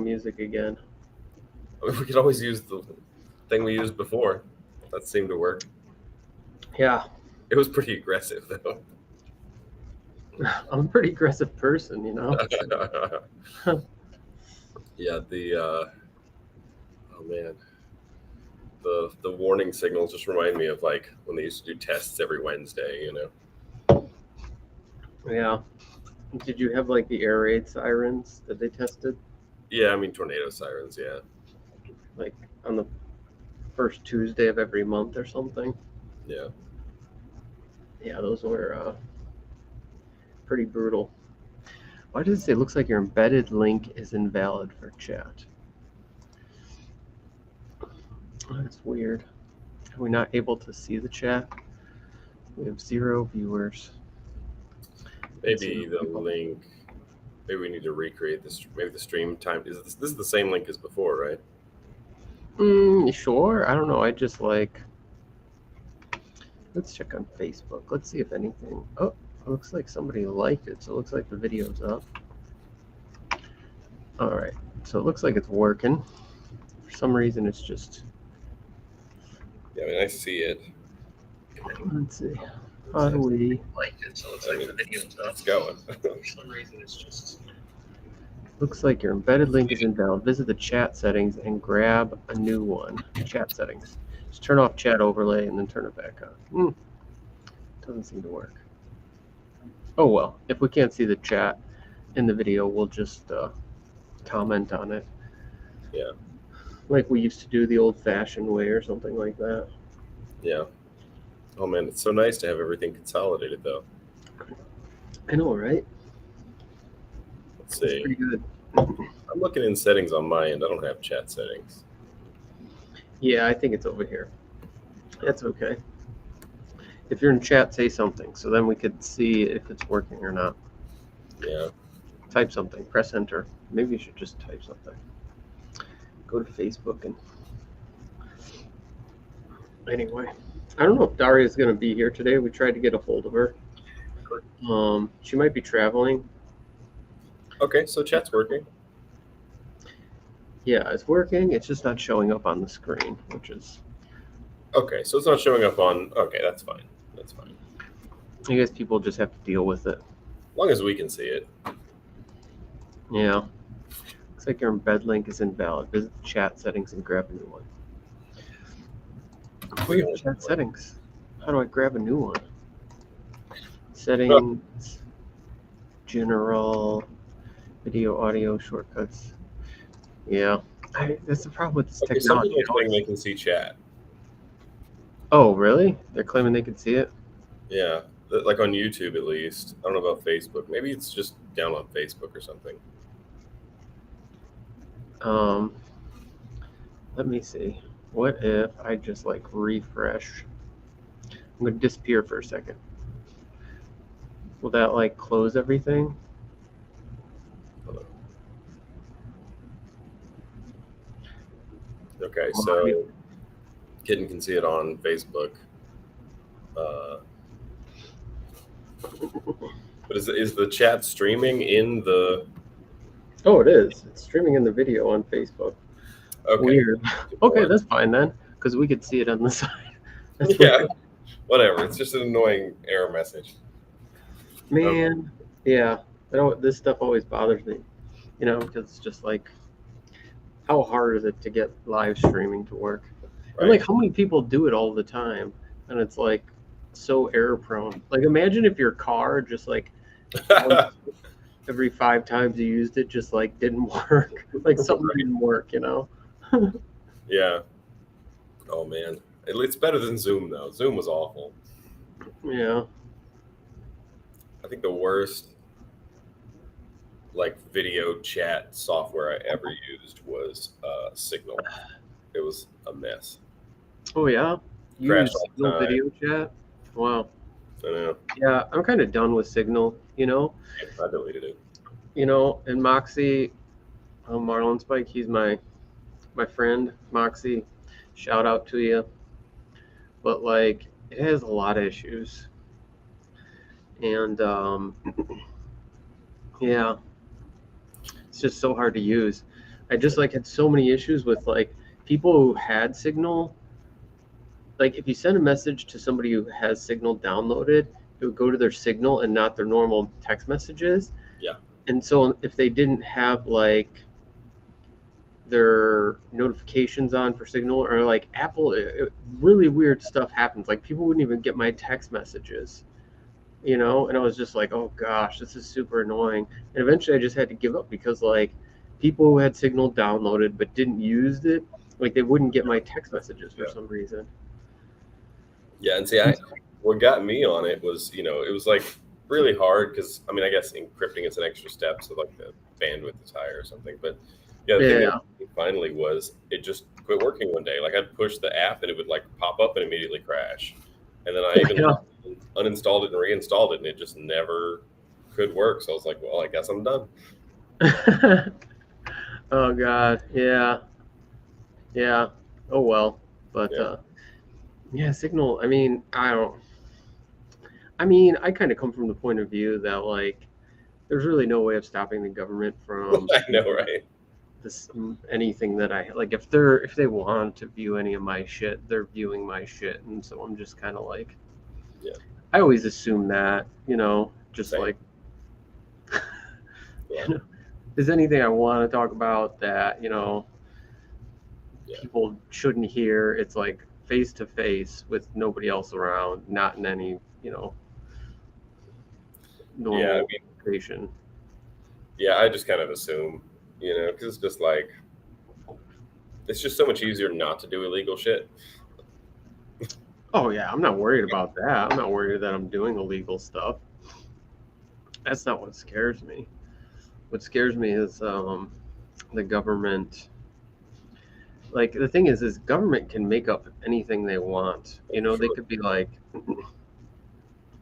music again. I mean, we could always use the thing we used before. That seemed to work. Yeah, It was pretty aggressive though. I'm a pretty aggressive person. Yeah, the oh man, the warning signals just remind me of like when they used to do tests every Wednesday. Yeah. Did you have like the air raid sirens that they tested Yeah, I mean tornado sirens. Yeah, like on the first Tuesday of every month or something? yeah. Yeah, those were pretty brutal. Why does it say looks like your embedded link is invalid for chat? That's weird. Are we not able to see the chat? We have 0 viewers. Maybe the link. Maybe we need to recreate this. Maybe the stream time is this is the same link as before, right? Sure. I don't know. I just like. Let's check on Facebook. Let's see if anything. Oh, it looks like somebody liked it, so it looks like the video's up. All right. So it looks like it's working. For some reason, it's just. Yeah, I mean I see it. Let's see. How do we? Liked it, so it looks like the video's up. It's going. For some reason, it's just. Looks like your embedded link is invalid. Visit the chat settings and grab a new one. Chat settings. Just turn off chat overlay and then turn it back on. Doesn't seem to work. Oh well, if we can't see the chat in the video, we'll just comment on it. Yeah. Like we used to do the old-fashioned way or something like that. Yeah. Oh man, it's so nice to have everything consolidated though. I know, right? Let's It's see. pretty good. I'm looking in settings on my end. I don't have chat settings. Yeah, I think it's over here. That's okay. If you're in chat, say something, so then we could see if it's working or not. Yeah. Type something. Press enter. Maybe you should just type something. Go to Facebook and. Anyway, I don't know if Daria's going to be here today. We tried to get a hold of her. She might be traveling. Okay, so chat's working. Yeah, it's working. It's just not showing up on the screen, which is. Okay, so it's not showing up on. Okay, that's fine. That's fine. I guess people just have to deal with it. As long as we can see it. Yeah. Looks like your embed link is invalid. Visit the chat settings and grab a new one. Where are chat settings? How do I grab a new one? Settings, general, video, audio, shortcuts. Yeah, that's the problem with this technology. Some people are claiming they can see chat. Oh, really? They're claiming they can see it? Yeah, like on YouTube at least. I don't know about Facebook. Maybe it's just down on Facebook or something. Let me see. What if I just like refresh? I'm gonna disappear for a second. Will that like close everything? Okay, so Kitten can see it on Facebook. But is the chat streaming in the? Oh, it is. It's streaming in the video on Facebook. Okay. Weird. Okay, that's fine then, because we could see it on the side. That's yeah, whatever. It's just an annoying error message. Man, yeah. This stuff always bothers me, because it's just like, how hard is it to get live streaming to work? Right. And like, how many people do it all the time? And it's like so error prone. Like, imagine if your car just like every 5 times you used it just like didn't work. Like something didn't work, Yeah. Oh man, it's better than Zoom though. Zoom was awful. Yeah. I think the worst like video chat software I ever used was Signal. It was a mess. Oh yeah, you use Signal video chat? Wow. I know. Yeah, I'm kind of done with Signal. I deleted it. And Moxie, Marlon Spike, he's my friend. Moxie, shout out to you. But like, it has a lot of issues, and yeah, it's just so hard to use. I just like had so many issues with like people who had Signal. Like if you send a message to somebody who has Signal downloaded, it would go to their Signal and not their normal text messages. Yeah. And so if they didn't have like their notifications on for Signal or like Apple, really weird stuff happens. Like people wouldn't even get my text messages, you know? And I was just like, oh gosh, this is super annoying. And eventually I just had to give up because like people who had Signal downloaded but didn't use it, like they wouldn't get my text messages for some reason. Yeah, and see, what got me on it was, it was like really hard because I mean, I guess encrypting is an extra step, so like the bandwidth is higher or something. But yeah, the thing that finally was it just quit working one day. Like I'd push the app and it would like pop up and immediately crash, and then I even uninstalled it and reinstalled it, and it just never could work. So I was like, well, I guess I'm done. Oh God, yeah. Oh well, but yeah, Signal. I mean, I kind of come from the point of view that like, there's really no way of stopping the government from. I know, right? Anything that I like. If they want to view any of my shit, they're viewing my shit, and so I'm just kind of like, yeah. I always assume that, just Same. like, if there's anything I want to talk about that people shouldn't hear, it's like face to face with nobody else around, not in any normal location. Yeah, I just kind of assume, because it's just like, it's just so much easier not to do illegal shit. Oh yeah, I'm not worried about that. I'm not worried that I'm doing illegal stuff. That's not what scares me. What scares me is the government. Like the thing is government can make up anything they want. Sure. They could be like,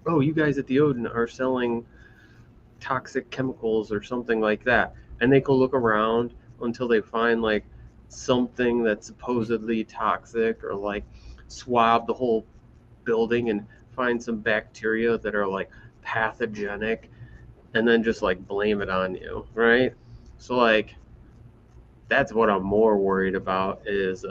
oh, you guys at the Odin are selling toxic chemicals or something like that, and they go look around until they find like something that's supposedly toxic, or like swab the whole building and find some bacteria that are like pathogenic, and then just like blame it on you, right? So like that's what I'm more worried about, is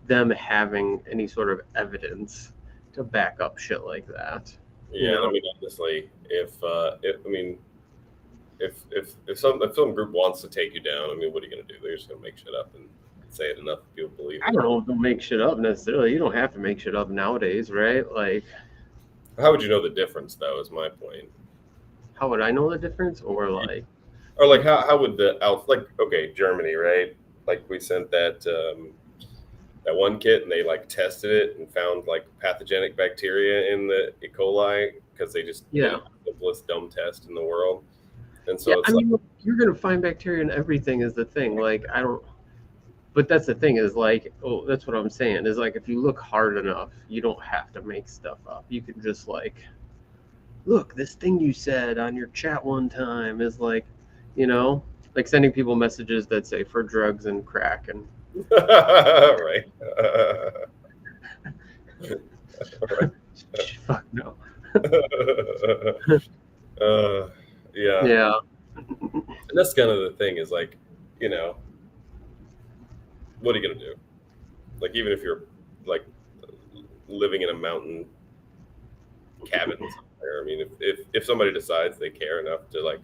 them having any sort of evidence to back up shit like that. Yeah, I mean, honestly, if some group wants to take you down, I mean, what are you gonna do? They're just gonna make shit up and say it enough people believe it. I don't know if they'll make shit up necessarily. You don't have to make shit up nowadays, right? Like, how would you know the difference, though? Is my point. How would I know the difference, or like how would okay, Germany, right? Like we sent that one kit and they like tested it and found like pathogenic bacteria in the E. coli because they just did the simplest dumb test in the world. And so you're gonna find bacteria in everything is the thing. Like but that's the thing, is like, that's what I'm saying, is like if you look hard enough, you don't have to make stuff up. You can just like, look, this thing you said on your chat one time is like, like sending people messages that say for drugs and crack and right. Fuck no. Yeah. And that's kind of the thing, is like, what are you gonna do? Like, even if you're like living in a mountain cabin somewhere, I mean, if somebody decides they care enough to like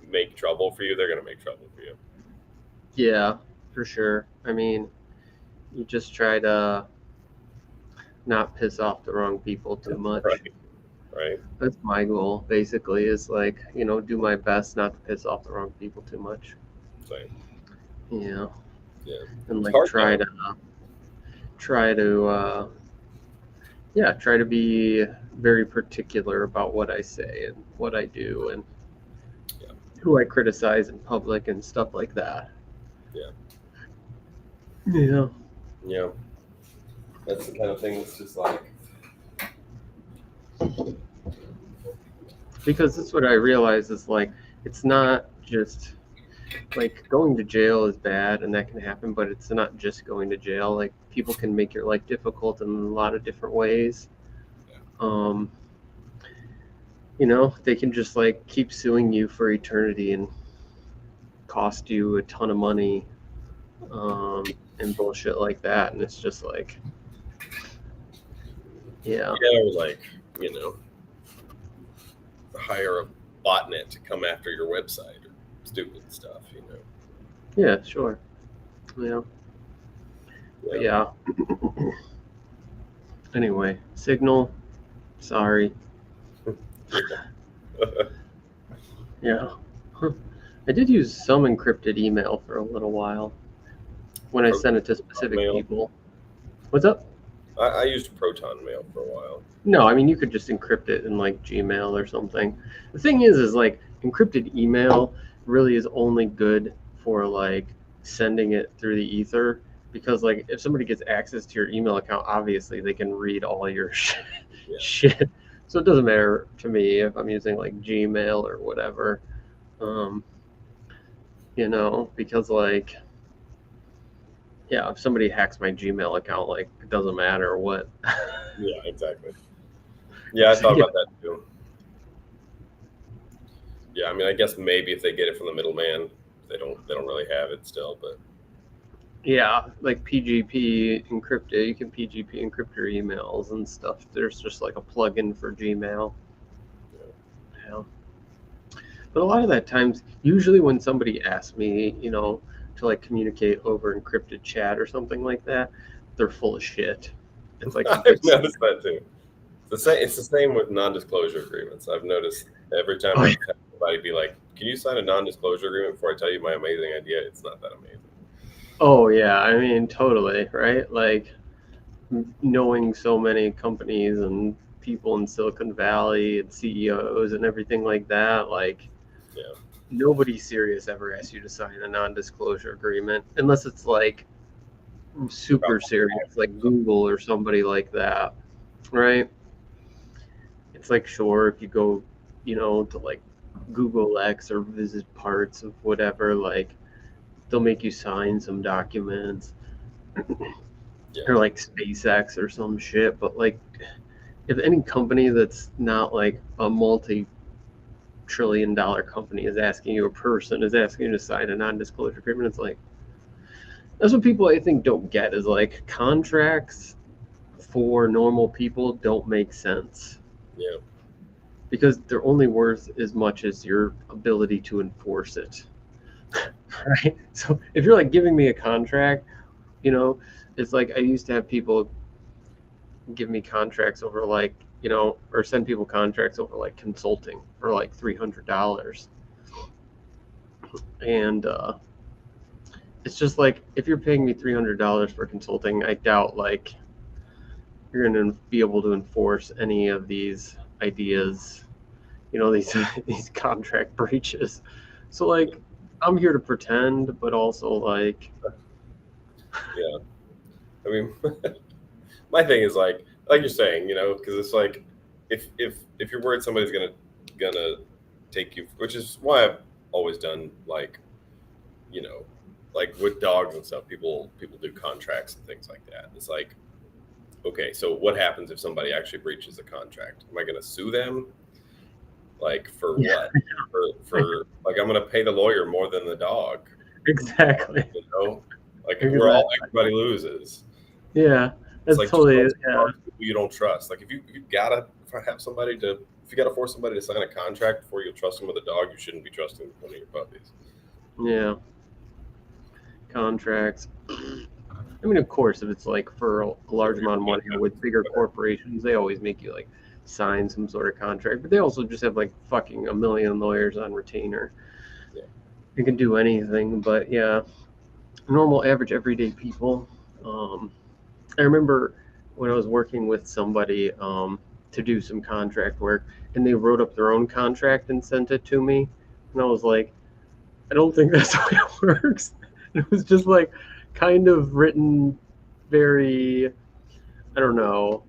make trouble for you, they're gonna make trouble for you. Yeah, for sure. I mean, you just try to not piss off the wrong people too much. Right. That's my goal, basically, is like, do my best not to piss off the wrong people too much. Same. Yeah. Yeah. And like try to be very particular about what I say and what I do and who I criticize in public and stuff like that. Yeah. That's the kind of thing that's just like, because that's what I realize is like, it's not just like going to jail is bad and that can happen, but it's not just going to jail. Like people can make your life difficult in a lot of different ways. They can just like keep suing you for eternity and cost you a ton of money, and bullshit like that. And it's just like, yeah. Yeah, or like, hire a botnet to come after your website or stupid stuff, Yeah, sure. Yeah. But yeah. Anyway, Signal, sorry. Yeah. I did use some encrypted email for a little while when I sent it to specific people. What's up? I used Proton Mail for a while. No, I mean, you could just encrypt it in like Gmail or something. The thing is like encrypted email really is only good for like sending it through the ether, because like if somebody gets access to your email account, obviously they can read all your shit. So it doesn't matter to me if I'm using like Gmail or whatever, because like, yeah, if somebody hacks my Gmail account, like it doesn't matter what. Yeah, exactly. Yeah, I thought about that too. Yeah, I mean, I guess maybe if they get it from the middleman, they don't really have it still, but yeah, like PGP encrypted, you can PGP encrypt your emails and stuff. There's just like a plugin for Gmail. Yeah. But a lot of that times, usually when somebody asks me, to like communicate over encrypted chat or something like that, they're full of shit. It's like I've noticed that too. It's the same with non-disclosure agreements. I've noticed every time I've had somebody be like, "Can you sign a non-disclosure agreement before I tell you my amazing idea?" It's not that amazing. Oh yeah, I mean totally, right? Like knowing so many companies and people in Silicon Valley and CEOs and everything like that, like nobody serious ever asks you to sign a non-disclosure agreement unless it's like super serious, like Google or somebody like that, right? It's like, sure, if you go, to like Google X or visit parts of whatever, like they'll make you sign some documents, or like SpaceX or some shit. But like, if any company that's not like a multi-trillion-dollar company is asking you to sign a non-disclosure agreement, it's like, that's what people I think don't get, is like contracts for normal people don't make sense. Yeah. Because they're only worth as much as your ability to enforce it. Right? So if you're like giving me a contract, it's like I used to have people give me contracts over like, or send people contracts over like consulting for like $300. And it's just like, if you're paying me $300 for consulting, I doubt like you're going to be able to enforce any of these ideas, these contract breaches. So like, I'm here to pretend, but also like, yeah. I mean, my thing is like you're saying, because it's like if you're worried somebody's gonna take you, which is why I've always done like, like with dogs and stuff, people do contracts and things like that. It's like, okay, so what happens if somebody actually breaches a contract? Am I going to sue them? Like for what? For like, I'm going to pay the lawyer more than the dog. Exactly. Like everybody loses. Yeah, that's like totally people you don't trust. Like if you gotta have somebody if you gotta force somebody to sign a contract before you trust them with a dog, you shouldn't be trusting one of your puppies. Yeah. Contracts. I mean, of course, if it's like for a large amount of money with bigger corporations, they always make you like sign some sort of contract. But they also just have like fucking a million lawyers on retainer. Yeah. You can do anything, but yeah, normal, average, everyday people. I remember when I was working with somebody to do some contract work, and they wrote up their own contract and sent it to me, and I was like, I don't think that's how it works. It was just like kind of written very, I don't know,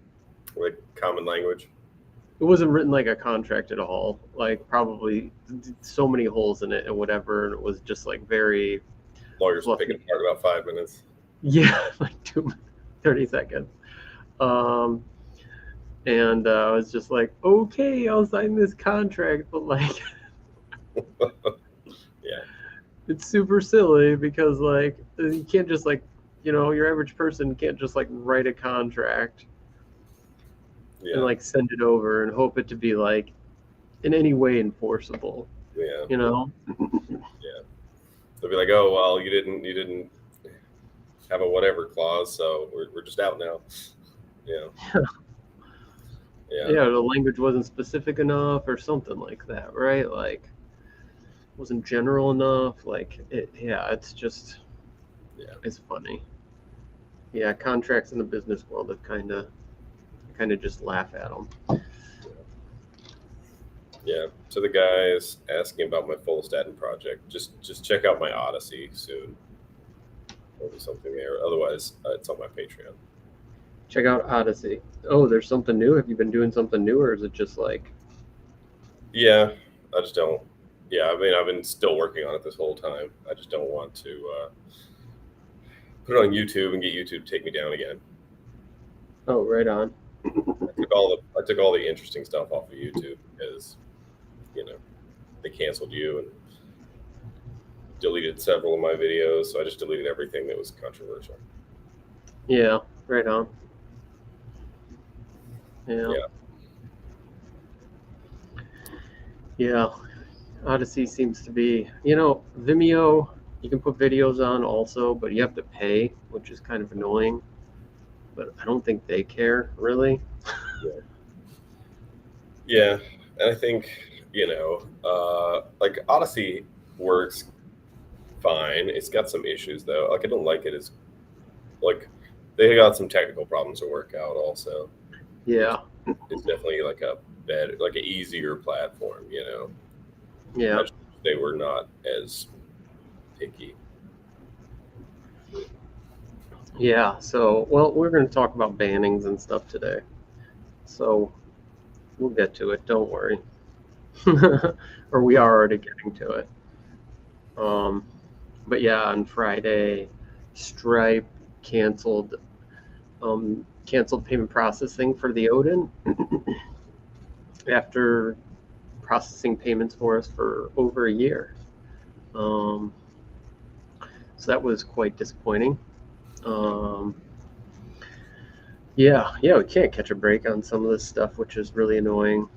like common language. It wasn't written like a contract at all. Like probably so many holes in it and whatever, and it was just like very lawyers picking apart about 5 minutes. Yeah, like 30 seconds. And I was just like, okay, I'll sign this contract, but like, yeah, it's super silly because like you can't just like, your average person can't just like write a contract and like send it over and hope it to be like in any way enforceable. Yeah. Yeah. They'll be like, oh well, you didn't have a whatever clause, so we're just out now. Yeah. Yeah, the language wasn't specific enough or something like that, right? Like wasn't general enough. Like it's just it's funny. Yeah, contracts in the business world have kind of just laugh at them. Yeah. So the guys asking about my full statin project, just check out my Odyssey soon. There'll be something there. Otherwise, it's on my Patreon. Check out Odyssey. Oh, there's something new. Have you been doing something new, or is it just like? Yeah, I just don't. Yeah, I mean, I've been still working on it this whole time. I just don't want to put it on YouTube and get YouTube to take me down again. Oh, right on. I took all the interesting stuff off of YouTube because, they canceled you and deleted several of my videos. So I just deleted everything that was controversial. Yeah, right on. Yeah. Yeah. Odyssey seems to be, Vimeo, you can put videos on also, but you have to pay, which is kind of annoying. But I don't think they care, really. Yeah. And I think, like Odyssey works fine. It's got some issues, though. Like, I don't like it as, like, they got some technical problems to work out also. Yeah. It's definitely like a better, like an easier platform, Yeah. They were not as picky. Yeah. So, well, we're going to talk about bannings and stuff today. So we'll get to it. Don't worry. Or we are already getting to it. But yeah, on Friday, Stripe canceled payment processing for the Odin after processing payments for us for over a year. So that was quite disappointing. Yeah, we can't catch a break on some of this stuff, which is really annoying.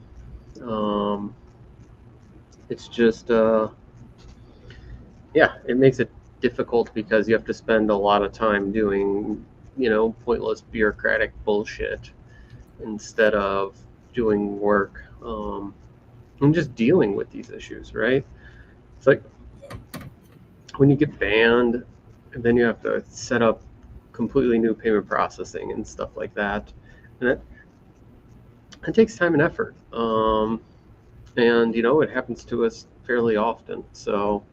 It's just, it makes it difficult because you have to spend a lot of time doing, pointless bureaucratic bullshit instead of doing work and just dealing with these issues, right? It's like when you get banned, and then you have to set up completely new payment processing and stuff like that, and it takes time and effort. And it happens to us fairly often. So,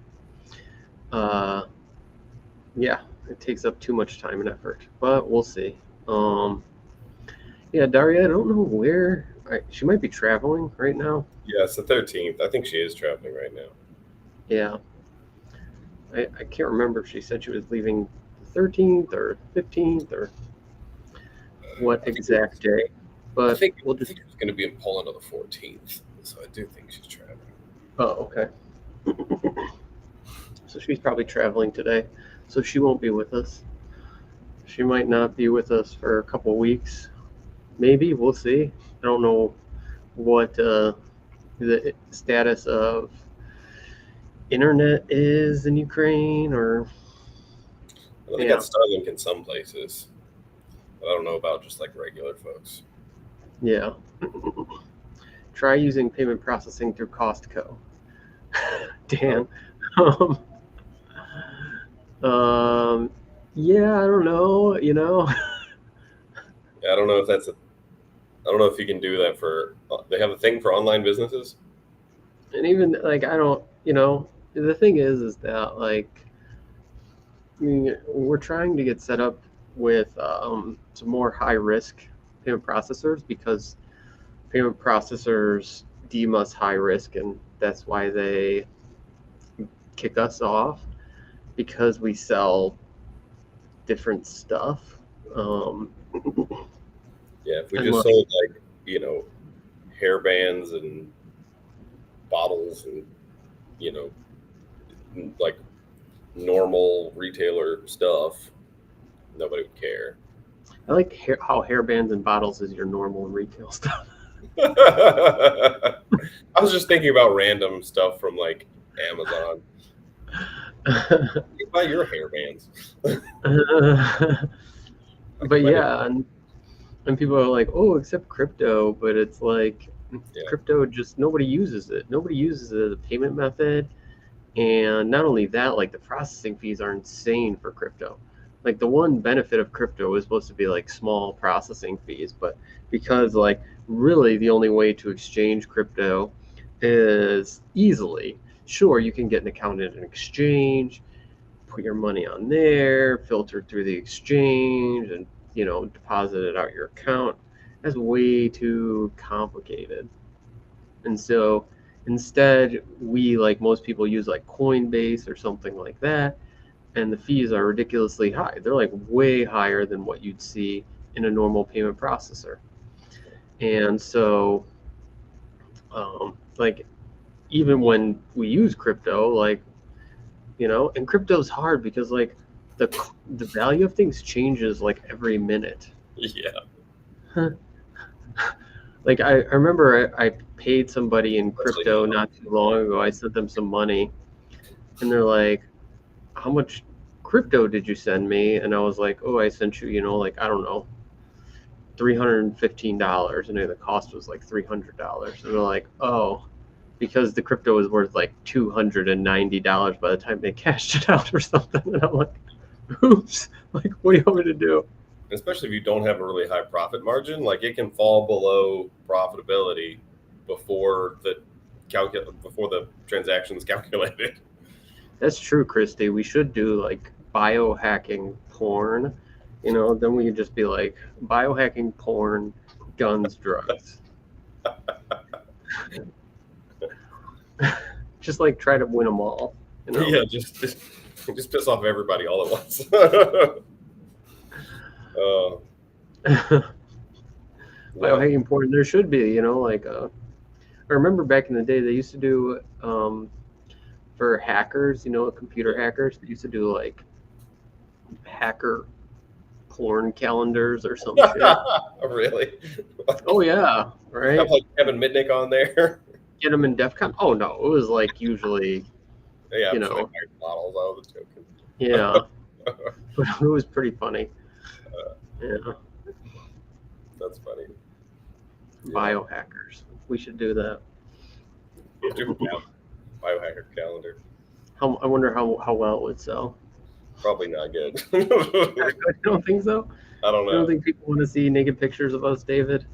yeah, it takes up too much time and effort, but we'll see. Yeah, Daria, I don't know where she might be traveling right now. Yeah, it's the 13th. I think she is traveling right now. Yeah. I can't remember if she said she was leaving the 13th or 15th or what exact day. But I think it was going to be in Poland on the 14th, so I do think she's traveling. Oh, okay. So she's probably traveling today, so she won't be with us. She might not be with us for a couple weeks. Maybe, we'll see. I don't know what the status of internet is in Ukraine, or I think that's Starlink in some places. But I don't know about just like regular folks. Yeah. Try using payment processing through Costco. Dan. Yeah, I don't know, Yeah, I don't know if that's I don't know if you can do that for. They have a thing for online businesses. And even like I don't, the thing is that like, I mean, we're trying to get set up with some more high risk payment processors because payment processors deem us high risk, and that's why they kick us off because we sell different stuff. Yeah, if we just sold like hair bands and bottles and like normal retailer stuff, nobody would care. I like how hair bands and bottles is your normal retail stuff. I was just thinking about random stuff from like Amazon. You buy your hair bands. But yeah, and people are like, oh, except crypto, but it's like crypto just nobody uses it. Nobody uses it as a payment method. And not only that, like the processing fees are insane for crypto. Like the one benefit of crypto is supposed to be like small processing fees, but because like really the only way to exchange crypto is easily. Sure, you can get an account in an exchange, put your money on there, filter through the exchange, and deposit it out your account. That's way too complicated. And so instead, we, like most people, use like Coinbase or something like that, and the fees are ridiculously high. They're like way higher than what you'd see in a normal payment processor. And so, like, even when we use crypto, like, and crypto's hard because like the value of things changes like every minute. Yeah. Like I remember I paid somebody in crypto not too long ago. I sent them some money, and they're like, "How much crypto did you send me?" And I was like, "Oh, I sent you, like I don't know, $315," and the cost was like $300. And they're like, "Oh, because the crypto was worth like $290 by the time they cashed it out or something." And I'm like, "Oops! Like, what do you want me to do?" Especially if you don't have a really high profit margin, like it can fall below profitability before the transaction's calculated. That's true, Christy. We should do like biohacking porn. Then we could just be like biohacking porn, guns, drugs. Just like try to win them all. Yeah, just piss off everybody all at once. Biohacking porn. There should be, like I remember back in the day they used to do for hackers, computer hackers. They used to do like hacker porn calendars or some shit. Really? Oh yeah, right. Have like Kevin Mitnick on there. Get them in DEF CON. Oh no, it was like usually. Yeah, I'm sure models. I was joking. Yeah, but it was pretty funny. Yeah, that's funny. Biohackers. We should do that. Biohacker calendar. I wonder how well it would sell. Probably not good. I don't think so. I don't know. I don't think people want to see naked pictures of us, David.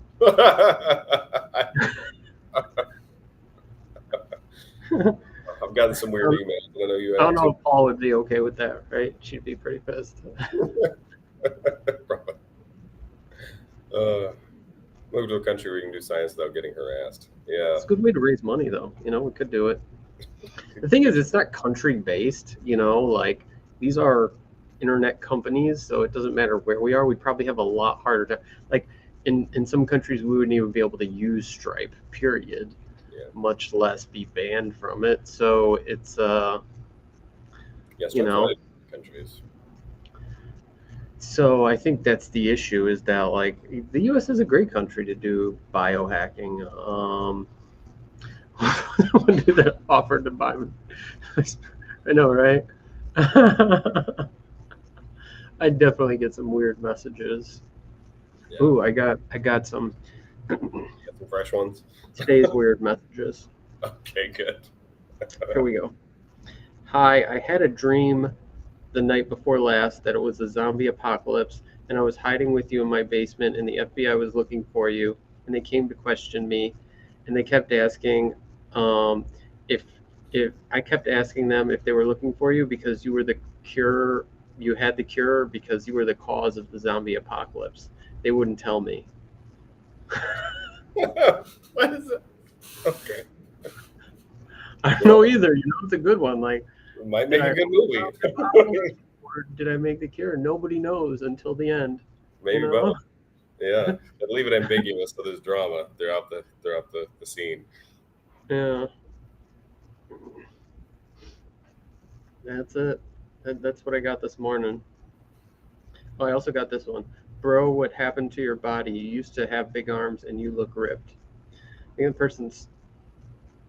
I've gotten some weird emails. I know you have. I don't know if Paul would be okay with that, right? She'd be pretty pissed. Move to a country where you can do science without getting harassed. Yeah. It's a good way to raise money, though. We could do it. The thing is, it's not country-based, like these are internet companies, so it doesn't matter where we are. We'd probably have a lot harder to, like, in some countries, we wouldn't even be able to use Stripe, period. Yeah. Much less be banned from it. So it's countries. So I think that's the issue, is that like the U.S. is a great country to do biohacking. When did that offer to buy me? I know, right? I definitely get some weird messages. Yeah. Ooh, I got some. Some fresh ones. Today's weird messages. Okay, good. Here we go. Hi, I had a dream the night before last that it was a zombie apocalypse, and I was hiding with you in my basement, and the FBI was looking for you, and they came to question me, and they kept asking if I kept asking them if they were looking for you because you were the cure, you had the cure, because you were the cause of the zombie apocalypse. They wouldn't tell me. What is it? Okay. I don't know either. It's a good one. Like, it might make a good movie. Or did I make the cure? Nobody knows until the end. Maybe both. Yeah, but leave it ambiguous so there's drama throughout the scene. Yeah. That's it. That's what I got this morning. Oh, I also got this one. Bro, what happened to your body? You used to have big arms and you look ripped. I think the person's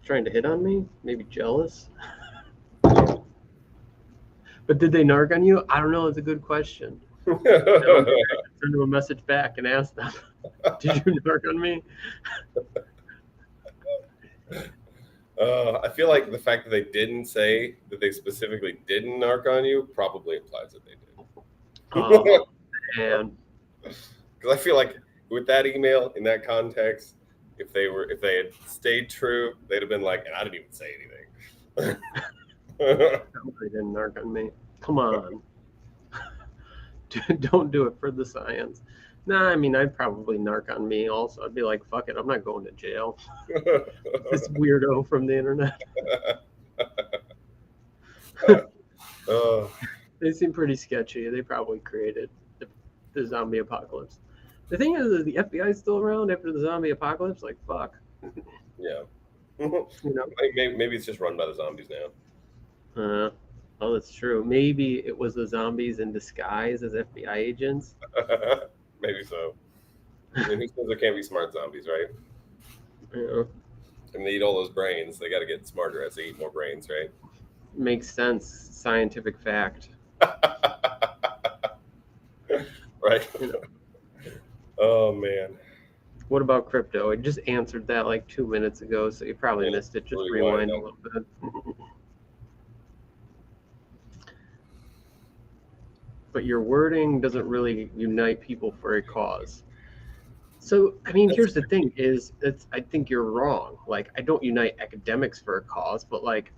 trying to hit on me, maybe jealous. But did they narc on you? I don't know. It's a good question. I don't think I should send them a message back and ask them, did you narc on me? I feel like the fact that they didn't say that they specifically didn't narc on you probably implies that they did. Oh, man. Because I feel like with that email in that context, if they had stayed true, they'd have been like, and I didn't even say anything. They didn't narc on me. Come on. Don't do it for the science. Nah, I mean, I'd probably narc on me also. I'd be like, fuck it, I'm not going to jail. This weirdo from the internet. They seem pretty sketchy. They probably created the zombie apocalypse. The thing is the FBI is still around after the zombie apocalypse. Like, fuck. Yeah. You know? Maybe it's just run by the zombies now. Oh, that's true. Maybe it was the zombies in disguise as FBI agents. Maybe so. I mean, who says there can't be smart zombies, right? Yeah. And they eat all those brains. They got to get smarter as they eat more brains, right? Makes sense. Scientific fact. Right. You know. Oh man. What about crypto? I just answered that like 2 minutes ago, so you probably missed it. Just rewind a little bit. But your wording doesn't really unite people for a cause. So, I mean, here's the thing is, I think you're wrong. Like, I don't unite academics for a cause, but like,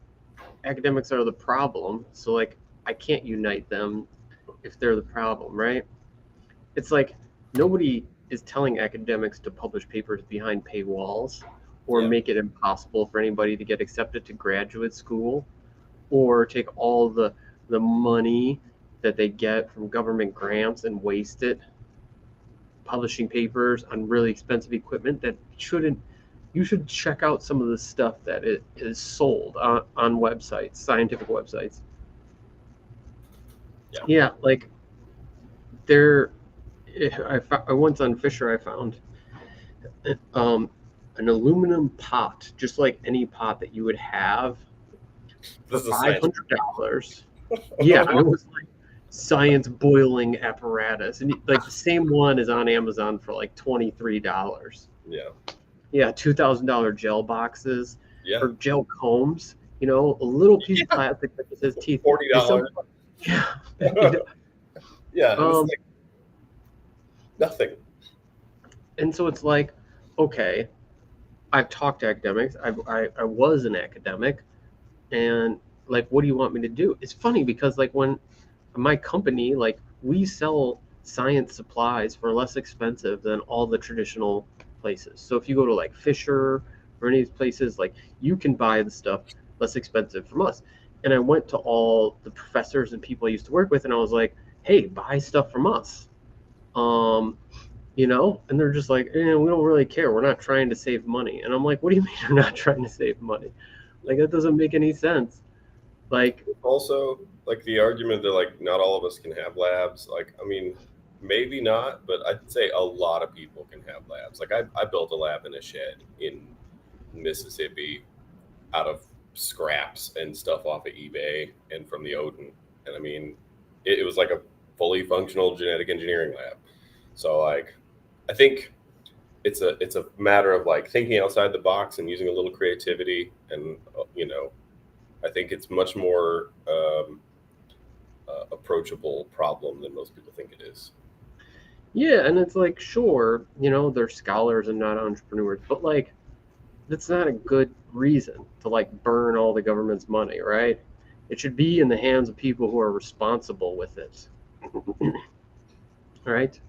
academics are the problem. So like, I can't unite them if they're the problem, right? It's like, nobody is telling academics to publish papers behind paywalls or make it impossible for anybody to get accepted to graduate school or take all the money that they get from government grants and waste it publishing papers on really expensive equipment that shouldn't. You should check out some of the stuff that it is sold on websites, scientific websites. Yeah, like there. I once on Fisher I found an aluminum pot, just like any pot that you would have, for $500. Yeah, and it was like science boiling apparatus, and like the same one is on Amazon for like $23. Yeah, $2,000 gel boxes or gel combs. You know, a little piece of plastic that says teeth. $40. Yeah. Yeah. It's like nothing. And so it's like, okay, I've talked to academics. I was an academic, and like, what do you want me to do? It's funny because like when my company, like we sell science supplies for less expensive than all the traditional places. So if you go to like Fisher or any of these places, like you can buy the stuff less expensive from us. And I went to all the professors and people I used to work with, and I was like, hey, buy stuff from us. You know, and they're just like, we don't really care. We're not trying to save money. And I'm like, what do you mean you're not trying to save money? Like, that doesn't make any sense. Like, also, like the argument that like not all of us can have labs. Like, I mean, maybe not, but I'd say a lot of people can have labs. Like, I built a lab in a shed in Mississippi out of scraps and stuff off of eBay and from the Odin. And I mean, it was like a fully functional genetic engineering lab. So like, I think it's a matter of like thinking outside the box and using a little creativity. And you know, I think it's much more approachable problem than most people think it is. Yeah, and it's like, sure, you know, they're scholars and not entrepreneurs, but like, that's not a good reason to like burn all the government's money, right? It should be in the hands of people who are responsible with it. Right?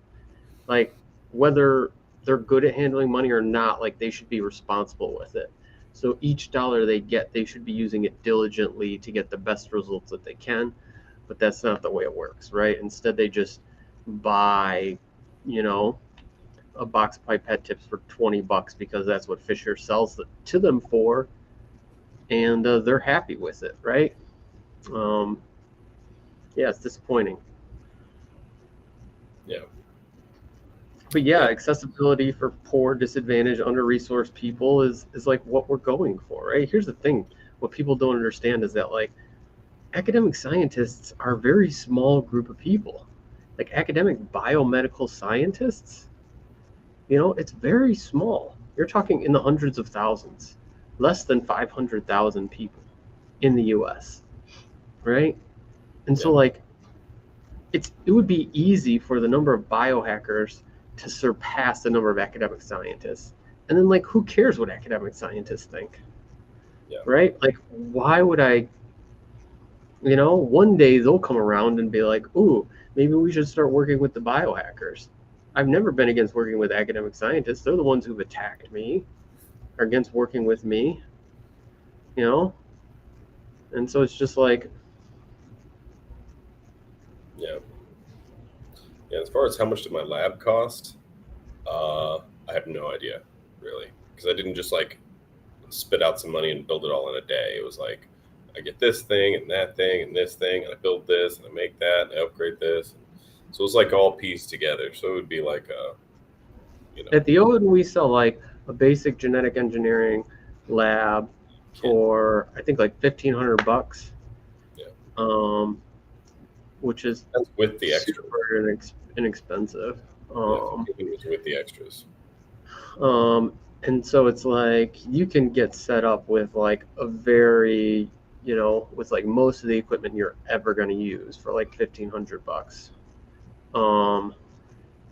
Like, whether they're good at handling money or not, like, they should be responsible with it. So each dollar they get, they should be using it diligently to get the best results that they can. But that's not the way it works, right? Instead, they just buy, you know, a box of pipette tips for $20 because that's what Fisher sells to them for, and they're happy with it, right? Yeah, it's disappointing. Yeah. But yeah, accessibility for poor, disadvantaged, under-resourced people is like what we're going for, right? Here's the thing: what people don't understand is that like academic scientists are a very small group of people. Like academic biomedical scientists, it's very small. You're talking in the hundreds of thousands, less than 500,000 people in the US, right? And so like it would be easy for the number of biohackers to surpass the number of academic scientists. And then like who cares what academic scientists think? Yeah. Right? Like why would I one day they'll come around and be like, "Ooh, maybe we should start working with the biohackers." I've never been against working with academic scientists. They're the ones who've attacked me or against working with me, you know? And so it's just like Yeah. As far as how much did my lab cost, I have no idea, really, because I didn't just like spit out some money and build it all in a day. It was like I get this thing and that thing and this thing, and I build this and I make that and I upgrade this. So it was like all pieced together. So it would be like at the Odin we sell like a basic genetic engineering lab for I think like $1,500. Yeah. Which is that's with the extra. Super inexpensive. With the extras. And so it's like you can get set up with like a very, with like most of the equipment you're ever going to use for like $1,500.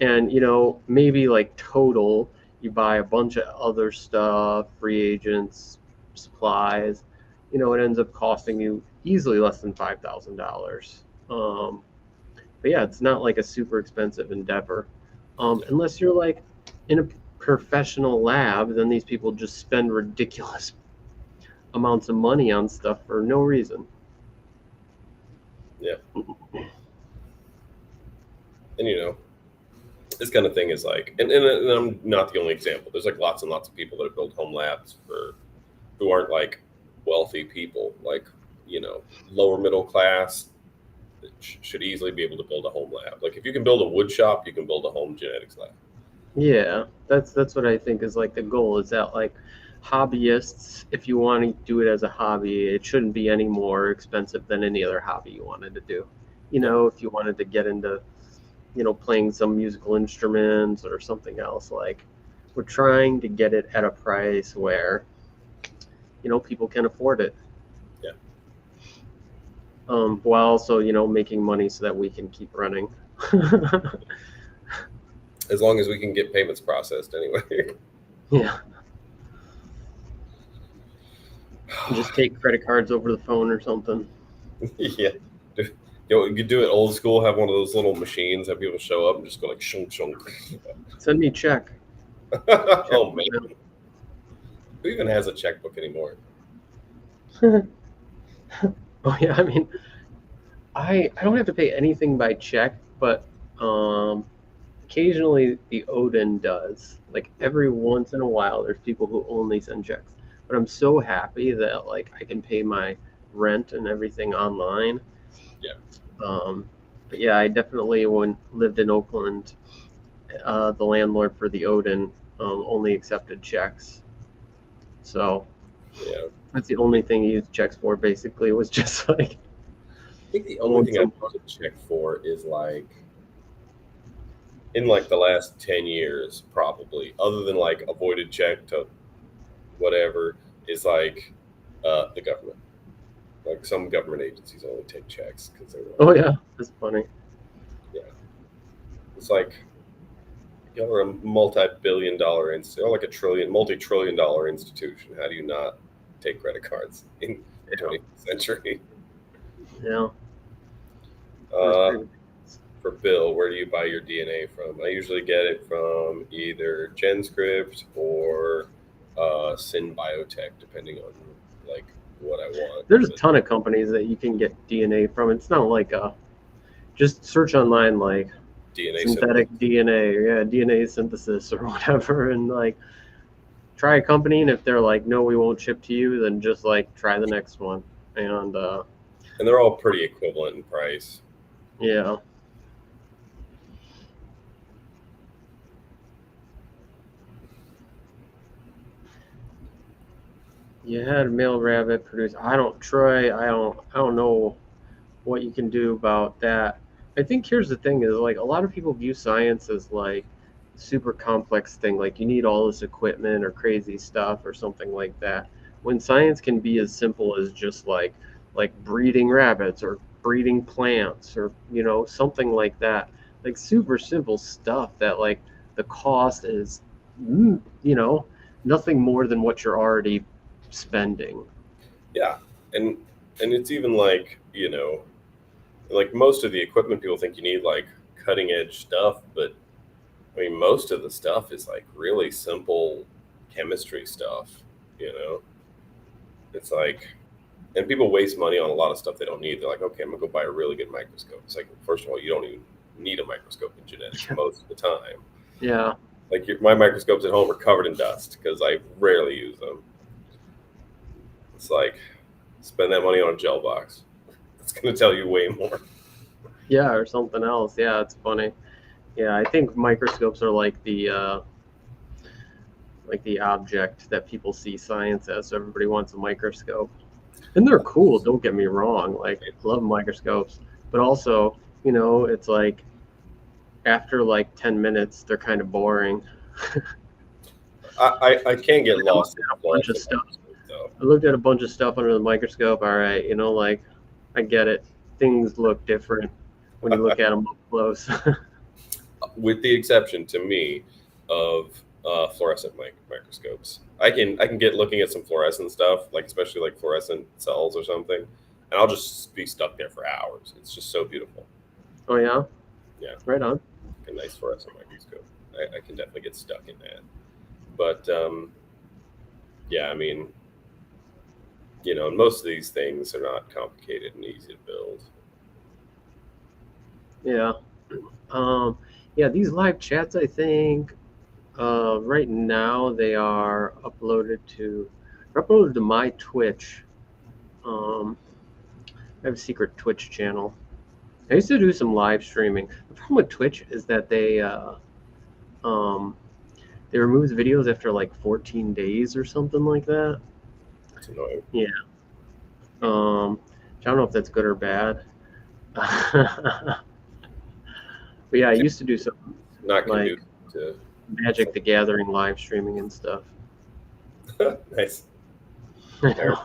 And maybe like total you buy a bunch of other stuff, free agents, supplies, it ends up costing you easily less than $5,000. But yeah, it's not like a super expensive endeavor. Unless you're like in a professional lab, then these people just spend ridiculous amounts of money on stuff for no reason. Yeah. And this kind of thing is like, and I'm not the only example. There's like lots and lots of people that have built home labs who aren't like wealthy people, like lower middle class that should easily be able to build a home lab. Like if you can build a wood shop, you can build a home genetics lab. Yeah, that's what I think is like the goal, is that like hobbyists, if you want to do it as a hobby, it shouldn't be any more expensive than any other hobby you wanted to do. If you wanted to get into playing some musical instruments or something else, like we're trying to get it at a price where people can afford it. Yeah. While also making money so that we can keep running. As long as we can get payments processed anyway. Yeah. Just take credit cards over the phone or something. Yeah. You could do it old school, have one of those little machines, have people show up and just go like shunk shunk. Send me a check. Oh man. Who even has a checkbook anymore? Oh yeah, I mean I don't have to pay anything by check, but occasionally the Odin does. Like every once in a while there's people who only send checks. But I'm so happy that like I can pay my rent and everything online. Yeah. But yeah, I definitely when lived in Oakland, the landlord for the Odin only accepted checks. So yeah, that's the only thing he used checks for. Basically, was just like. I think the only thing I've used a check for is like in like the last 10 years, probably, other than like a voided check to whatever, is like the government. Like some government agencies only take checks because they're. Oh yeah, that's funny. Yeah, it's like you're a multi-billion-dollar institute, or like a multi-trillion-dollar institution. How do you not take credit cards in the 20th century? Yeah. For Bill, where do you buy your DNA from? I usually get it from either GenScript or SynBiotech, depending on like what I want. There's a ton of companies that you can get DNA from. It's not like just search online like DNA synthetic synthesis. DNA synthesis or whatever, and like try a company, and if they're like, no, we won't ship to you, then just like try the next one. And they're all pretty equivalent in price. Yeah. You had a male rabbit produce. Troy. I don't know what you can do about that. I think here's the thing: is like a lot of people view science as like super complex thing, like you need all this equipment or crazy stuff or something like that. When science can be as simple as just like breeding rabbits or breeding plants or something like that, like super simple stuff that like the cost is you know nothing more than what you're already spending. Yeah, and it's even like like most of the equipment people think you need like cutting edge stuff, but I mean most of the stuff is like really simple chemistry stuff. You know, it's like, and people waste money on a lot of stuff they don't need. They're like, okay, I'm gonna go buy a really good microscope. It's like, first of all, you don't even need a microscope in genetics most of the time. Yeah. Like my microscopes at home are covered in dust because I rarely use them. It's like, spend that money on a gel box. It's gonna tell you way more. Yeah, or something else. Yeah, it's funny. Yeah, I think microscopes are like the object that people see science as. So everybody wants a microscope, and they're cool. Don't get me wrong. Like, I love microscopes, but also, it's like after like 10 minutes, they're kind of boring. I can't get lost in A bunch of fluorescent stuff. microscope though. I looked at a bunch of stuff under the microscope. All right, like I get it. Things look different when you look at them up close. With the exception to me of fluorescent microscopes. I can get looking at some fluorescent stuff, like especially like fluorescent cells or something, and I'll just be stuck there for hours. It's just so beautiful. Oh yeah, Yeah, right on. a nice fluorescent microscope. I can definitely get stuck in that. But yeah, I mean, most of these things are not complicated and easy to build. Yeah. Um, yeah, these live chats, I think, right now they're uploaded to my Twitch. I have a secret Twitch channel. I used to do some live streaming. The problem with Twitch is that um, they remove the videos after like 14 days or something like that. It's annoying. Yeah. I don't know if that's good or bad. But yeah, I used to do some Not like conducive to. Magic the Gathering live streaming and stuff. Nice. I know.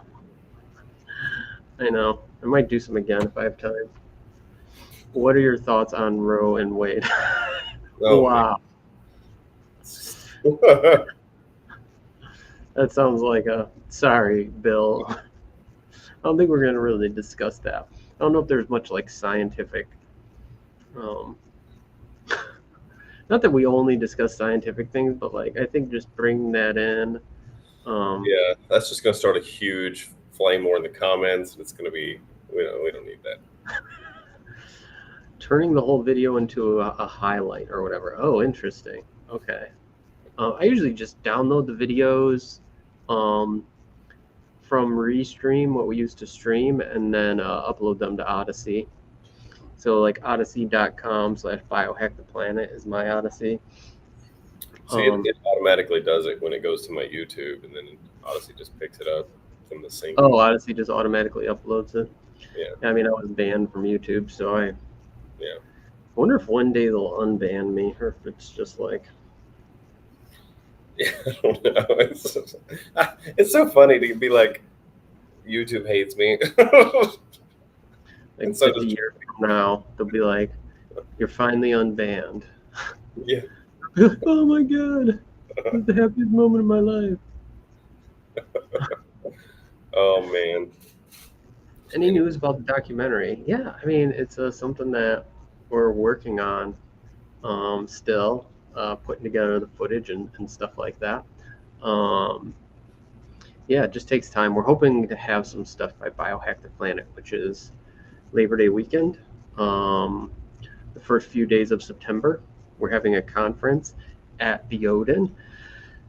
I know. I might do some again if I have time. What are your thoughts on Roe and Wade? Oh, Wow. That sounds like a sorry, Bill. I don't think we're going to really discuss that. I don't know if there's much like scientific. Not that we only discuss scientific things, but like I think just bringing that in. Yeah, that's just going to start a huge flame war in the comments. It's going to be, we don't need that. Turning the whole video into a highlight or whatever. Oh, interesting. Okay. I usually just download the videos from Restream, what we used to stream, and then upload them to Odyssey. So like odyssey.com/biohacktheplanet is my Odyssey. See, it automatically does it when it goes to my YouTube, and then Odyssey just picks it up from the sync. Oh, Odyssey just automatically uploads it. Yeah. I mean, I was banned from YouTube, so I Yeah. wonder if one day they'll unban me, or if it's just like. Yeah, I don't know. It's so funny to be like, YouTube hates me. Like so 50 years from now, they'll be like, "You're finally unbanned." Yeah. Oh my god, it's the happiest moment of my life. Oh man. Any news about the documentary? Yeah, I mean, it's something that we're working on still, putting together the footage and stuff like that. Yeah, it just takes time. We're hoping to have some stuff by Biohack the Planet, which is Labor Day weekend. The first few days of September, we're having a conference at the Odin.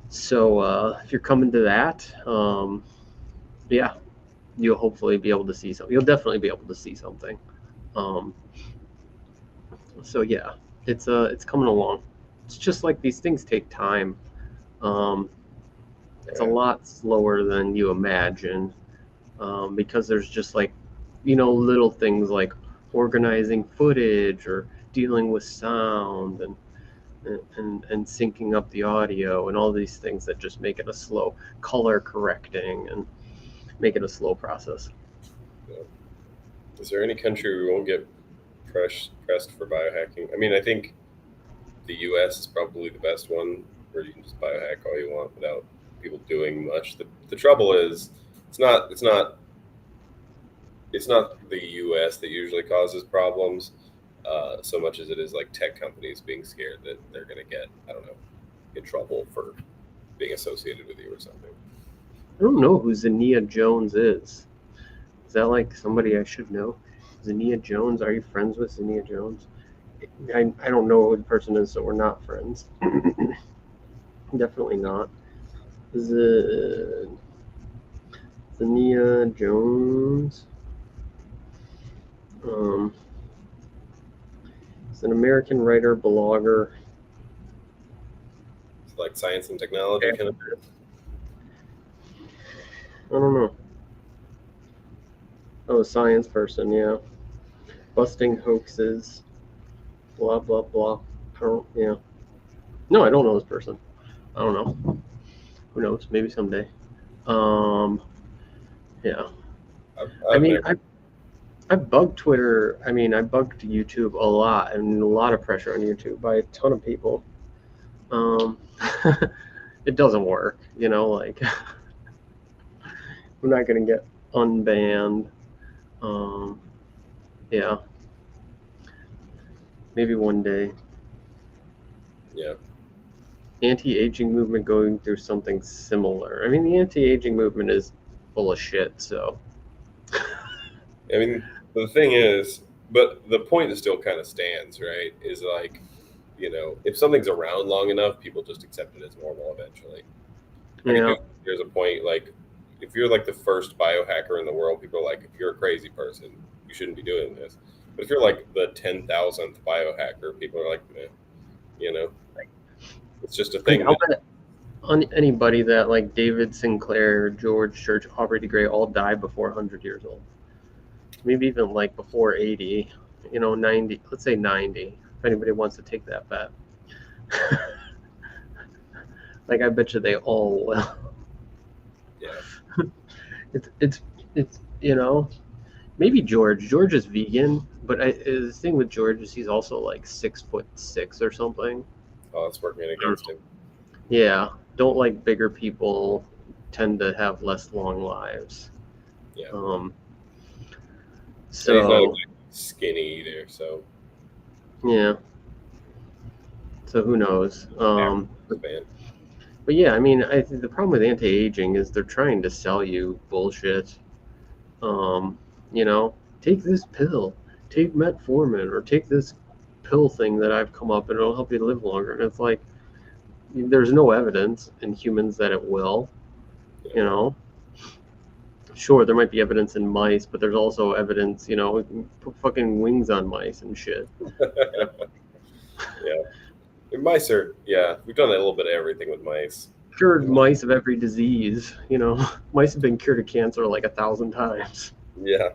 So if you're coming to that, yeah, you'll hopefully be able to see something. You'll definitely be able to see something. So yeah, it's coming along. It's just like these things take time. Um, it's a lot slower than you imagine, because there's just like, little things like organizing footage or dealing with sound and syncing up the audio and all these things that just make it a slow color correcting and make it a slow process. Yeah. Is there any country we won't get pressed for biohacking? I mean, I think the U.S. is probably the best one where you can just biohack all you want without people doing much. The trouble is, it's not the U.S. that usually causes problems, so much as it is like tech companies being scared that they're going to get, I don't know, in trouble for being associated with you or something. I don't know who Zania Jones is. Is that like somebody I should know? Zania Jones? Are you friends with Zania Jones? I don't know who the person is, so we're not friends. Definitely not. Zania Jones. He's an American writer, blogger. It's like science and technology kind of. I don't know. Oh, a science person, yeah. Busting hoaxes. Blah blah blah. Yeah. No, I don't know this person. I don't know. Who knows? Maybe someday. Yeah. I bugged Twitter. I mean, I bugged YouTube a lot, and a lot of pressure on YouTube by a ton of people. It doesn't work, like I'm not gonna get unbanned. Yeah. Maybe one day. Yeah. Anti-aging movement going through something similar. I mean, the anti-aging movement is full of shit, so. I mean, the thing is, but the point still kind of stands, right? Is like, if something's around long enough, people just accept it as normal eventually. There's a point, like, if you're like the first biohacker in the world, people are like, if you're a crazy person, you shouldn't be doing this. But if you're like the 10,000th biohacker, people are like, it's just a thing. On anybody that like David Sinclair, George Church, Aubrey de Grey all died before 100 years old. Maybe even like before 80, 90, let's say 90, if anybody wants to take that bet. Like, I bet you they all will. Yeah. It's maybe George is vegan, but the thing with George is he's also like 6'6" or something. Oh, it's working against him. Yeah, don't like bigger people tend to have less long lives. Yeah. So and he's not exactly skinny either, so. Yeah. So who knows? But yeah, I mean, I think the problem with anti-aging is they're trying to sell you bullshit. Take this pill, take metformin, or take this pill thing that I've come up and it'll help you live longer. And it's like, there's no evidence in humans that it will. Sure, there might be evidence in mice, but there's also evidence, put fucking wings on mice and shit. Yeah. Mice are, we've done a little bit of everything with mice. Cured mice of every disease, Mice have been cured of cancer like 1,000 times. Yeah.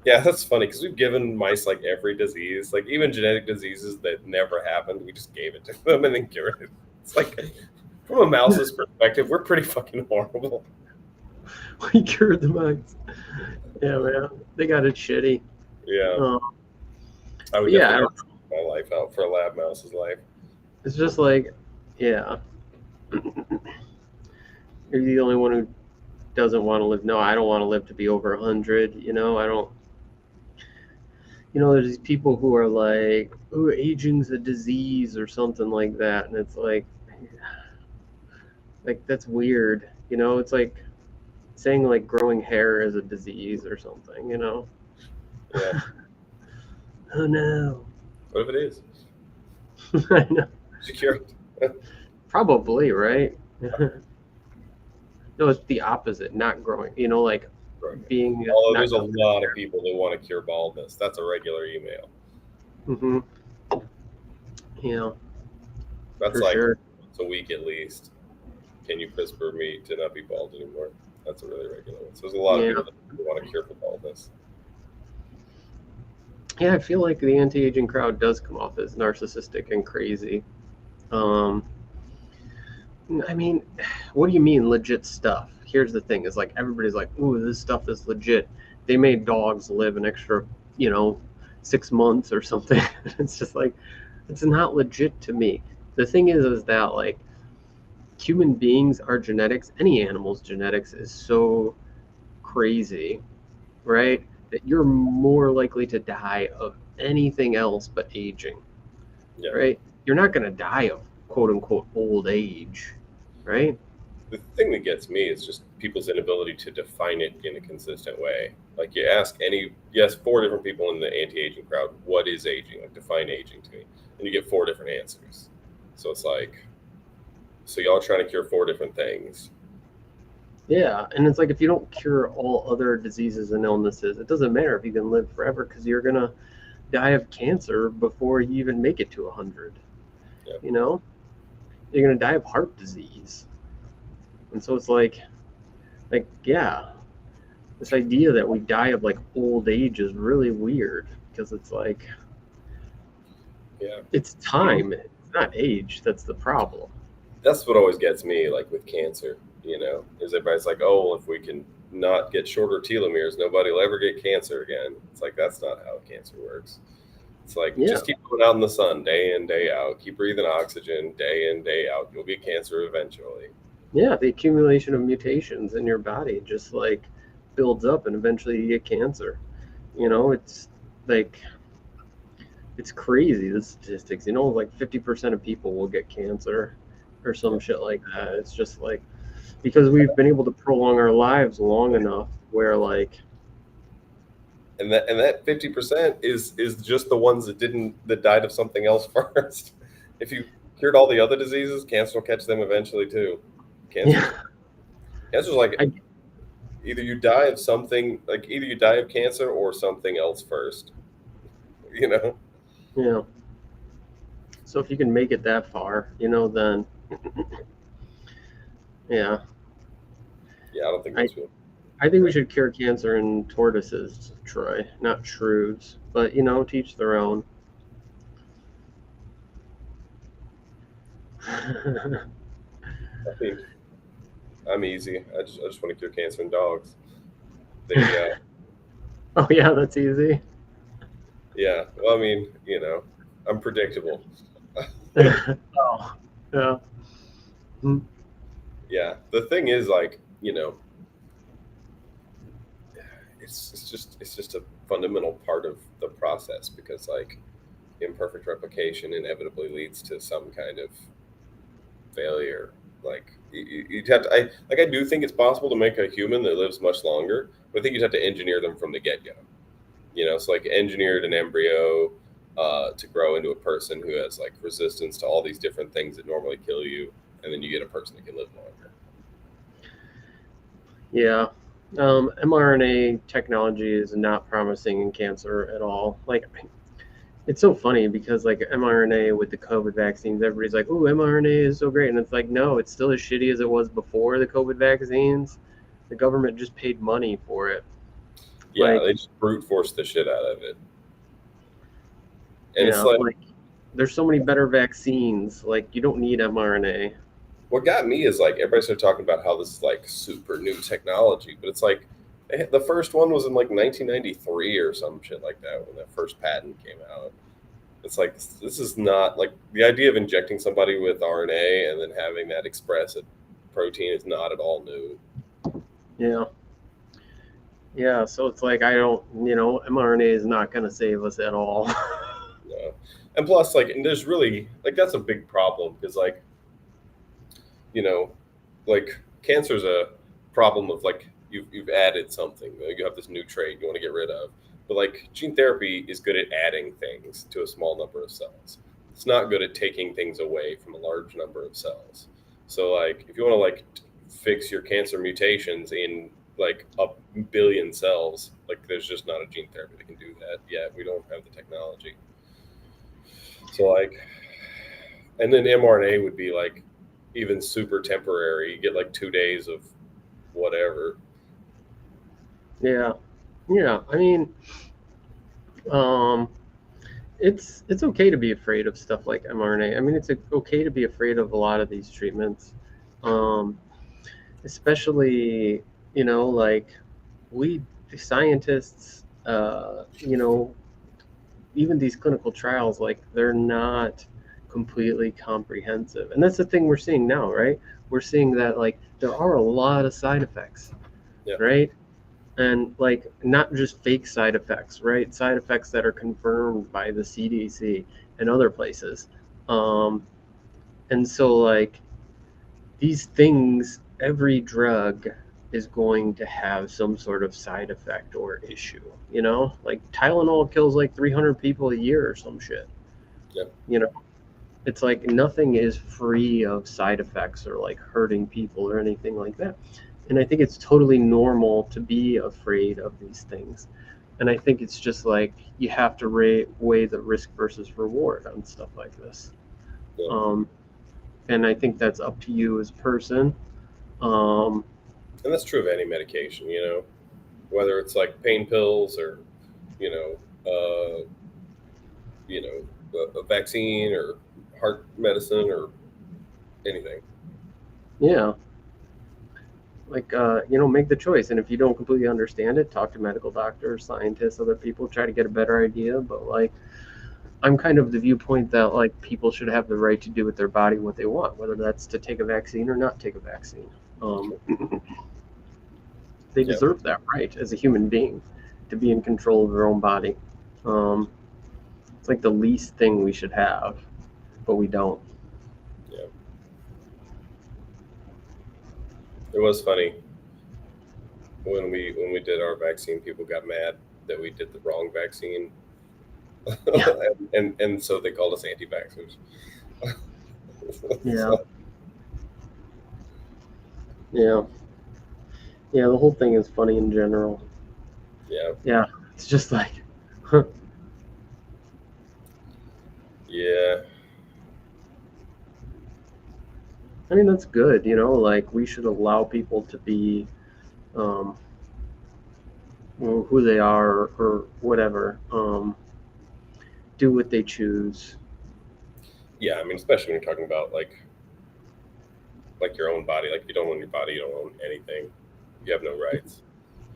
Yeah, that's funny because we've given mice like every disease, like even genetic diseases that never happened. We just gave it to them and then cured it. It's like, from a mouse's perspective, we're pretty fucking horrible. We cured the mice. Yeah, man. They got it shitty. Yeah. I would definitely my life out for a lab mouse's life. It's just like, yeah. You're the only one who doesn't want to live. No, I don't want to live to be over 100. I don't. There's these people who are like, "Oh, aging's a disease" or something like that, and it's like that's weird. It's like saying like growing hair is a disease or something. Yeah. Oh no. What if it is? I know. Secure. Probably, right? No, it's the opposite, not growing. Like being. Although there's a lot of people that want to cure baldness. That's a regular email. Mm-hmm. you know, That's for like sure. once a week at least. Can you CRISPR me to not be bald anymore? That's a really regular one. So there's a lot of Yeah. people that want to cure for baldness. Yeah, I feel like the anti-aging crowd does come off as narcissistic and crazy. Um, I mean, what do you mean legit stuff? Here's the thing: is like everybody's like, "Ooh, this stuff is legit." They made dogs live an extra, you know, 6 months or something. It's just like, it's not legit to me. The thing is that like human beings, our genetics, any animal's genetics is so crazy, right? That you're more likely to die of anything else but aging, Yeah. right? You're not going to die of quote unquote old age, right? The thing that gets me is just people's inability to define it in a consistent way. Like you ask four different people in the anti-aging crowd, what is aging? Like define aging to me. And you get four different answers. So it's like, so y'all trying to cure four different things. Yeah, and it's like if you don't cure all other diseases and illnesses, it doesn't matter if you can live forever because you're gonna die of cancer before you even make it to 100. Yeah. You know, you're gonna die of heart disease, and so it's like yeah, this idea that we die of like old age is really weird because it's like Yeah. it's time, it's not age that's the problem. That's what always gets me, like with cancer, is everybody's like, oh, well, if we can not get shorter telomeres, nobody will ever get cancer again. It's like, that's not how cancer works. It's like, Yeah, just keep going out in the sun day in, day out. Keep breathing oxygen day in, day out. You'll get cancer eventually. yeah, the accumulation of mutations in your body just like builds up and eventually you get cancer. You know, it's like it's crazy the statistics. You know, like 50% of people will get cancer or some shit like that. It's just like because we've been able to prolong our lives long enough where like And that 50% is just the ones that died of something else first. If you cured all the other diseases, cancer will catch them eventually too. Cancer's yeah, cancer's like I, either you die of cancer or something else first. You know? yeah. So if you can make it that far, you know, then yeah, Yeah, I don't think I most people. I think we should cure cancer in tortoises, Troy, not shrews. But you know, teach their own. I mean, I'm easy. I just want to cure cancer in dogs. They Oh yeah, that's easy. yeah. Well, I mean, I'm predictable. Oh yeah. Mm. Yeah. The thing is, like, it's just a fundamental part of the process because like imperfect replication inevitably leads to some kind of failure. Like you'd have to, I do think it's possible to make a human that lives much longer, but I think you'd have to engineer them from the get go. So like engineered an embryo to grow into a person who has like resistance to all these different things that normally kill you, and then you get a person that can live longer. Yeah. mRNA technology is not promising in cancer at all. Like, it's so funny because like mRNA with the COVID vaccines, everybody's like, "Ooh, mRNA is so great," and it's like, no, it's still as shitty as it was before the COVID vaccines. The government just paid money for it. Yeah, Like, they just brute force the shit out of it, and it's yeah, like like there's so many better vaccines. Like, you don't need mRNA. what got me is like everybody started talking about how this is like super new technology, but it's like the first one was in like 1993 or some shit like that when that first patent came out. It's like this is not like the idea of injecting somebody with RNA and then having that express a protein is not at all new. Yeah. Yeah, so it's like I don't, mRNA is not going to save us at all. And plus, like, and there's really like that's a big problem because you know, like cancer's a problem of like you've added something. You have this new trait you want to get rid of. But like gene therapy is good at adding things to a small number of cells. It's not good at taking things away from a large number of cells. So like if you want to like fix your cancer mutations in like a billion cells, like there's just not a gene therapy that can do that yet. We don't have the technology. So like And then mRNA would be like even super temporary. You get like 2 days of whatever. Yeah. Yeah. I mean, um, it's okay to be afraid of stuff like mRNA. I mean, it's okay to be afraid of a lot of these treatments, um, especially like we the scientists, even these clinical trials, like they're not completely comprehensive, and that's the thing we're seeing now, right? We're seeing that like there are a lot of side effects, Yeah. right? And like not just fake side effects, right? Side effects that are confirmed by the CDC and other places. Um, and so like these things, every drug is going to have some sort of side effect or issue. Like Tylenol kills like 300 people a year or some shit. Yeah. It's like nothing is free of side effects or like hurting people or anything like that. And I think it's totally normal to be afraid of these things. And I think it's just like you have to weigh the risk versus reward on stuff like this. Yeah. And I think that's up to you as a person. Um, And that's true of any medication, whether it's like pain pills or, you know, a vaccine or heart medicine or anything. yeah, like make the choice. And if you don't completely understand it, talk to medical doctors, scientists, other people, try to get a better idea. But like I'm kind of the viewpoint that like people should have the right to do with their body what they want, whether that's to take a vaccine or not take a vaccine. They Yeah. deserve that right as a human being to be in control of their own body. Um, it's like the least thing we should have, but we don't. Yeah. It was funny when we did our vaccine, people got mad that we did the wrong vaccine. Yeah. and so they called us anti-vaxxers. Yeah. Yeah. Yeah, the whole thing is funny in general. Yeah. Yeah. It's just like Yeah. I mean that's good, like we should allow people to be um who they are or whatever. Do what they choose. Yeah, I mean, especially when you're talking about like your own body. Like if you don't own your body, you don't own anything. You have no rights.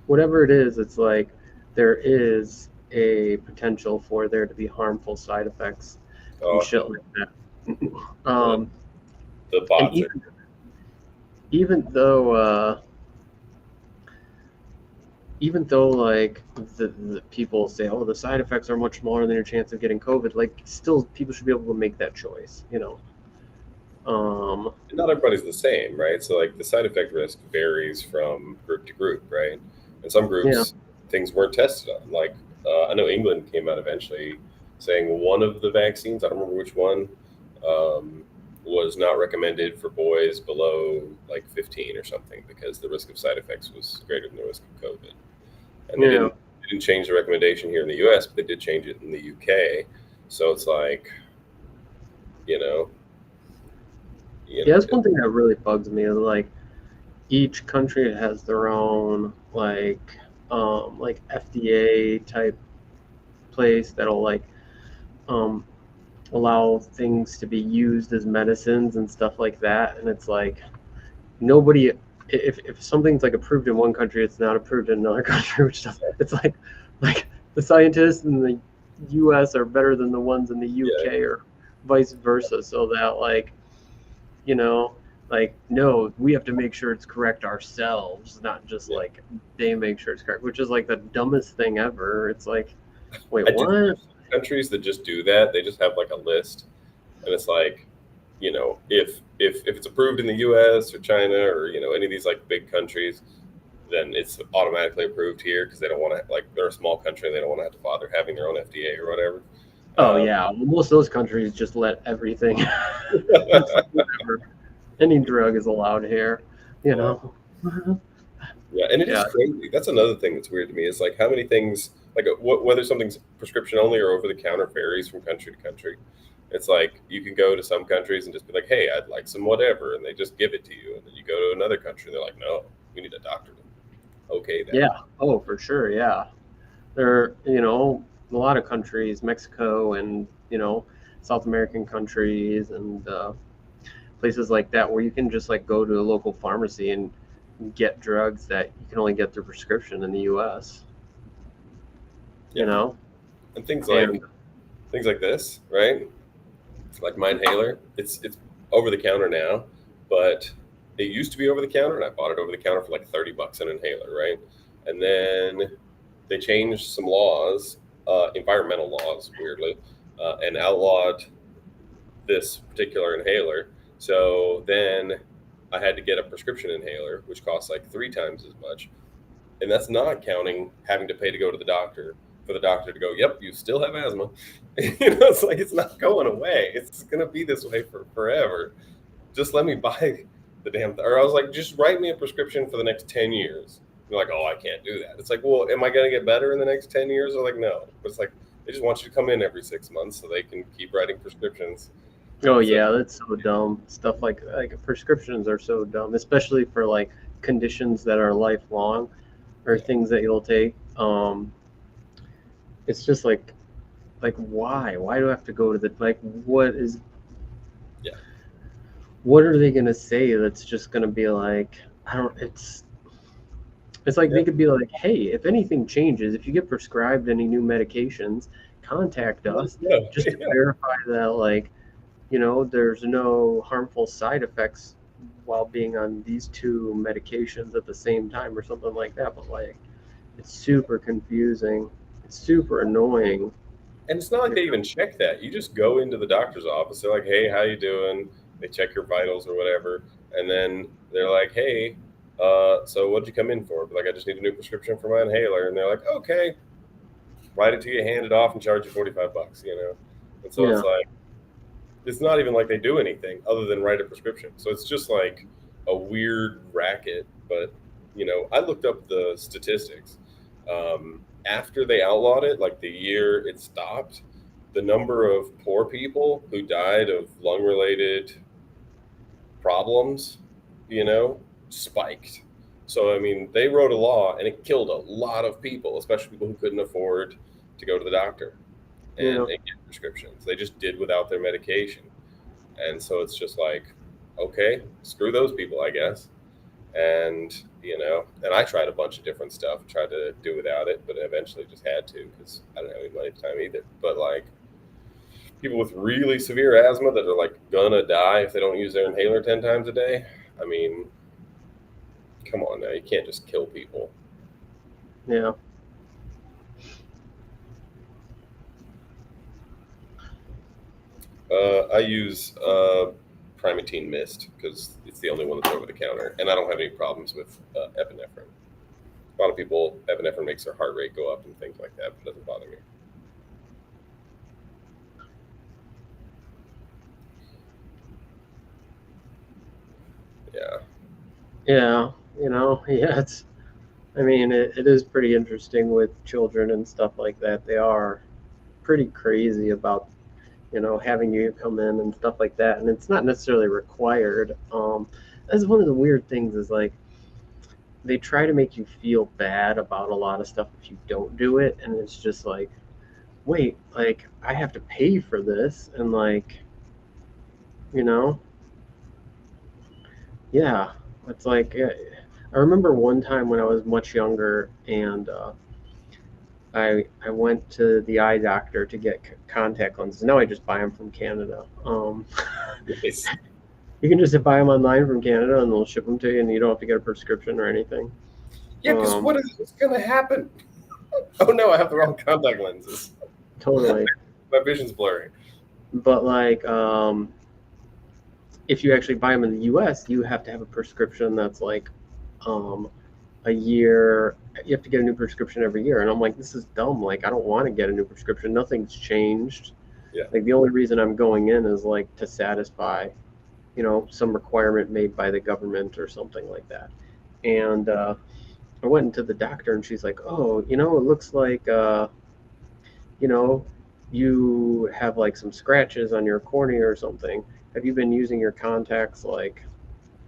Whatever it is, it's like there is a potential for there to be harmful side effects and shit like that. The And bots even though like the people say, oh, the side effects are much smaller than your chance of getting COVID, like still people should be able to make that choice. not everybody's the same, right? So like the side effect risk varies from group to group, right? In some Yeah. groups, things weren't tested on. Like I know England came out eventually saying one of the vaccines, I don't remember which one, was not recommended for boys below like 15 or something because the risk of side effects was greater than the risk of COVID. And they didn't change the recommendation here in the U.S., but they did change it in the U.K. So it's like, Yeah, that's one thing that really bugs me is like each country has their own like FDA type place that'll like allow things to be used as medicines and stuff like that. And it's like nobody if something's like approved in one country, it's not approved in another country, which doesn't it's like the scientists in the US are better than the ones in the UK or vice versa. So that like like no, we have to make sure it's correct ourselves, not just like they make sure it's correct, which is like the dumbest thing ever. It's like, wait, what? Countries that just do that, they just have like a list, and it's like, if it's approved in the U.S. or China or any of these like big countries, then it's automatically approved here because they don't want to, like, they're a small country and they don't want to have to bother having their own FDA or whatever. Oh yeah, well, most of those countries just let everything. It's like, whatever. Any drug is allowed here, Yeah, and it is crazy. That's another thing that's weird to me is like how many things, like whether something's prescription only or over the counter, varies from country to country. It's like you can go to some countries and just be like, hey, I'd like some whatever, and they just give it to you. And then you go to another country and they're like, no, we need a doctor. Okay, that. Yeah. Oh, for sure. Yeah. There, a lot of countries, Mexico and, South American countries and places like that where you can just like go to a local pharmacy and get drugs that you can only get through prescription in the US, Yeah. you know? And things And like this, right? Like my inhaler, it's over the counter now, but it used to be over the counter, and I bought it over the counter for like $30 an inhaler, right? And then they changed some laws, environmental laws, weirdly, and outlawed this particular inhaler. So then I had to get a prescription inhaler, which costs like 3 times as much. And that's not counting having to pay to go to the doctor for the doctor to go, yep, you still have asthma. It's like it's not going away. It's going to be this way for forever. Just let me buy the damn thing. Or I was like, just write me a prescription for the next 10 years. They're like, oh, I can't do that. It's like, well, am I going to get better in the next 10 years? They're like, no. It's like, they just want you to come in every 6 months so they can keep writing prescriptions. oh yeah, that's so dumb. Stuff like prescriptions are so dumb, especially for like conditions that are lifelong or things that you'll take. It's just like why? Why do I have to go to the like Yeah. what are they gonna say that's just gonna be like I don't it's like they could be like, hey, if anything changes, if you get prescribed any new medications, contact us just to verify that like, there's no harmful side effects while being on these two medications at the same time or something like that. But like it's super confusing. It's super annoying. And it's not like they even check that. You just go into the doctor's office. They're like, "Hey, how you doing?" They check your vitals or whatever, and then they're like, "Hey, so what'd you come in for?" But like, I just need a new prescription for my inhaler, and they're like, "Okay." Write it to you, hand it off, and charge you $45. And so it's Yeah. like it's not even like they do anything other than write a prescription. So it's just like a weird racket. But I looked up the statistics. After they outlawed it, like the year it stopped, the number of poor people who died of lung-related problems, spiked. So I mean, they wrote a law and it killed a lot of people, especially people who couldn't afford to go to the doctor Yeah. and get prescriptions. They just did without their medication. And so it's just like, okay, screw those people, I guess. And, and I tried a bunch of different stuff, tried to do without it, but eventually just had to because I don't have any money time either. But like people with really severe asthma that are like gonna die if they don't use their inhaler 10 times a day, I mean, come on now, you can't just kill people. Yeah. I use Primatene Mist because it's the only one that's over the counter, and I don't have any problems with epinephrine. A lot of people, epinephrine makes their heart rate go up and things like that, but it doesn't bother me. Yeah. Yeah. Yeah, I mean, it is pretty interesting with children and stuff like that. They are pretty crazy about, having you come in and stuff like that. And it's not necessarily required. That's one of the weird things is like they try to make you feel bad about a lot of stuff if you don't do it. And it's just like, wait, like I have to pay for this. And like, you know, yeah, it's like, I remember one time when I was much younger and I went to the eye doctor to get contact lenses. Now I just buy them from Canada. Nice. You can just buy them online from Canada and they'll ship them to you, and you don't have to get a prescription or anything. Yeah, because what's going to happen? Oh no, I have the wrong contact lenses. Totally. My vision's blurry. But like, if you actually buy them in the U.S., you have to have a prescription that's like a year. You have to get a new prescription every year, and I'm like, this is dumb. Like, I don't want to get a new prescription. Nothing's changed. Yeah. Like the only reason I'm going in is like to satisfy, some requirement made by the government or something like that. And I went into the doctor, and she's like, oh, it looks like, you know, you have like some scratches on your cornea or something, have you been using your contacts, like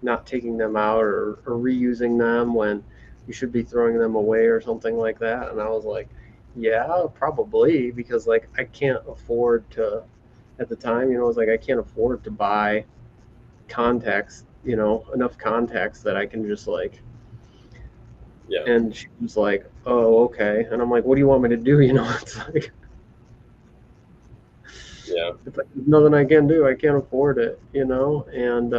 not taking them out or reusing them when you should be throwing them away or something like that? And I was like, yeah, probably, because like I can't afford to, at the time, I was like, I can't afford to buy contacts, enough contacts that I can just like. Yeah. And she was like, oh, okay. And I'm like, what do you want me to do? It's like, Yeah. it's like there's nothing I can do. I can't afford it, and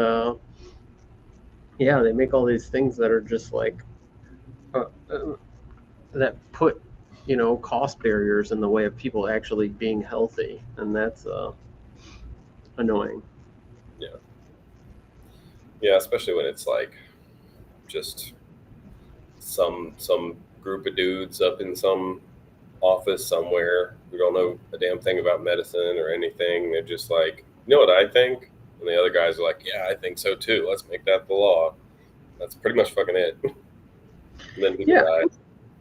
yeah, they make all these things that are just like uh, uh, that put cost barriers in the way of people actually being healthy, and that's annoying. Yeah. Yeah. Especially when it's like just some group of dudes up in some office somewhere who don't know a damn thing about medicine or anything. They're just like, you know what I think? And the other guys are like, yeah, I think so too. Let's make that the law. That's pretty much fucking it. And then people Yeah, die.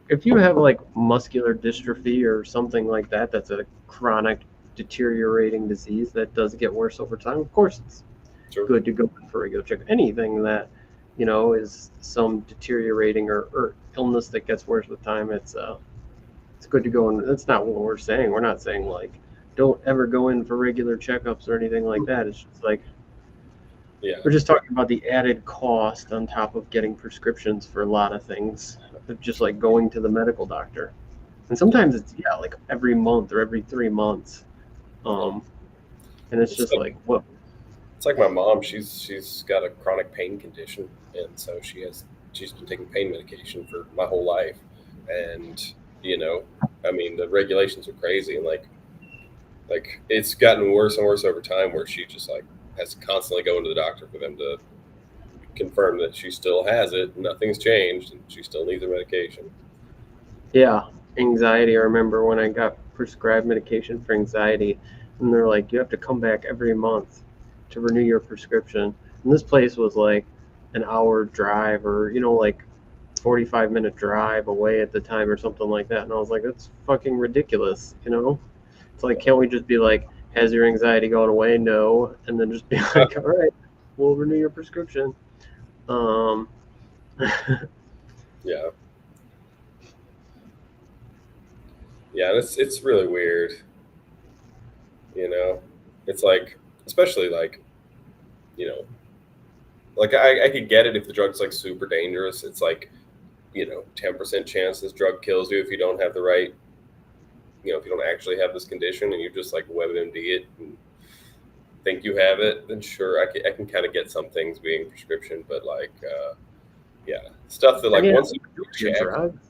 if you have like muscular dystrophy or something like that, that's a chronic deteriorating disease that does get worse over time. Of course, it's Sure. good to go in for a regular check. Anything that is some deteriorating or illness that gets worse with time, it's good to go in. That's not what we're saying. We're not saying like don't ever go in for regular checkups or anything like that. It's just like Yeah. we're just talking about the added cost on top of getting prescriptions for a lot of things, just like going to the medical doctor. And sometimes it's like every month or every 3 months. Um, and it's just like, what? It's like my mom. She's got a chronic pain condition, and so she's been taking pain medication for my whole life. And I mean, the regulations are crazy, and like it's gotten worse and worse over time, where she just like has to constantly go into the doctor for them to confirm that she still has it, nothing's changed, and she still needs her medication. Yeah, anxiety. I remember when I got prescribed medication for anxiety, and they're like, you have to come back every month to renew your prescription. And this place was like an hour drive or, like 45-minute drive away at the time or something like that. And I was like, that's fucking ridiculous. It's like, can't we just be like, has your anxiety gone away? No. And then just be like, all right, we'll renew your prescription. Um, Yeah. Yeah, and it's really weird. It's like, especially like, you know, like I could get it if the drug's like super dangerous. It's like, 10% chance this drug kills you if you don't have the right, if you don't actually have this condition and you just like WebMD it and think you have it, then sure, I can kind of get some things being prescription, but like, yeah, stuff that like once you your check, drugs,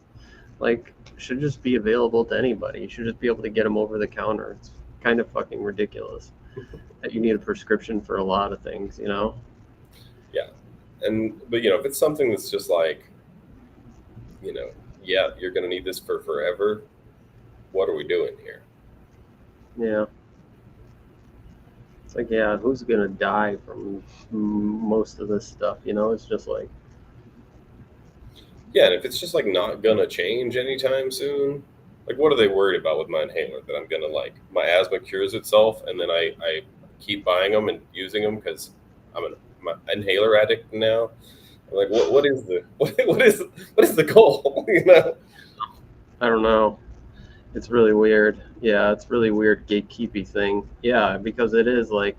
like, should just be available to anybody. You should just be able to get them over the counter. It's kind of fucking ridiculous that you need a prescription for a lot of things. yeah, but if it's something that's just like, yeah, you're gonna need this for forever. What are we doing here? Yeah. It's like, yeah, who's gonna die from most of this stuff? It's just like, Yeah, and if it's just like not gonna change anytime soon, like what are they worried about with my inhaler? That I'm gonna like my asthma cures itself, and then I keep buying them and using them because my inhaler addict now. I'm like, what is the what is the goal? I don't know. It's really weird. Yeah, it's really weird gatekeepy thing. Yeah, because it is like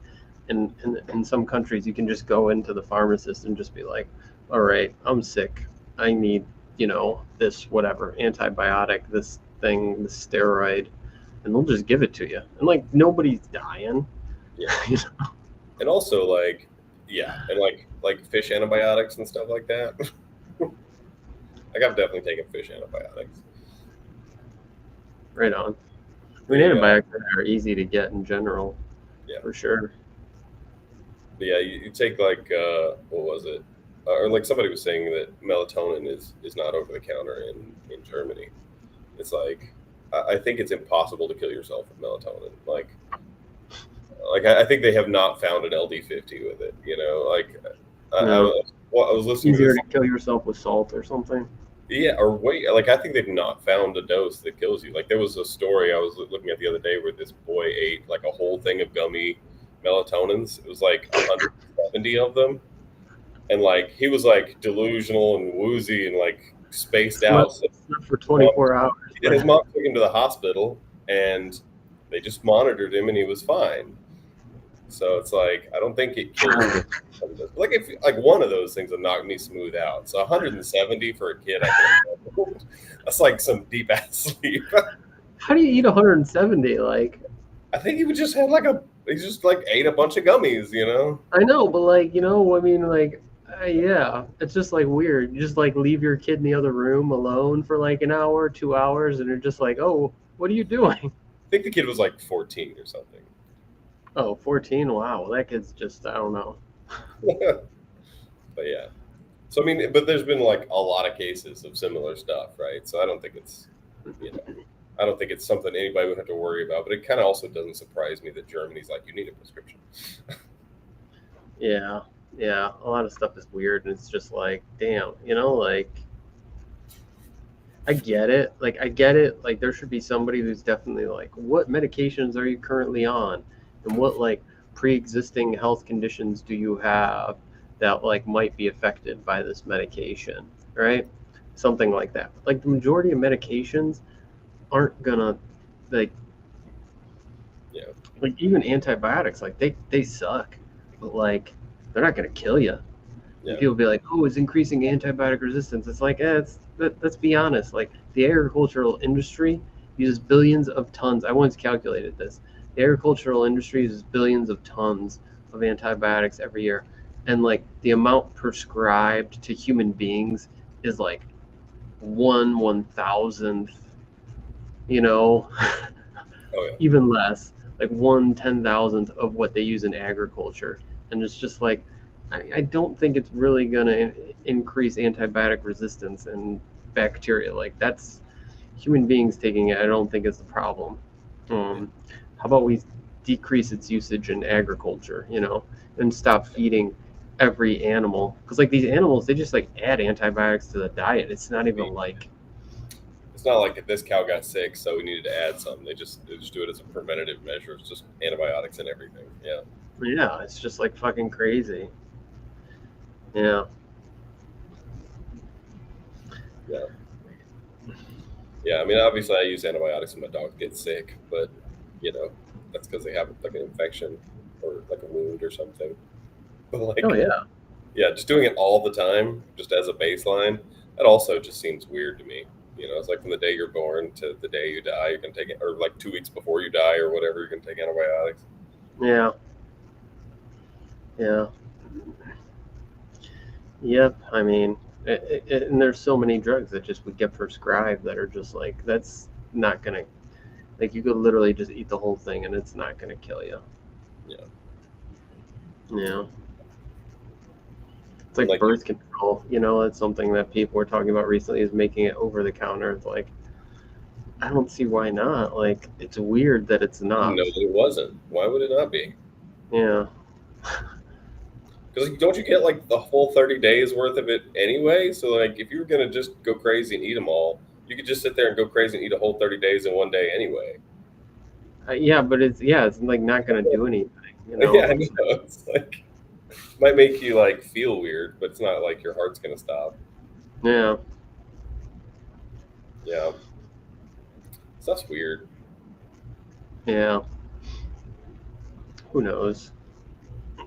in some countries you can just go into the pharmacist and just be like, all right, I'm sick. I need, this whatever, antibiotic, this thing, this steroid, and they'll just give it to you. And like nobody's dying. Yeah. And also like, yeah, and like fish antibiotics and stuff like that. Like I've definitely taken fish antibiotics. Right on. I mean, antibiotics are easy to get in general. Yeah. For sure. But yeah, you take like what was it? Or like somebody was saying that melatonin is not over the counter in Germany. It's like I think it's impossible to kill yourself with melatonin. Like I think they have not found an LD50 with it. Like I was listening Easier to to kill yourself with salt or something. Yeah, or wait, like I think they've not found a dose that kills you. Like there was a story I was looking at the other day where this boy ate like a whole thing of gummy melatonins. It was like 170 of them, and like he was like delusional and woozy and like spaced out. So Slept for his mom, 24 hours. yeah, his mom took him to the hospital, and they just monitored him, and he was fine. So it's like I don't think it kills you. Like if like one of those things would knock me smooth out. So 170 for a kid, I can that's like some deep ass sleep. How do you eat 170? Like, I think he would just had like he just like ate a bunch of gummies, you know? I know, but like, I mean, like, yeah, it's just like weird. You just like leave your kid in the other room alone for like an hour, 2 hours, and you're just like, oh, what are you doing? I think the kid was like 14 or something. Oh, 14? Wow, that kid's just, I don't know. But yeah. So I mean, but there's been like a lot of cases of similar stuff, right? So I don't think it's, I don't think it's something anybody would have to worry about. But it kind of also doesn't surprise me that Germany's like, you need a prescription. Yeah, yeah, a lot of stuff is weird, and it's just like, damn, like, I get it. Like, I get it. Like, there should be somebody who's definitely like, what medications are you currently on? And what, like, pre-existing health conditions do you have that, like, might be affected by this medication, right? Something like that. Like, the majority of medications aren't gonna, like, Yeah. like, even antibiotics, like, they suck. But, like, they're not gonna kill you. Yeah. People be like, "Oh, it's increasing antibiotic resistance." It's like, let's be honest. Like the agricultural industry uses billions of tons. I once calculated this. The agricultural industry uses billions of tons of antibiotics every year, and like the amount prescribed to human beings is like 1/1000th. Oh yeah. Even less, like 1/10,000th of what they use in agriculture, and it's just like I don't think it's really going to increase antibiotic resistance and bacteria. Like that's human beings taking it. I don't think it's the problem. How about we decrease its usage in agriculture, and stop feeding every animal? Because like these animals, they just like add antibiotics to the diet. It's not even like. It's not like if this cow got sick, so we needed to add something. They just do it as a preventative measure. It's just antibiotics and everything. Yeah. Yeah, it's just like fucking crazy. Yeah. Yeah. Yeah. I mean, obviously, I use antibiotics when my dog gets sick, but that's because they have like an infection or like a wound or something. But like, Oh yeah. Yeah, just doing it all the time, just as a baseline, that also just seems weird to me. It's like from the day you're born to the day you die, you're gonna take it, or like 2 weeks before you die or whatever, you're gonna take antibiotics. Yeah. Yeah. Yep. I mean, and there's so many drugs that just would get prescribed that are just like that's not gonna, like you could literally just eat the whole thing and it's not gonna kill you. Yeah. Yeah. It's like birth control. It's something that people were talking about recently is making it over the counter. It's like I don't see why not. Like it's weird that it's not. No, it wasn't. Why would it not be? Yeah. Because don't you get like the whole 30 days worth of it anyway? So like if you were gonna just go crazy and eat them all, you could just sit there and go crazy and eat a whole 30 days in one day anyway. Yeah, but it's like not gonna do anything. Yeah, I know. It's like might make you like feel weird, but it's not like your heart's gonna stop. Yeah. Yeah. Stuff's weird. Yeah. Who knows?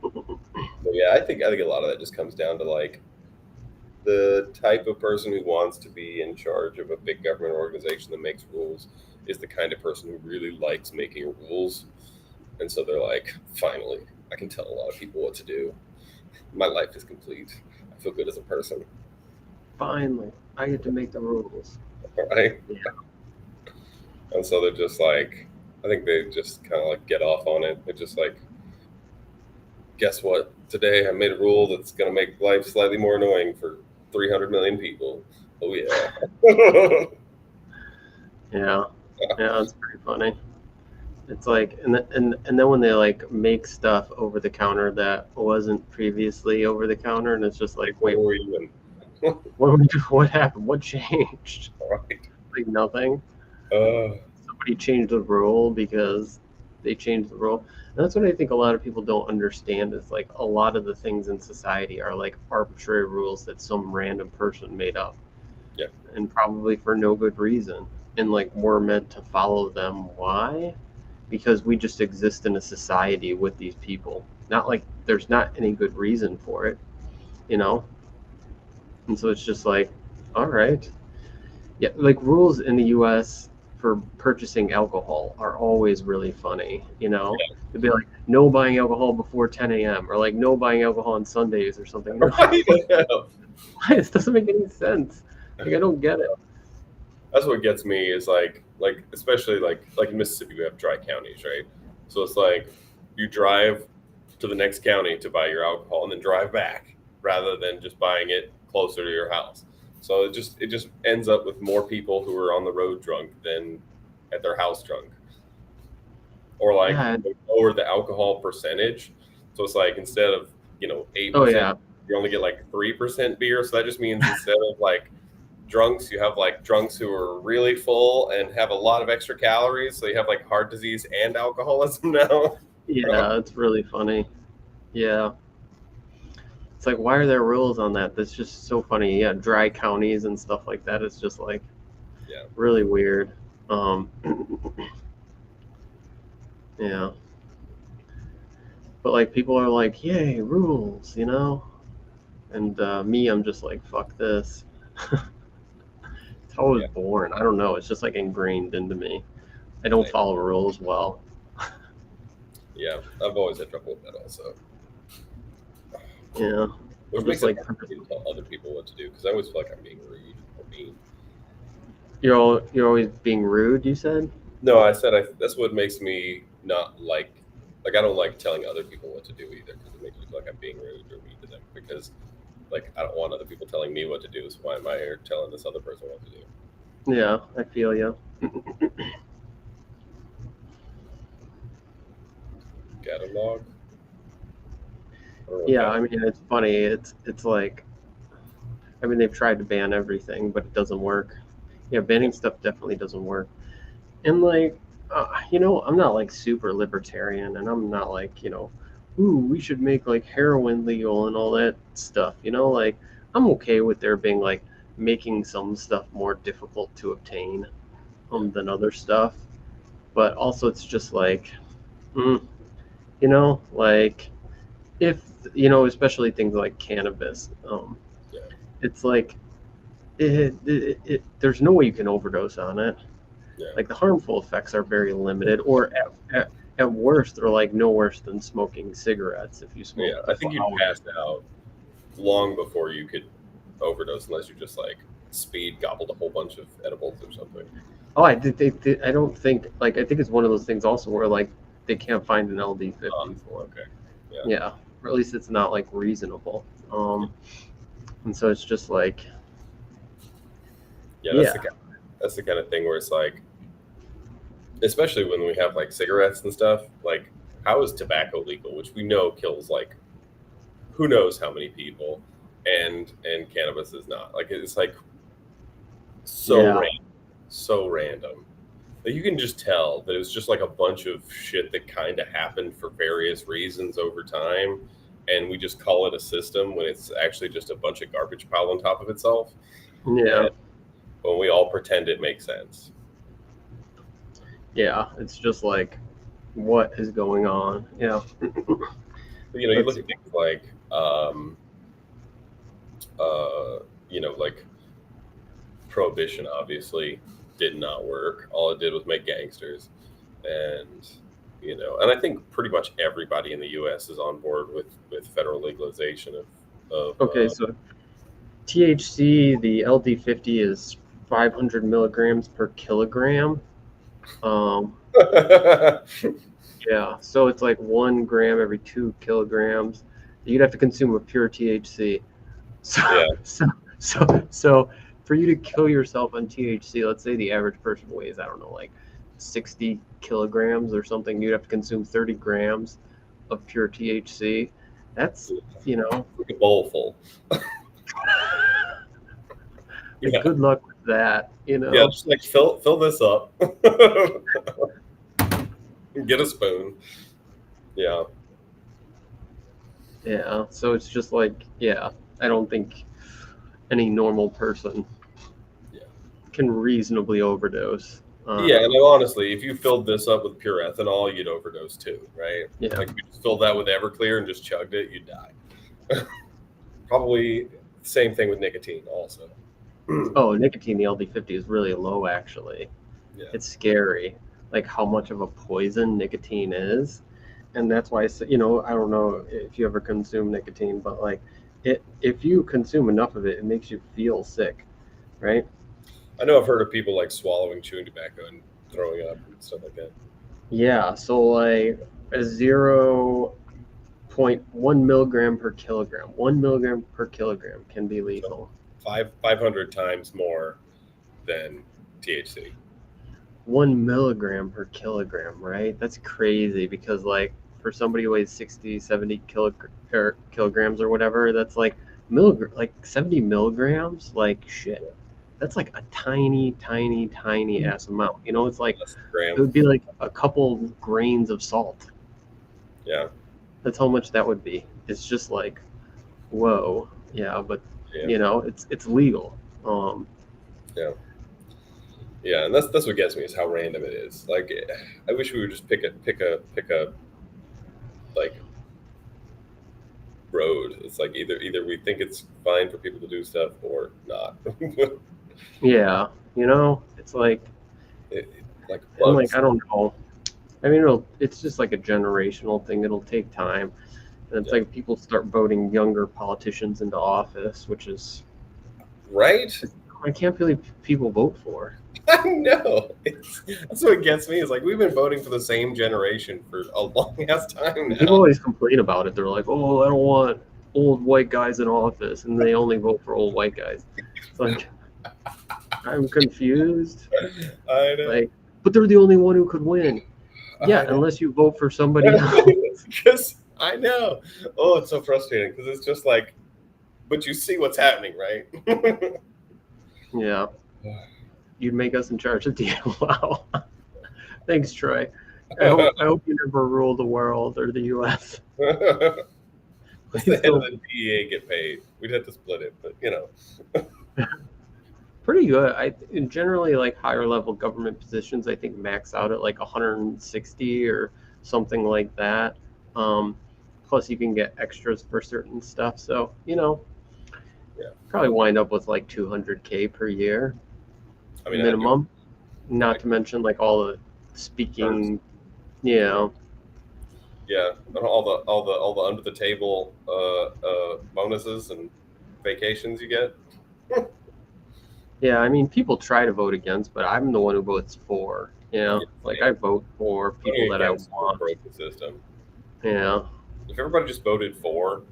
But yeah, I think a lot of that just comes down to like the type of person who wants to be in charge of a big government organization that makes rules is the kind of person who really likes making rules. And so they're like, finally, I can tell a lot of people what to do. My life is complete. I feel good as a person. Finally, I get to make the rules. Right? Yeah. And so they're just like, I think they just kind of like get off on it. They're just like, guess what? Today I made a rule that's going to make life slightly more annoying for 300 million people. Oh, yeah. Yeah. Yeah, it's pretty funny. It's like, and then when they like make stuff over the counter that wasn't previously over the counter, and it's just like, wait, where were you in? What happened? What changed? Right. Like nothing. Uh, Somebody changed the rule because they changed the rule. And that's what I think a lot of people don't understand is like a lot of the things in society are like arbitrary rules that some random person made up. Yeah. And probably for no good reason. And like we're meant to follow them. Why? Because we just exist in a society with these people. Not like there's not any good reason for it, you know? And so it's just like, all right. Yeah, like rules in the US for purchasing alcohol are always really funny, you know? It'd be like, no buying alcohol before 10 a.m. or like no buying alcohol on Sundays or something. And you're like, Right. why? This doesn't make any sense. Like, I don't get it. That's what gets me is like especially like in Mississippi we have dry counties, right? So it's like you drive to the next county to buy your alcohol and then drive back rather than just buying it closer to your house. So it just ends up with more people who are on the road drunk than at their house drunk. Or like Yeah. lower the alcohol percentage. So it's like instead of, you know, Oh, 8%, yeah. you only get like 3% beer. So that just means instead of like drunks, you have like drunks who are really full and have a lot of extra calories. So you have like heart disease and alcoholism now. Yeah, it's really funny. Yeah. It's like, why are there rules on that? That's just so funny. Yeah, dry counties and stuff like that. It's just like Yeah. really weird. Um, yeah. But like people are like, yay, rules, you know? And me, I'm just like, fuck this. It's how I was Yeah. born. I don't know. It's just like ingrained into me. I don't Same. follow rules well. Yeah. I've always had trouble with that also. Yeah. Which I'm makes just it like, hard for me to tell other people what to do because I always feel like I'm being rude or mean. you're always being rude, you said? No, I said that's what makes me not like I don't like telling other people what to do either because it makes me feel like I'm being rude or mean to them because like I don't want other people telling me what to do. So why am I here telling this other person what to do? Yeah, I feel you. Catalog. I don't know what Yeah, I catalog. mean, it's funny. It's like, I mean, they've tried to ban everything, but it doesn't work. Yeah, Yeah. banning stuff definitely doesn't work. And like, I'm not like super libertarian, and I'm not like, ooh, we should make like heroin legal and all that stuff. Like I'm okay with there being like making some stuff more difficult to obtain Yeah. than other stuff, but also it's just like, mm, like if especially things like cannabis, Yeah. it's like there's no way you can overdose on it. Yeah. Like the harmful effects are very limited, or at worst, they're like no worse than smoking cigarettes if you Yeah. smoke the I think you'd flowers. pass out long before you could overdose unless you just like speed gobbled a whole bunch of edibles or something. Oh, I don't think like I think it's one of those things also where like they can't find an LD50 for. Okay. Yeah. Yeah, or at least it's not like reasonable. And so it's just like, Yeah. yeah, That's the kind of thing where it's like, especially when we have like cigarettes and stuff. Like, how is tobacco legal, which we know kills like who knows how many people, and cannabis is not. Like, it's like so yeah, random, so random. That you can just tell that it was just like a bunch of shit that kind of happened for various reasons over time, and we just call it a system when it's actually just a bunch of garbage piled on top of itself. yeah, And when we all pretend it makes sense. yeah. It's just like, what is going on? Yeah, But, you know, you look that's at things like, like prohibition obviously did not work. All it did was make gangsters, and and I think pretty much everybody in the U.S. is on board with federal legalization of okay. So THC, the LD50 is 500 milligrams per kilogram. Um, yeah, so it's like 1 gram every 2 kilograms. You'd have to consume a pure THC. So, yeah, so for you to kill yourself on THC, let's say the average person weighs, I don't know, like 60 kilograms or something, you'd have to consume 30 grams of pure THC. That's, like a bowl full. Yeah. Good luck with that. Yeah, just like fill this up. Get a spoon. Yeah. Yeah. So it's just like, yeah, I don't think any normal person can reasonably overdose. Yeah, and honestly, if you filled this up with pure ethanol, you'd overdose too, right? Yeah. Like if you just filled that with Everclear and just chugged it, you'd die. Probably same thing with nicotine also. Oh, nicotine, the LD50 is really low, actually. Yeah. It's scary, like how much of a poison nicotine is. And that's why, I don't know if you ever consume nicotine, but like if you consume enough of it, it makes you feel sick, right? I know I've heard of people like swallowing chewing tobacco and throwing up and stuff like that. Yeah, so like a 0.1 milligram per kilogram, 1 milligram per kilogram can be lethal. So 500 times more than THC. 1 milligram per kilogram, right? That's crazy because like for somebody who weighs 60, 70 kilograms or whatever, that's like 70 milligrams, like shit. That's like a tiny ass amount. It's like it would be like a couple grains of salt. Yeah. That's how much that would be. It's just like, whoa. Yeah, but it's legal. Yeah. Yeah, and that's what gets me is how random it is. Like, I wish we would just pick a like road. It's like either we think it's fine for people to do stuff or not. Yeah, it's like like and like I don't know. I mean, it's just like a generational thing. It'll take time, and it's like people start voting younger politicians into office, which is right. I can't believe people vote for. I know. That's what gets me. Is like we've been voting for the same generation for a long ass time now. People always complain about it. They're like, "Oh, I don't want old white guys in office," and they only vote for old white guys. It's like I'm confused. I know. Like, but they're the only one who could win. Yeah, unless you vote for somebody else. Because I know. Oh, it's so frustrating because it's just like, but you see what's happening, right? Yeah. You'd make us in charge of the wow. Thanks, Troy. I hope you never rule the world or the U.S. The head of the DEA get paid. We'd have to split it, but pretty good. Generally like higher level government positions, I think max out at like 160 or something like that. Plus you can get extras for certain stuff. So probably wind up with like 200K per year. I mean, minimum. Not to mention like all the speaking, Yeah, and all the under the table bonuses and vacations you get. Yeah, I mean, people try to vote against, but I'm the one who votes for. Like I vote for people that I want. Break the system. Yeah. If everybody just voted for,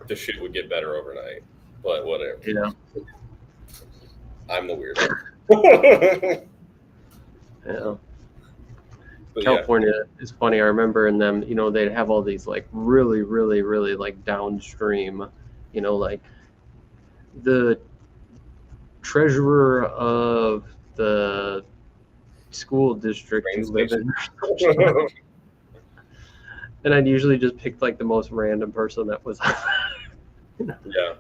the shit would get better overnight. But whatever. Yeah. I'm the weirdo. Yeah. But California is funny. I remember in them, they'd have all these like really, really, really like downstream, like the treasurer of the school district you live in. And I'd usually just pick like the most random person that was. Yeah.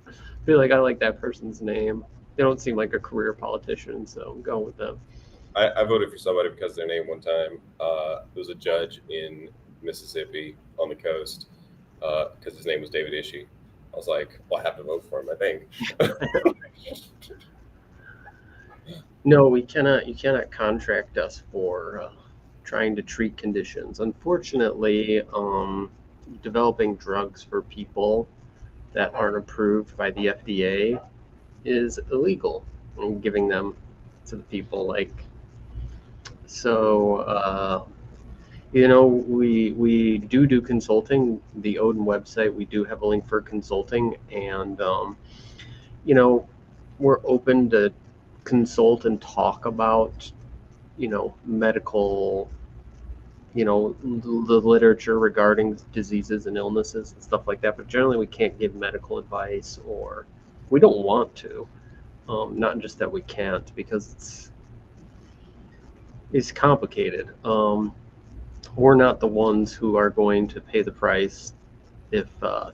I feel like I like that person's name. They don't seem like a career politician, so I'm going with them. I voted for somebody because their name one time. There was a judge in Mississippi on the coast because his name was David Ishii. I was like, well, I have to vote for him, I think. No, you cannot contract us for trying to treat conditions. Unfortunately, developing drugs for people that aren't approved by the FDA is illegal, and giving them to the people we do consulting. The Odin website, we do have a link for consulting, and we're open to consult and talk about medical, the literature regarding diseases and illnesses and stuff like that, but generally we can't give medical advice or we don't want to. Not just that we can't, because it's complicated. We're not the ones who are going to pay the price if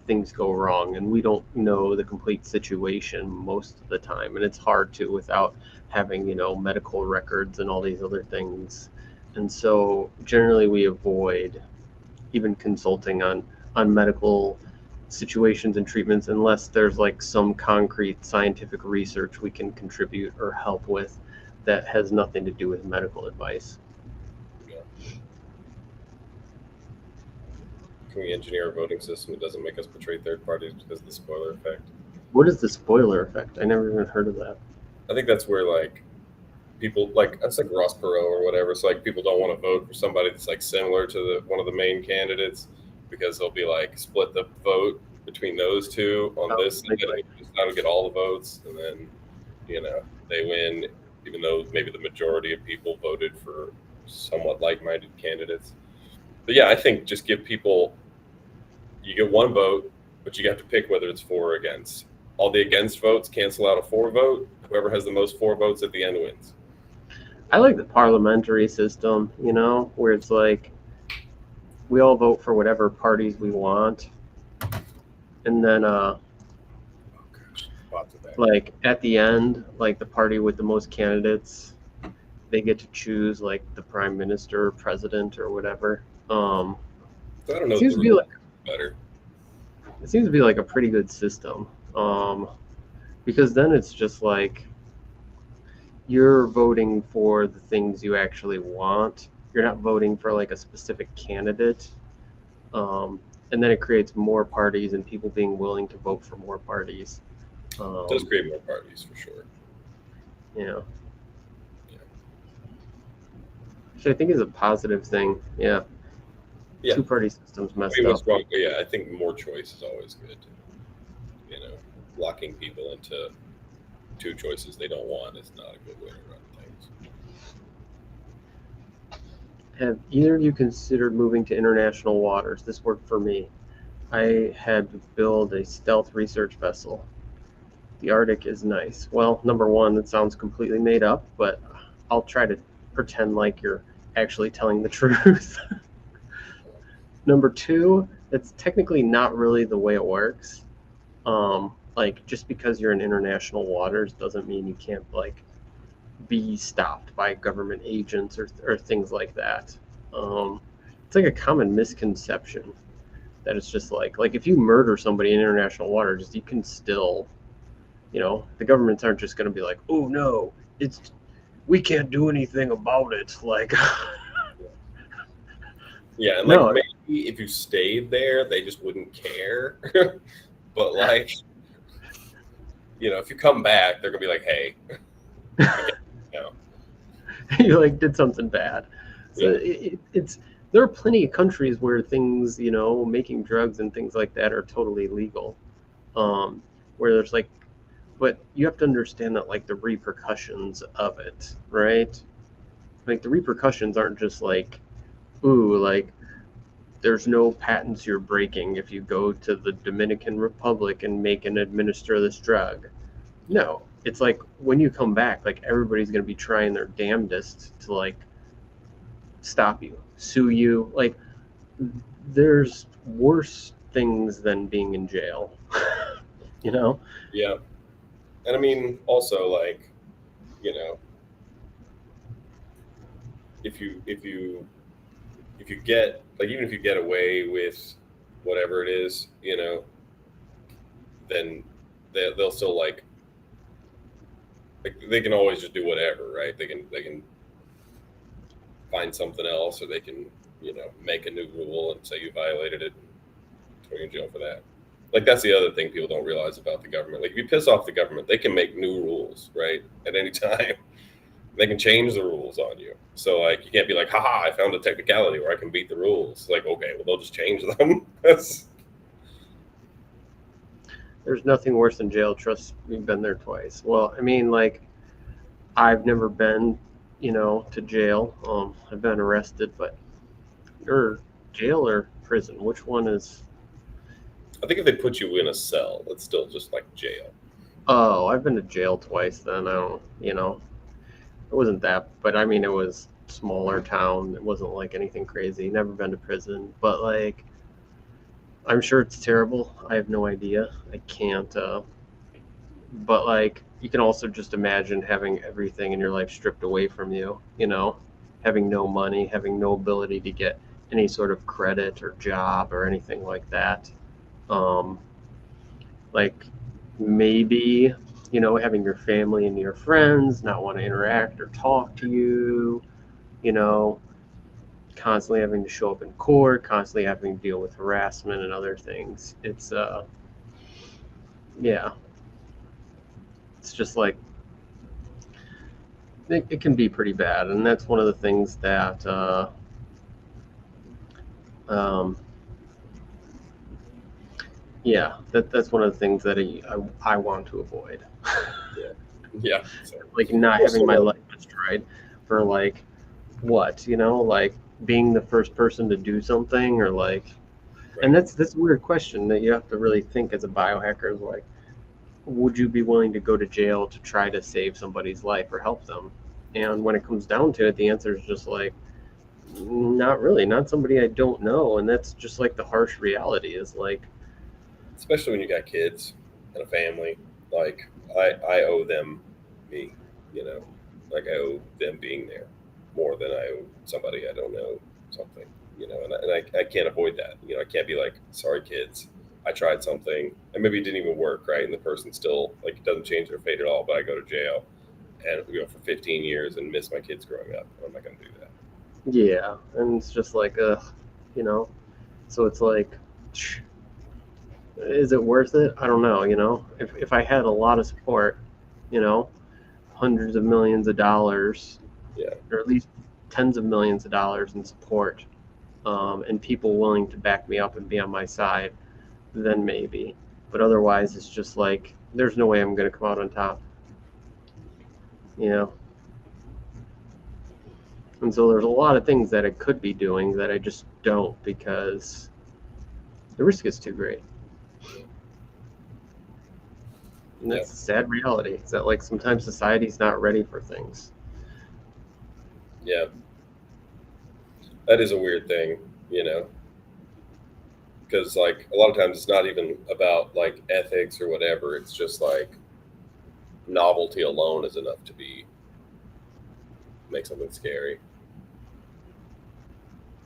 things go wrong, and we don't know the complete situation most of the time, and it's hard to without having medical records and all these other things. And so generally we avoid even consulting on medical situations and treatments unless there's like some concrete scientific research we can contribute or help with that has nothing to do with medical advice. Yeah. Can we engineer a voting system that doesn't make us betray third parties because of the spoiler effect? What is the spoiler effect? I never even heard of that. I think that's where like people like that's like Ross Perot or whatever. So like people don't want to vote for somebody that's like similar to one of the main candidates because they'll be like split the vote between those two on this and just not get all the votes, and then they win even though maybe the majority of people voted for somewhat like-minded candidates. But yeah, I think just give people, you get one vote, but you have to pick whether it's for or against. All the against votes cancel out a for vote. Whoever has the most for votes at the end wins. I like the parliamentary system, where it's like we all vote for whatever parties we want. And then like at the end, like the party with the most candidates, they get to choose like the prime minister or president or whatever. I don't know. It seems to be like better. It seems to be like a pretty good system. Because then it's just like you're voting for the things you actually want. You're not voting for like a specific candidate. And then it creates more parties and people being willing to vote for more parties. It does create more parties for sure. Yeah. Which I think is a positive thing. Yeah. Two-party systems messed up. Wrong, yeah, I think more choice is always good. Locking people into two choices they don't want is not a good way to run things. Have either of you considered moving to international waters? This worked for me. I had to build a stealth research vessel. The Arctic is nice. Well, number one, that sounds completely made up, but I'll try to pretend like you're actually telling the truth. Number two, it's technically not really the way it works. Like just because you're in international waters doesn't mean you can't like be stopped by government agents or things like that. It's like a common misconception that it's just like if you murder somebody in international waters, you can still, the governments aren't just going to be like, oh no, we can't do anything about it. Like, yeah, and like maybe if you stayed there, they just wouldn't care. But like, if you come back, they're gonna be like, hey, you like did something bad. So there are plenty of countries where things, making drugs and things like that are totally legal. Where there's like, but you have to understand that like the repercussions of it, right? Like the repercussions aren't just like, ooh, like there's no patents you're breaking if you go to the Dominican Republic and make and administer this drug. No, it's like when you come back, like everybody's going to be trying their damnedest to like stop you, sue you. Like there's worse things than being in jail, Yeah. And I mean, also like, if you get like, even if you get away with whatever it is, then they'll still like they can always just do whatever, right? They can find something else, or they can make a new rule and say you violated it and throw you in jail for that. Like that's the other thing people don't realize about the government. Like if you piss off the government, they can make new rules, right? At any time. They can change the rules on you. So like you can't be like, haha, I found a technicality where I can beat the rules. Like, okay, well they'll just change them. There's nothing worse than jail. Trust me, been there twice. Well, I mean, like I've never been, to jail. I've been arrested, but or jail or prison, which one is? I think if they put you in a cell, it's still just like jail. Oh, I've been to jail twice. Then I don't, it wasn't that, but I mean, it was smaller town. It wasn't like anything crazy. Never been to prison, but like, I'm sure it's terrible. I have no idea. I can't. But like, you can also just imagine having everything in your life stripped away from you. Having no money, having no ability to get any sort of credit or job or anything like that. Um, like maybe having your family and your friends not want to interact or talk to you. You know, constantly having to show up in court, constantly having to deal with harassment and other things. It's yeah, it's just like it can be pretty bad, and that's one of the things that um, yeah, that's one of the things that I want to avoid. Yeah. Yeah. So, Like not having my life destroyed for like what, like being the first person to do something or like, and that's a weird question that you have to really think as a biohacker is like, would you be willing to go to jail to try to save somebody's life or help them? And when it comes down to it, the answer is just like, not really, not somebody I don't know. And that's just like the harsh reality is like, especially when you got kids and a family, like I owe them me, you know, like I owe them being there more than I owe somebody I don't know something, and I can't avoid that. I can't be like, sorry, kids, I tried something and maybe it didn't even work, right? And the person still, like, it doesn't change their fate at all, but I go to jail and for 15 years and miss my kids growing up. I'm not going to do that. yeah. And it's just like, you know, so it's like, is it worth it? I don't know. If I had a lot of support, you know, hundreds of millions of dollars, Yeah. or at least tens of millions of dollars in support, and people willing to back me up and be on my side, then maybe. But otherwise, it's just like there's no way I'm going to come out on top. And so there's a lot of things that I could be doing that I just don't because the risk is too great. And that's a sad reality. It's that like sometimes society's not ready for things. Yeah. That is a weird thing, because like a lot of times it's not even about like ethics or whatever. It's just like novelty alone is enough to make something scary.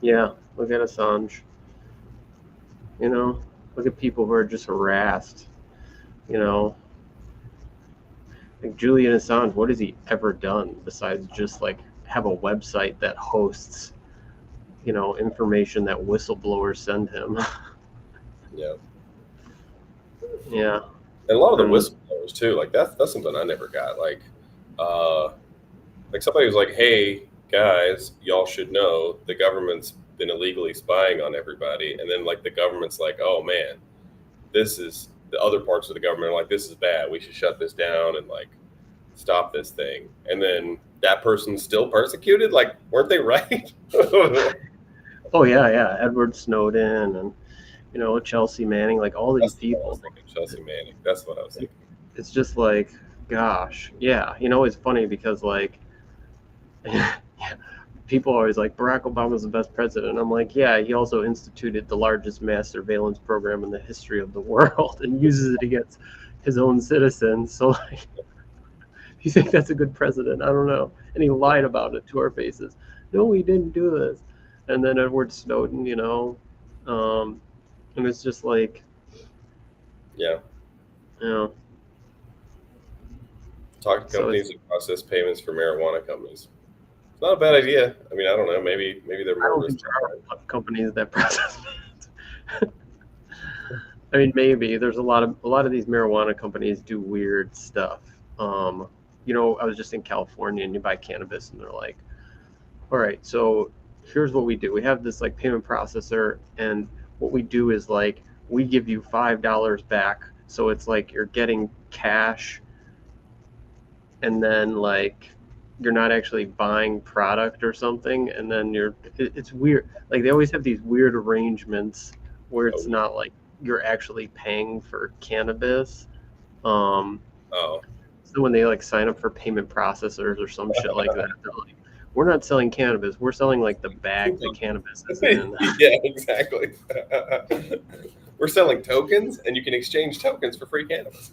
Yeah, look at Assange. Look at people who are just harassed. Like Julian Assange, what has he ever done besides just like have a website that hosts, information that whistleblowers send him? Yeah. Yeah. And a lot of the whistleblowers too, like that's something I never got. Like somebody was like, "Hey guys, y'all should know the government's been illegally spying on everybody," and then like the government's like, "Oh man, this is the other parts of the government are like, this is bad. We should shut this down and like stop this thing." And then that person's still persecuted. Like, weren't they right? Oh yeah, Edward Snowden and Chelsea Manning, like all these people. Chelsea Manning. That's what I was thinking. It's just like, gosh, yeah. It's funny because like, people are always like Barack Obama's the best president. I'm like, yeah, he also instituted the largest mass surveillance program in the history of the world and uses it against his own citizens. So like, you think that's a good president? I don't know. And he lied about it to our faces. No, we didn't do this. And then Edward Snowden, and it's just like, yeah. Talk to companies that process payments for marijuana companies. It's not a bad idea. I mean, I don't know. Maybe they're more. I don't think there are a lot of companies that process payments. I mean, maybe there's a lot of these marijuana companies do weird stuff. I was just in California and you buy cannabis and they're like, all right, so here's what we do. We have this like payment processor, and what we do is like we give you $5 back. So it's like you're getting cash, and then like you're not actually buying product or something, and then it's weird. Like they always have these weird arrangements where it's not like you're actually paying for cannabis. Oh. So when they like sign up for payment processors or some shit like that, they're like, we're not selling cannabis. We're selling like the bag that cannabis is in. Yeah, exactly. We're selling tokens, and you can exchange tokens for free cannabis.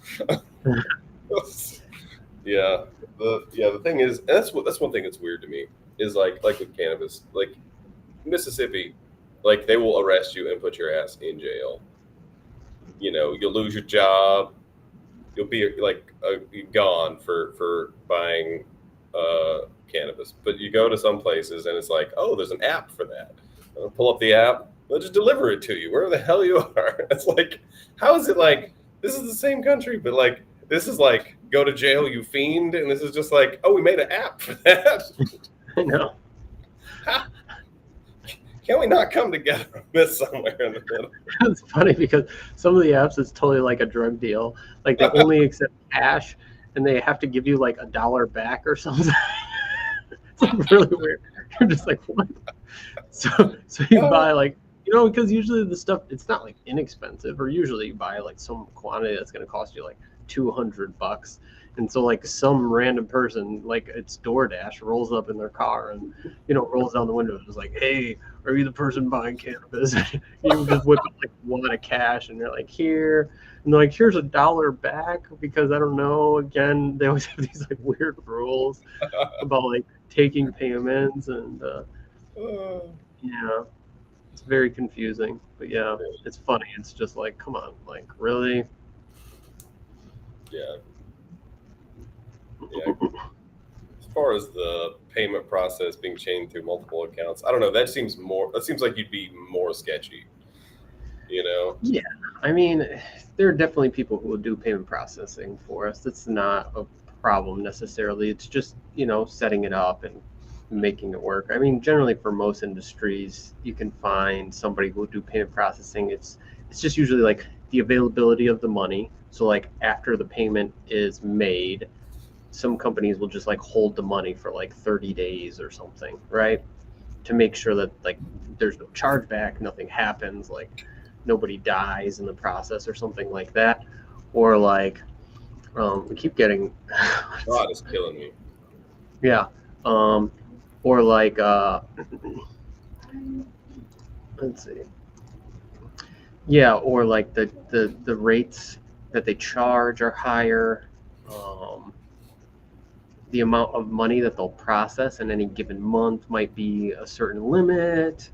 Yeah. The thing is, and that's one thing that's weird to me is like with cannabis, like Mississippi, like they will arrest you and put your ass in jail. You'll lose your job. You'll be like gone for buying cannabis. But you go to some places and it's like, oh, there's an app for that. Pull up the app. They'll just deliver it to you wherever the hell you are. It's like, how is it like this is the same country, but like this is like go to jail, you fiend, and this is just like, oh, we made an app for that. I know. Can we not come together on this somewhere in the middle? It's funny because some of the apps is totally like a drug deal. Like they only accept cash, and they have to give you like $1 back or something. It's like really weird. You're just like, what? So you buy like, because usually the stuff, it's not like inexpensive, or usually you buy like some quantity that's going to cost you like $200. And so like some random person, like it's DoorDash, rolls up in their car and, rolls down the window and is like, hey, are you the person buying cannabis? You just whip up like one of cash and they're like, here. And they're like, here's $1 back because I don't know. Again, they always have these like weird rules about like taking payments and yeah, it's very confusing. But yeah, it's funny. It's just like, come on, like really? Yeah. As far as the payment process being chained through multiple accounts, I don't know. That seems like you'd be more sketchy. Yeah, I mean, there are definitely people who will do payment processing for us. It's not a problem necessarily. It's just setting it up and making it work. I mean, generally for most industries, you can find somebody who will do payment processing. It's just usually like the availability of the money. So like after the payment is made, some companies will just like hold the money for like 30 days or something, right? To make sure that like there's no chargeback, nothing happens, like nobody dies in the process or something like that. Or like we keep getting God is killing me. Yeah. Or like let's see. Yeah, or like the rates that they charge are higher. The amount of money that they'll process in any given month might be a certain limit.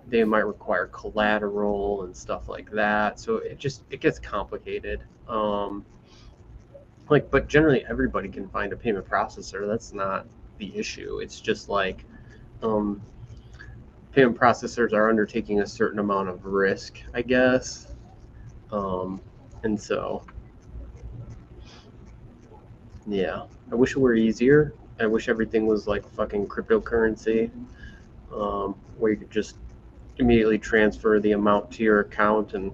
They might require collateral and stuff like that. So it gets complicated. But generally everybody can find a payment processor. That's not the issue. It's just like payment processors are undertaking a certain amount of risk, I guess. And so, yeah, I wish it were easier. I wish everything was like fucking cryptocurrency, where you could just immediately transfer the amount to your account, and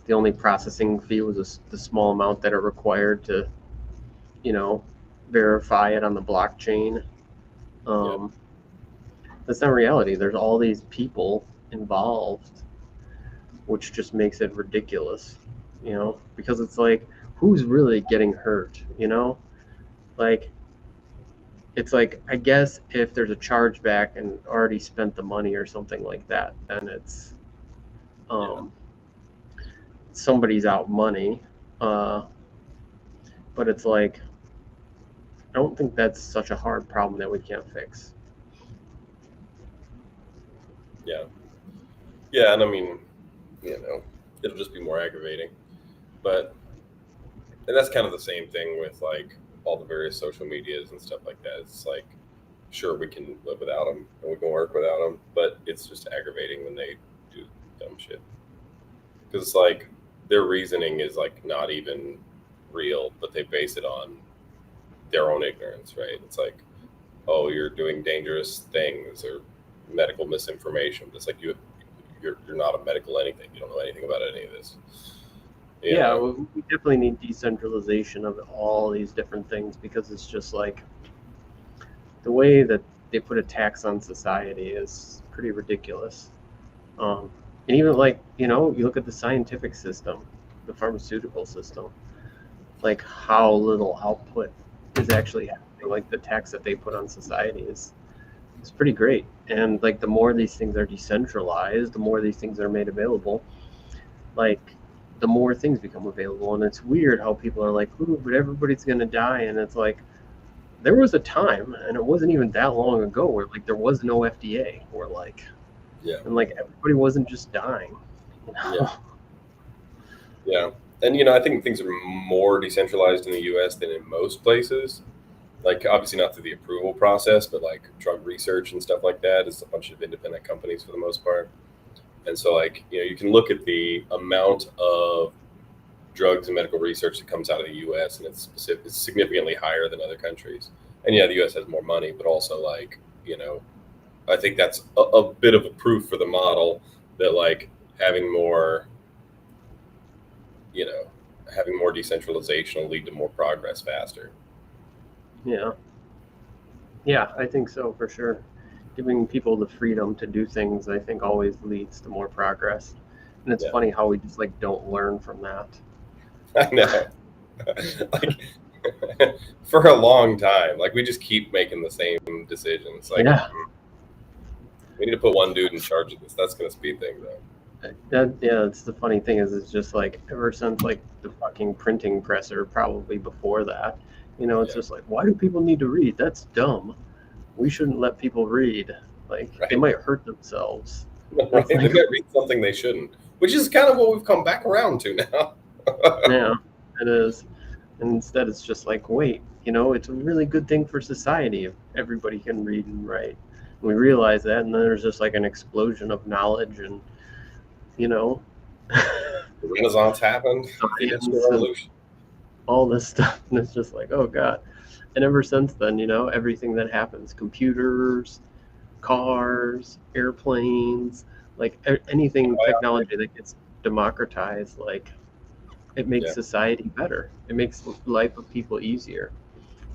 the only processing fee was the small amount that it required to, verify it on the blockchain. That's not reality. There's all these people involved, which just makes it ridiculous, because it's like, who's really getting hurt, Like, it's like, I guess if there's a chargeback and already spent the money or something like that, then it's somebody's out money. But it's like, I don't think that's such a hard problem that we can't fix. Yeah, and I mean, it'll just be more aggravating. And that's kind of the same thing with like all the various social medias and stuff like that. It's like, sure, we can live without them and we can work without them, but it's just aggravating when they do dumb shit. Because it's like their reasoning is like not even real, but they base it on their own ignorance, right? It's like, oh, you're doing dangerous things or medical misinformation. But it's like you're not a medical anything. You don't know anything about any of this. Yeah, we definitely need decentralization of all these different things, because it's just like the way that they put a tax on society is pretty ridiculous. And even like, you look at the scientific system, the pharmaceutical system. like how little output is actually happening. Like the tax that they put on society is pretty great. And like the more these things are decentralized, the more these things are made available, like the more things become available. And it's weird how people are like, ooh, but everybody's gonna die. And it's like there was a time, and it wasn't even that long ago, where like there was no FDA, or like, Yeah. and like everybody wasn't just dying. You know? Yeah. Yeah. And, I think things are more decentralized in the US than in most places. Like, obviously not through the approval process, but like drug research and stuff like that is a bunch of independent companies for the most part. And so, like, you can look at the amount of drugs and medical research that comes out of the US, and it's significantly higher than other countries. And yeah, the US has more money, but also, like, I think that's a bit of a proof for the model that, like, having more decentralization will lead to more progress faster. Yeah, I think so, for sure. Giving people the freedom to do things, I think, always leads to more progress. And it's funny how we just like don't learn from that. I know. Like, for a long time, like, we just keep making the same decisions. Like, we need to put one dude in charge of this. That's going to speed things up. It's the funny thing is, it's just like ever since like the fucking printing press, or probably before that, it's just like, why do people need to read? That's dumb. We shouldn't let people read. Like, they might hurt themselves. Right? They might read something they shouldn't, which is kind of what we've come back around to now. Yeah, it is. And instead, it's just like, wait, it's a really good thing for society if everybody can read and write. And we realize that, and then there's just like an explosion of knowledge, and the Renaissance happened, the Industrial Revolution, all this stuff, and it's just like, oh god. And ever since then, everything that happens, computers, cars, airplanes, like anything technology that gets democratized, like it makes society better. It makes life of people easier.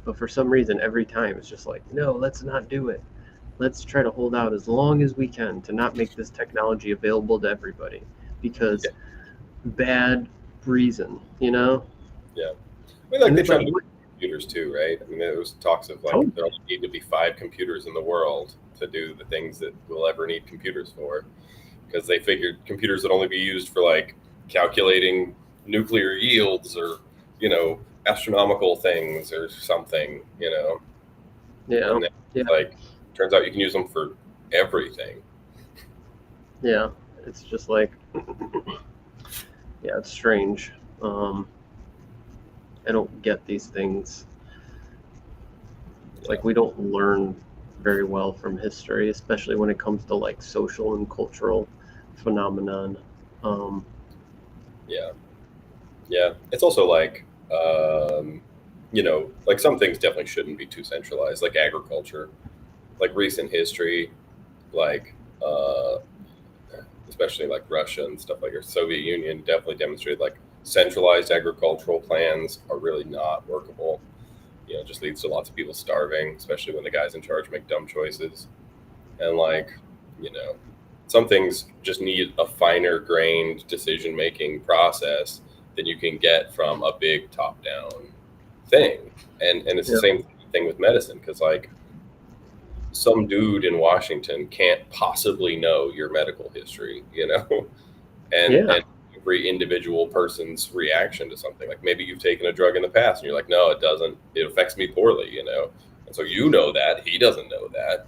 But for some reason, every time it's just like, no, let's not do it. Let's try to hold out as long as we can to not make this technology available to everybody, because bad reason, Yeah. I mean, like, they try to do computers too, right? I mean, there was talks of like there only need to be 5 computers in the world to do the things that we'll ever need computers for, because they figured computers would only be used for like calculating nuclear yields, or astronomical things or something. And then, like, turns out you can use them for everything. Yeah, it's just like, it's strange. I don't get these things. Like, we don't learn very well from history, especially when it comes to like social and cultural phenomenon. Yeah. It's also like, like, some things definitely shouldn't be too centralized, like agriculture, like recent history, like, especially like Russia and stuff, like the Soviet Union definitely demonstrated like centralized agricultural plans are really not workable. It just leads to lots of people starving, especially when the guys in charge make dumb choices. And, like, some things just need a finer grained decision making process than you can get from a big top down thing. And it's the same thing with medicine, because like some dude in Washington can't possibly know your medical history, and every individual person's reaction to something. Like, maybe you've taken a drug in the past and you're like, no, it doesn't. It affects me poorly, And so that he doesn't know that,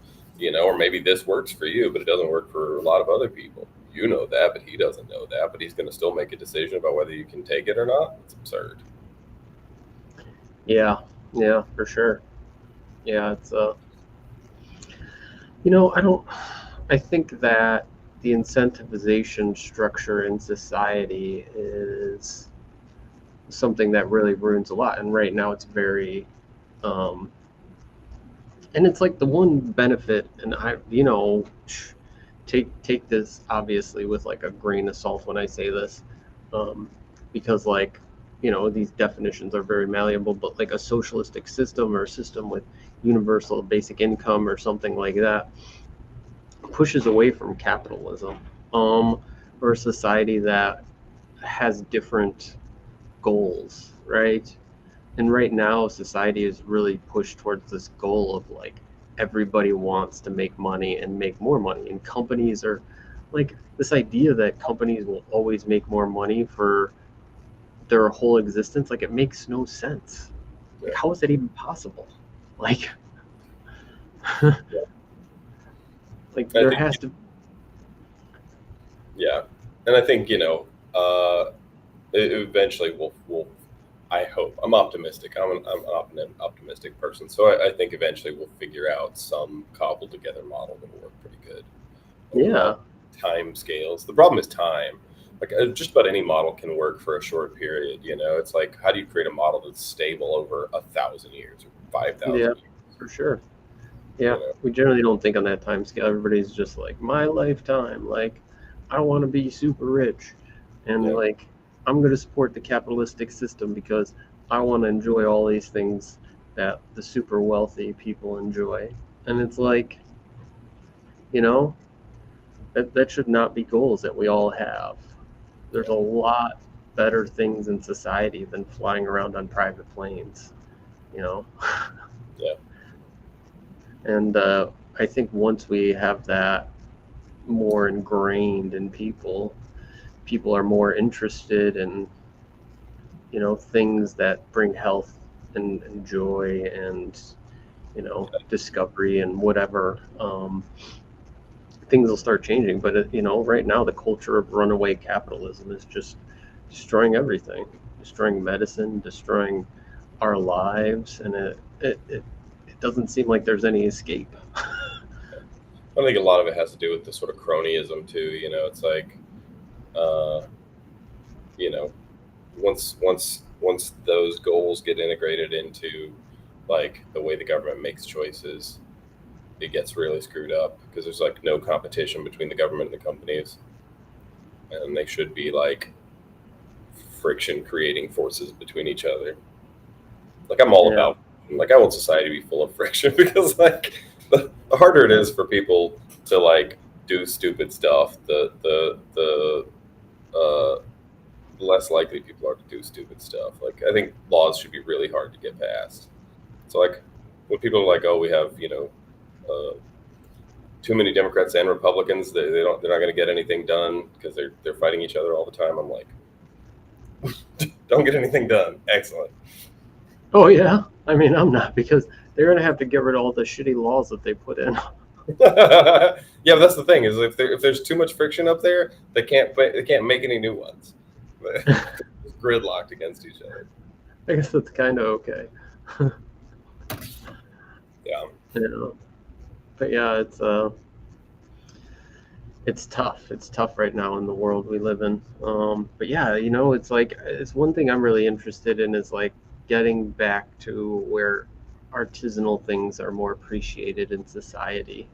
or maybe this works for you, but it doesn't work for a lot of other people. You know that, but he doesn't know that, but he's going to still make a decision about whether you can take it or not. It's absurd. Yeah, for sure. Yeah, it's I think that the incentivization structure in society is something that really ruins a lot. And right now it's very, and it's like the one benefit, and take this obviously with like a grain of salt when I say this, because like, these definitions are very malleable, but like a socialistic system, or a system with universal basic income or something like that, pushes away from capitalism, or a society that has different goals, right? And right now, society is really pushed towards this goal of like everybody wants to make money and make more money. And companies are like this idea that companies will always make more money for their whole existence. Like it makes no sense. Like, how is that even possible? Like, like I there think, has to. yeah, and I think eventually we'll. I hope. I'm optimistic. I'm an optimistic person, so I think eventually we'll figure out some cobbled together model that'll work pretty good over Yeah. long time scales. The problem is time. Like just about any model can work for a short period. It's like how do you create a model that's stable over 1,000 years or 5,000 Yeah, years? for sure. Yeah, You know, we generally don't think on that time scale. Everybody's just like, my lifetime. Like, I want to be super rich. And yeah, like, I'm going to support the capitalistic system because I want to enjoy all these things that the super wealthy people enjoy. And it's like, you know, that should not be goals that we all have. There's a yeah, lot better things in society than flying around on private planes, you know? yeah. And I think once we have that more ingrained in people, people are more interested in, things that bring health and joy and, discovery and whatever. Things will start changing. But, right now, the culture of runaway capitalism is just destroying everything, destroying medicine, destroying our lives. And it doesn't seem like there's any escape. I think a lot of it has to do with the sort of cronyism too. It's like, uh, you know, once those goals get integrated into like the way the government makes choices, it gets really screwed up because there's like no competition between the government and the companies, and they should be like friction creating forces between each other. Like I'm all Yeah. about like I want society to be full of friction because like the harder it is for people to like do stupid stuff, the less likely people are to do stupid stuff. Like I think laws should be really hard to get passed. So like when people are like, oh, we have too many Democrats and Republicans, they're not going to get anything done because they're fighting each other all the time. I'm like, don't get anything done. Excellent. Oh, yeah. I mean, I'm not because they're going to have to get rid of all the shitty laws that they put in. Yeah, but that's the thing is if there's too much friction up there, they can't make any new ones. It's gridlocked against each other. I guess that's kind of okay. Yeah. But yeah, it's tough. It's tough right now in the world we live in. But yeah, it's like it's one thing I'm really interested in is like getting back to where artisanal things are more appreciated in society.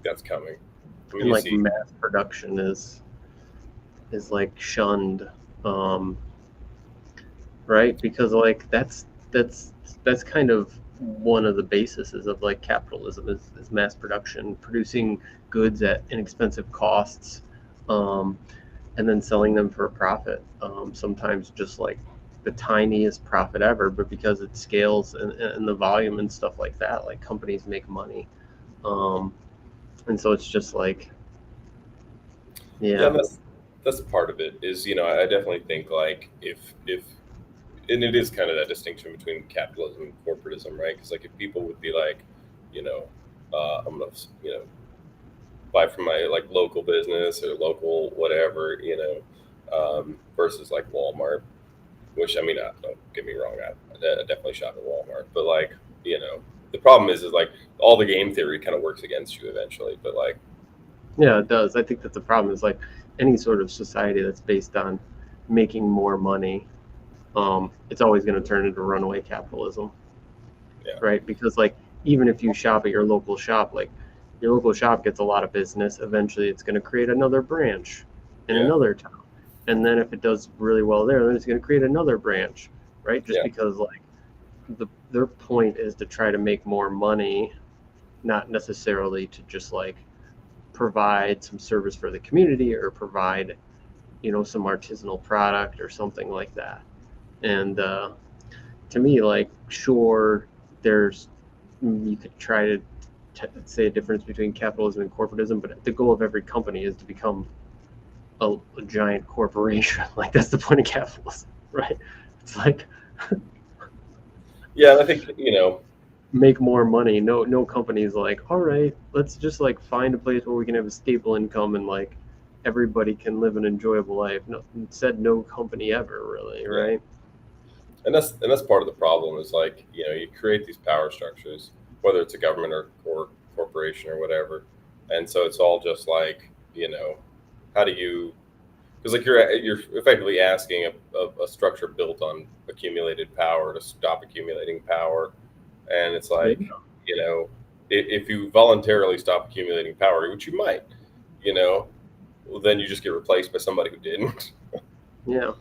That's coming. I mean, And you like see, mass production is like shunned. Um, right? Because like that's kind of one of the bases of like capitalism is mass production, producing goods at inexpensive costs, um, and then selling them for a profit. Sometimes just like the tiniest profit ever, but because it scales and the volume and stuff like that, like companies make money. Um, and so it's just like, yeah, yeah, that's part of it. Is I definitely think like if and it is kind of that distinction between capitalism and corporatism, right? Because like if people would be like, you know, I'm gonna buy from my like local business or local whatever, versus like Walmart, which I mean, don't get me wrong, I definitely shop at Walmart, but like, the problem is like all the game theory kind of works against you eventually, but like, yeah, it does. I think that the problem is like any sort of society that's based on making more money, it's always going to turn into runaway capitalism, yeah, right? Because like even if you shop at your local shop, like your local shop gets a lot of business, eventually it's going to create another branch in yeah, another town, and then if it does really well there, then it's going to create another branch, right? Just yeah, because like their point is to try to make more money, not necessarily to just like provide some service for the community or provide some artisanal product or something like that. And to me, like, sure, there's, you could try to say a difference between capitalism and corporatism, but the goal of every company is to become a giant corporation. Like, that's the point of capitalism, right? It's like, yeah, I think make more money. No company is like, all right, let's just like find a place where we can have a stable income and like everybody can live an enjoyable life. No, said no company ever, really, yeah. right? And that's part of the problem is like you create these power structures, whether it's a government or corporation or whatever, and so it's all just like how do you, because like you're effectively asking a structure built on accumulated power to stop accumulating power, and it's Yeah. like if you voluntarily stop accumulating power, which you might, you know well, then you just get replaced by somebody who didn't. Yeah.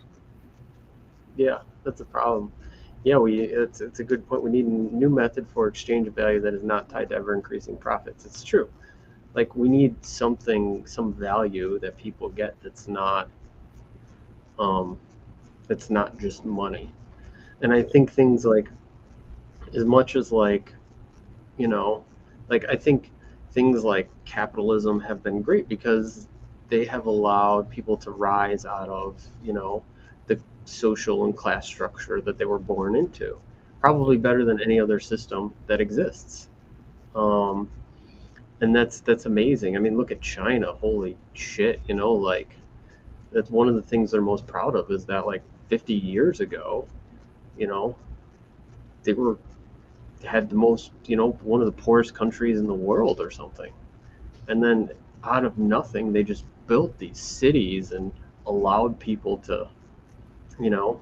Yeah. That's a problem. Yeah, it's a good point. We need a new method for exchange of value that is not tied to ever increasing profits. It's true. Like, we need something, some value that people get um that's not just money. And I think things like, as much as like, you know, like, I think things like capitalism have been great because they have allowed people to rise out of, the social and class structure that they were born into, probably better than any other system that exists. um, and that's amazing. I mean, look at China. Holy shit, like, that's one of the things they're most proud of, is that like 50 years ago, you know they were had the most, one of the poorest countries in the world or something. And then out of nothing, they just built these cities and allowed people to, you know,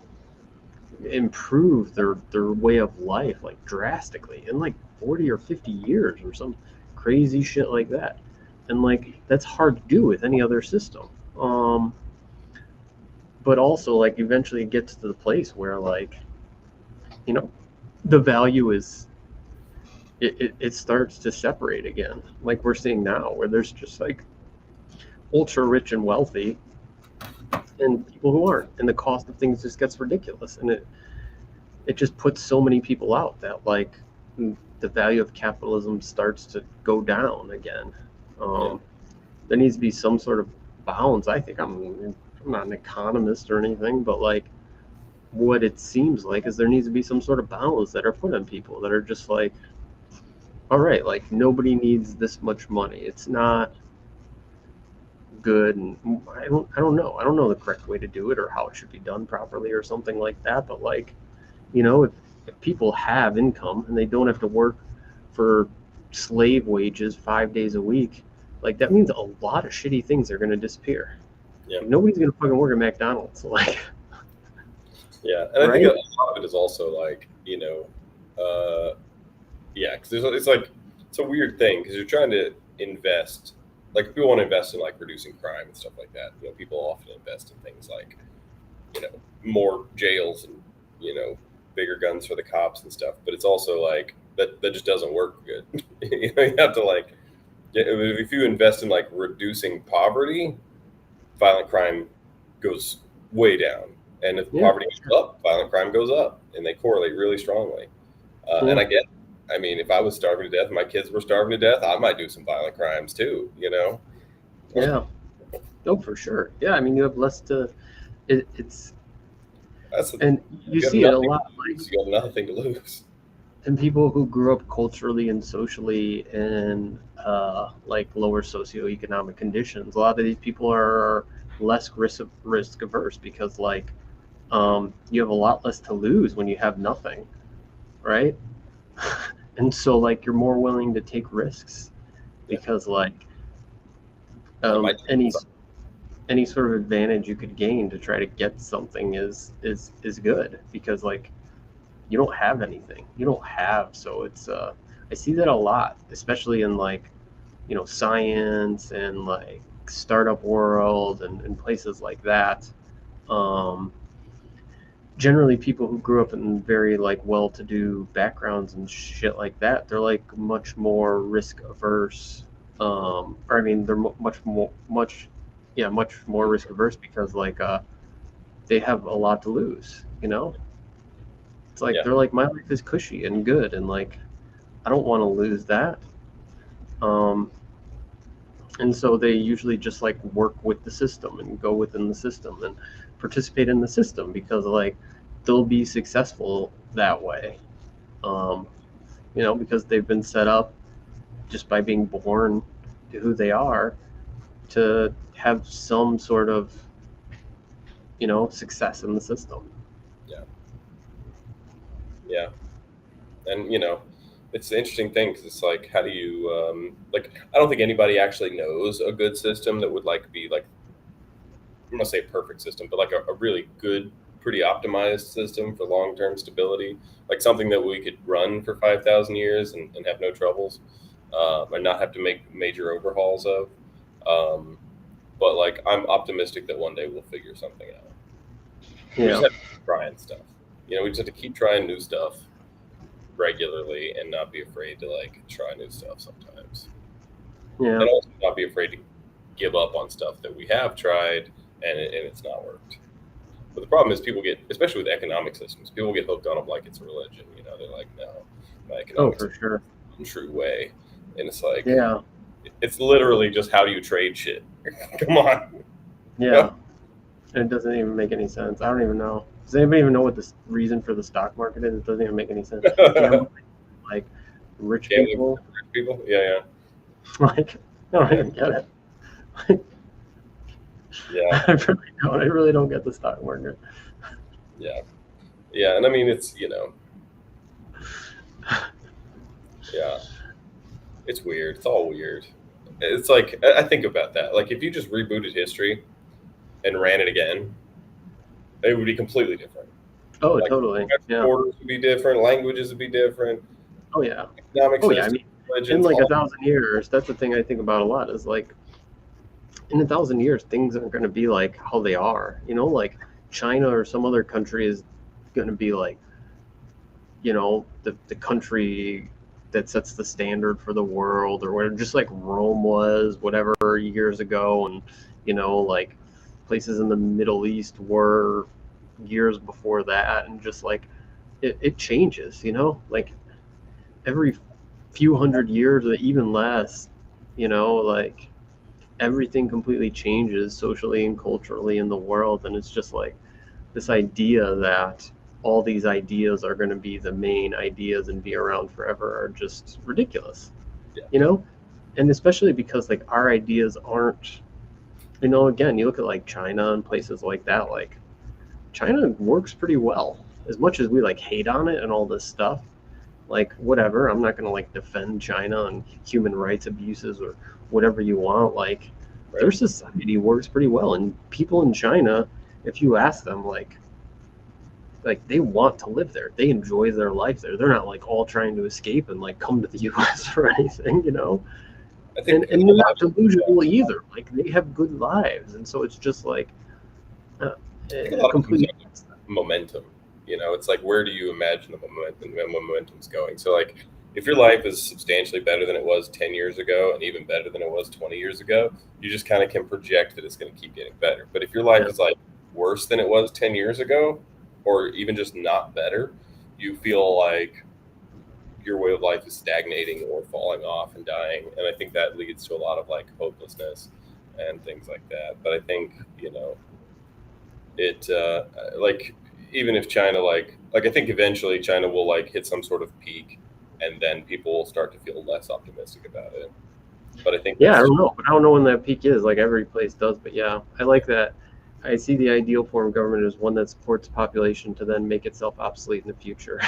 improve their way of life like drastically in like 40 or 50 years or some crazy shit like that. And like, that's hard to do with any other system. But also, like, eventually it gets to the place where, like, you know, the value is, it starts to separate again, like we're seeing now, where there's just like ultra rich and wealthy and people who aren't, and the cost of things just gets ridiculous, and it just puts so many people out that, like, the value of capitalism starts to go down again. Yeah. There needs to be some sort of balance. I think, I'm not an economist or anything, but like, what it seems like is there needs to be some sort of balance that are put on people that are just like, all right, like, nobody needs this much money. It's not good, and I don't know the correct way to do it or how it should be done properly or something like that. But like, if people have income and they don't have to work for slave wages 5 days a week, like, that means a lot of shitty things are going to disappear. Yeah. Like, nobody's going to fucking work at McDonald's. Like, Yeah, and I think right? a lot of it is also like yeah, because it's like it's a weird thing because you're trying to invest, like people want to invest in like reducing crime and stuff like that. People often invest in things like more jails and bigger guns for the cops and stuff. But it's also like that just doesn't work good. You have to like if you invest in like reducing poverty, violent crime goes way down. And if Yeah. poverty goes up, violent crime goes up, and they correlate really strongly. And Yeah. I mean, if I was starving to death and my kids were starving to death, I might do some violent crimes too, Yeah. Oh, for sure. Yeah. I mean, you have less to, it's, That's and you you have see it a nothing to lot, like, lose. You have nothing to lose. and people who grew up culturally and socially in, like, lower socioeconomic conditions. A lot of these people are less risk averse because, like, you have a lot less to lose when you have nothing, right? And so, like, you're more willing to take risks Yeah. because, like, It might any sort of advantage you could gain to try to get something is good, because, like, you don't have anything. You don't have, so it's, I see that a lot, especially in, like, science and like startup world and places like that. Um, Generally, people who grew up in very, like, well-to-do backgrounds and shit like that, they're like much more risk averse. Or I mean, they're much more risk averse because, like, they have a lot to lose. It's like they're like, my life is cushy and good, and like I don't want to lose that. And so they usually just like work with the system and go within the system and participate in the system because like they'll be successful that way. Because they've been set up just by being born to who they are to have some sort of success in the system. Yeah. And it's an interesting thing because it's like, how do you I don't think anybody actually knows a good system that would like be like, I'm gonna say perfect system, but like a really good, pretty optimized system for long-term stability, like something that we could run for 5,000 years and have no troubles, and not have to make major overhauls of. But like, I'm optimistic that one day we'll figure something out. We just have to keep trying stuff. We just have to keep trying new stuff regularly and not be afraid to like try new stuff sometimes. Yeah. And also not be afraid to give up on stuff that we have tried and it's not worked. But the problem is people get, especially with economic systems, people get hooked on them like it's a religion. They're like, no, my economics for sure. is the true way. And it's like, it's literally just how do you trade shit? Come on. Yeah. It doesn't even make any sense. I don't even know. Does anybody even know what the reason for the stock market is? It doesn't even make any sense. Like rich people. Rich people? Yeah. Like, I don't even get it. Yeah. I really don't get the stock market. Yeah. Yeah. And I mean, it's, yeah. It's weird. It's all weird. It's like, I think about that. Like, if you just rebooted history and ran it again, it would be completely different. Oh, like, totally. Borders would be different. Languages would be different. Oh, yeah. Economic system, I mean, in like 1,000 years, that's the thing I think about a lot is like, in 1,000 years, things aren't going to be like how they are. Like China or some other country is going to be like, the country that sets the standard for the world or whatever, just like Rome was, whatever, years ago. And, like places in the Middle East were years before that. And just like, it changes, like every few hundred years or even less, like everything completely changes socially and culturally in the world. And it's just like this idea that all these ideas are going to be the main ideas and be around forever are just ridiculous. And especially because like our ideas aren't, again, you look at like China and places like that, like China works pretty well. As much as we like hate on it and all this stuff, like whatever, I'm not going to like defend China and human rights abuses or whatever you want. Like their society works pretty well, and people in China, if you ask them, like they want to live there. They enjoy their life there. They're not like all trying to escape and like come to the U.S. or anything, I think and they're not delusional either. Like they have good lives, and so it's just like complete momentum. It's like, where do you imagine the momentum's going? So like, if your life is substantially better than it was 10 years ago and even better than it was 20 years ago, you just kind of can project that it's going to keep getting better. But if your life is like worse than it was 10 years ago, or even just not better, you feel like your way of life is stagnating or falling off and dying. And I think that leads to a lot of like hopelessness and things like that. But I think, it like, even if China, like I think eventually China will like hit some sort of peak and then people will start to feel less optimistic about it. But I think I don't know. But I don't know when that peak is. Like every place does. But yeah, I like that. I see the ideal form of government as one that supports population to then make itself obsolete in the future.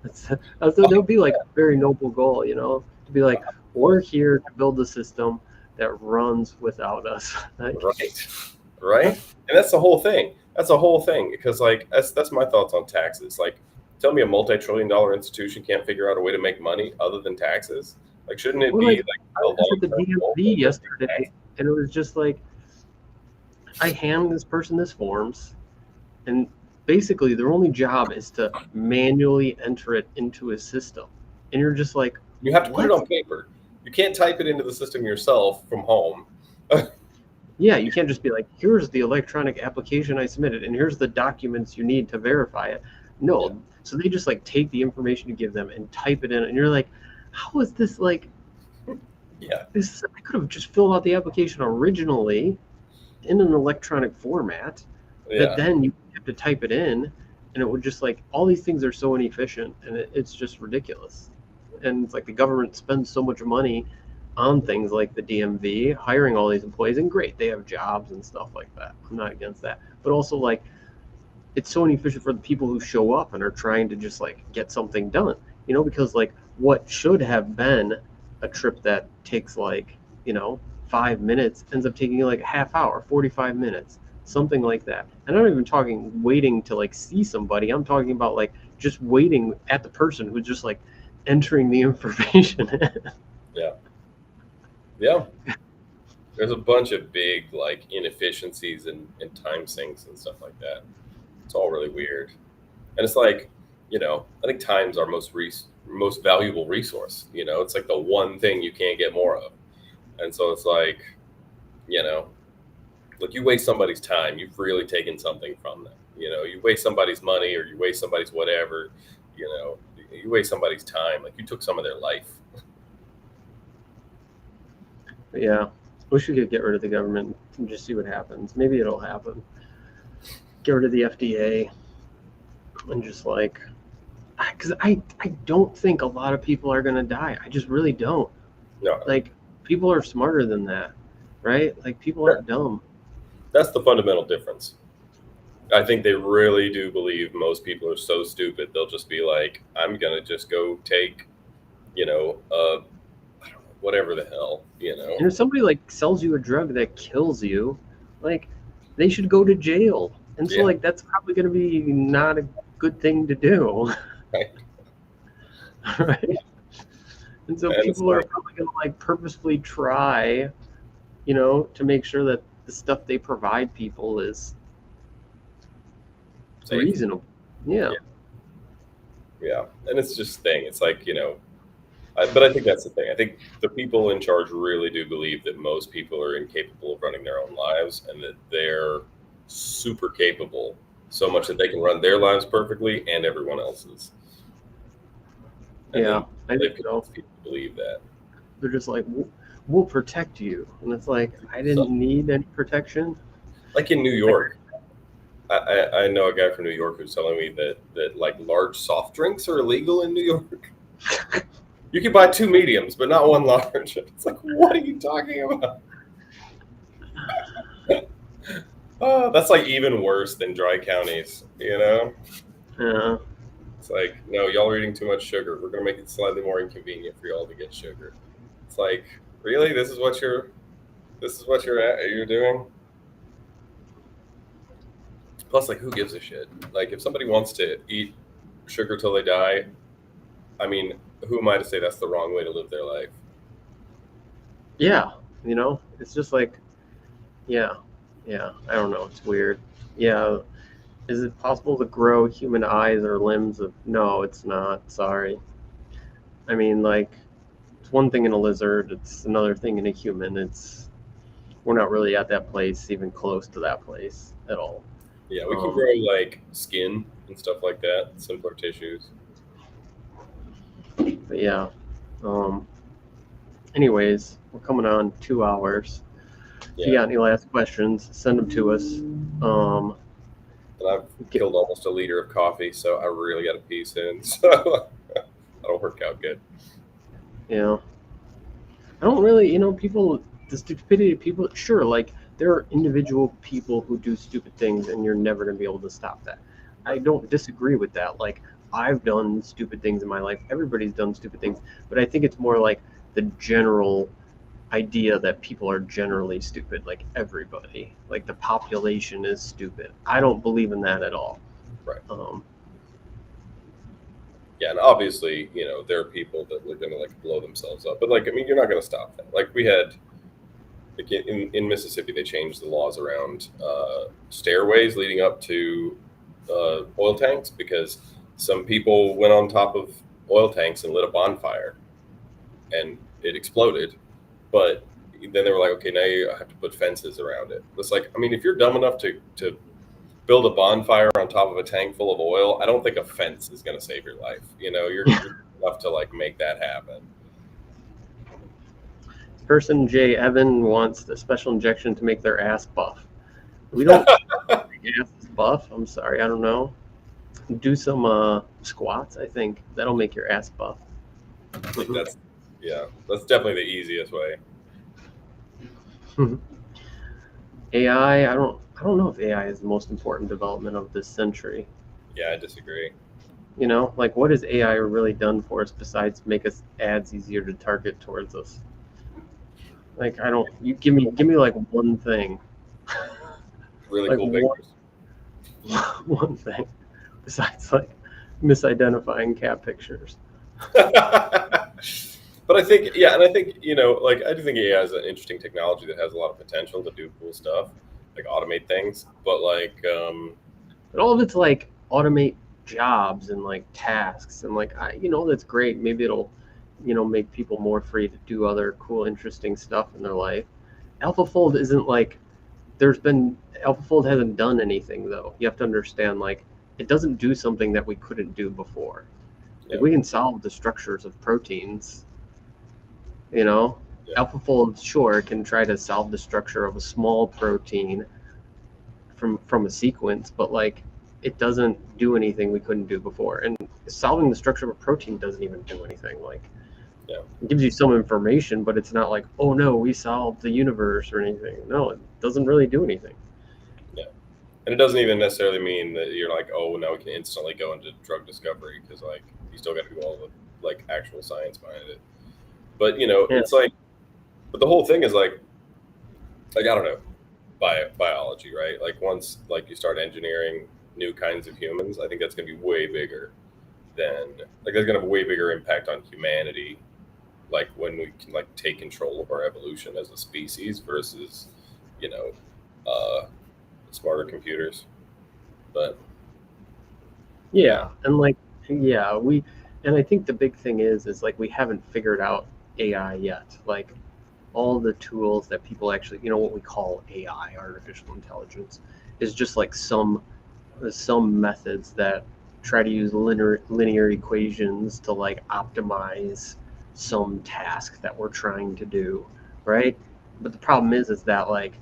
That would be like a very noble goal, to be like, we're here to build a system that runs without us. Right. And that's the whole thing. Because like that's my thoughts on taxes. Like, tell me a multi-trillion-dollar institution can't figure out a way to make money other than taxes. Like, shouldn't it be like I was at the DMV yesterday, and it was just like, I hand this person this forms, and basically their only job is to manually enter it into a system. And you're just like, you have to put it on paper. You can't type it into the system yourself from home. Yeah, you can't just be like, here's the electronic application I submitted, and here's the documents you need to verify it. No. Yeah. So they just like take the information you give them and type it in, and you're like, how is this like Yeah. this? I could have just filled out the application originally in an electronic format that Yeah. then you have to type it in, and it would just like all these things are so inefficient, and it's just ridiculous. And it's like the government spends so much money on things like the DMV, hiring all these employees, and great, they have jobs and stuff like that. I'm not against that, but also like it's so inefficient for the people who show up and are trying to just like get something done, because like what should have been a trip that takes like, 5 minutes ends up taking like a half hour, 45 minutes, something like that. And I'm not even talking waiting to like see somebody. I'm talking about like just waiting at the person who's just like entering the information. Yeah. Yeah. There's a bunch of big like inefficiencies and time sinks and stuff like that. It's all really weird. And it's like, I think time's our most valuable resource. It's like the one thing you can't get more of. And so it's like, you know, like you waste somebody's time, you've really taken something from them. You waste somebody's money or you waste somebody's whatever, you waste somebody's time. Like you took some of their life. Yeah. Wish we could get rid of the government and just see what happens. Maybe it'll happen. Get rid of the FDA and just like, because I don't think a lot of people are going to die. I just really don't. No, Like, people are smarter than that, right? Like, people aren't dumb. that's the fundamental difference. I think they really do believe most people are so stupid they'll just be like, I'm gonna just go take, I don't know, whatever the hell. And if somebody like sells you a drug that kills you, like, they should go to jail. And so, Yeah, like, that's probably going to be not a good thing to do, right. right? And so And it's people are like, probably going to like purposefully try, to make sure that the stuff they provide people is safe. reasonable. Yeah. Yeah, and it's just thing. It's like but I think that's the thing. I think the people in charge really do believe that most people are incapable of running their own lives, and that they're super capable, so much that they can run their lives perfectly and everyone else's. And Yeah, then I they think so. people believe that. They're just like, we'll protect you. And it's like, I didn't So, need any protection. like in New Like, York, I know a guy from New York who's telling me that like large soft drinks are illegal in New York. You can buy two mediums, but not one large. It's like, what are you talking about? Oh, that's like even worse than dry counties. yeah, It's like, no, y'all are eating too much sugar. We're gonna make it slightly more inconvenient for y'all to get sugar. It's like, really? This is what you're doing? Plus, like, who gives a shit? Like, if somebody wants to eat sugar till they die, I mean, who am I to say that's the wrong way to live their life? yeah, it's just like, yeah, yeah, I don't know. It's weird. Yeah. Is it possible to grow human eyes or limbs? No, it's not. Sorry. I mean, like, it's one thing in a lizard, it's another thing in a human. We're not really at that place, even close to that place at all. Yeah, we can grow like skin and stuff like that, simpler tissues. But yeah. Um, anyways, we're coming on 2 hours. If you Yeah, got any last questions, send them to us. and I've killed almost a liter of coffee, so I really got to pee soon. So that'll work out good. Yeah. I don't really, people, the stupidity of people, sure, like, there are individual people who do stupid things and you're never going to be able to stop that. I don't disagree with that. Like, I've done stupid things in my life. Everybody's done stupid things. But I think it's more like the general idea that people are generally stupid, like everybody. Like, the population is stupid. I don't believe in that at all. Right. Um, Yeah, and obviously, there are people that are going to like blow themselves up, but like, I mean, you're not going to stop that. Like we had, like in Mississippi, they changed the laws around stairways leading up to oil tanks because some people went on top of oil tanks and lit a bonfire, and it exploded. But then they were like, okay, now you have to put fences around it. It's like, I mean, if you're dumb enough to build a bonfire on top of a tank full of oil, I don't think a fence is going to save your life. You're enough to like make that happen. Person J. Evan wants a special injection to make their ass buff. We don't make ass buff. I'm sorry, I don't know. Do some squats. I think that'll make your ass buff. That's definitely the easiest way. AI, I don't know if AI is the most important development of this century. Yeah, I disagree. Like what has AI really done for us besides make us ads easier to target towards us? Like you give me like one thing. Really like cool pictures. One thing besides like misidentifying cat pictures. But I think, yeah, and I think, like I do think AI is an interesting technology that has a lot of potential to do cool stuff, like automate things. But like, but all of it's like automate jobs and like tasks, and like that's great. Maybe it'll, make people more free to do other cool, interesting stuff in their life. AlphaFold isn't like AlphaFold hasn't done anything though. You have to understand, like, it doesn't do something that we couldn't do before. Like, we can solve the structures of proteins. AlphaFold sure can try to solve the structure of a small protein from a sequence, but like it doesn't do anything we couldn't do before. And solving the structure of a protein doesn't even do anything. Like, it gives you some information, but it's not like, oh no, we solved the universe or anything. No, it doesn't really do anything. Yeah, and it doesn't even necessarily mean that you're like, oh, now we can instantly go into drug discovery, because like you still got to do all the like actual science behind it. But it's like, but the whole thing is like I don't know, biology, right? Like once like you start engineering new kinds of humans, I think that's going to be way bigger than like that's going to have a way bigger impact on humanity. Like when we can like take control of our evolution as a species versus, smarter computers. But and like and I think the big thing is like we haven't figured out AI yet. Like all the tools that people actually, what we call AI, artificial intelligence, is just like some methods that try to use linear equations to like optimize some task that we're trying to do, right? But the problem is that like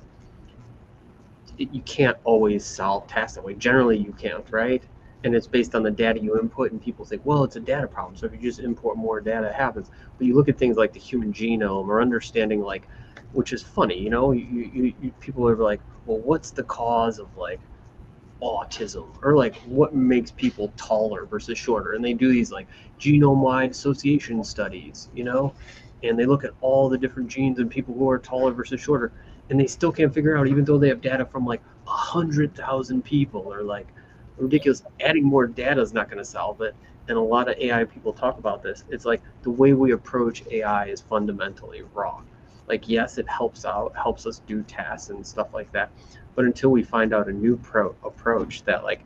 you can't always solve tasks that way. Generally you can't, right? And it's based on the data you input, and people think, well, it's a data problem, so if you just import more data, it happens. But you look at things like the human genome or understanding, like, which is funny, you people are like, well, what's the cause of like autism, or like what makes people taller versus shorter? And they do these like genome-wide association studies, and they look at all the different genes in people who are taller versus shorter, and they still can't figure out, even though they have data from like 100,000 people, or like ridiculous. Adding more data is not going to solve it. And a lot of AI people talk about this. It's like the way we approach AI is fundamentally wrong. Like, yes, it helps us do tasks and stuff like that, but until we find out a new approach that like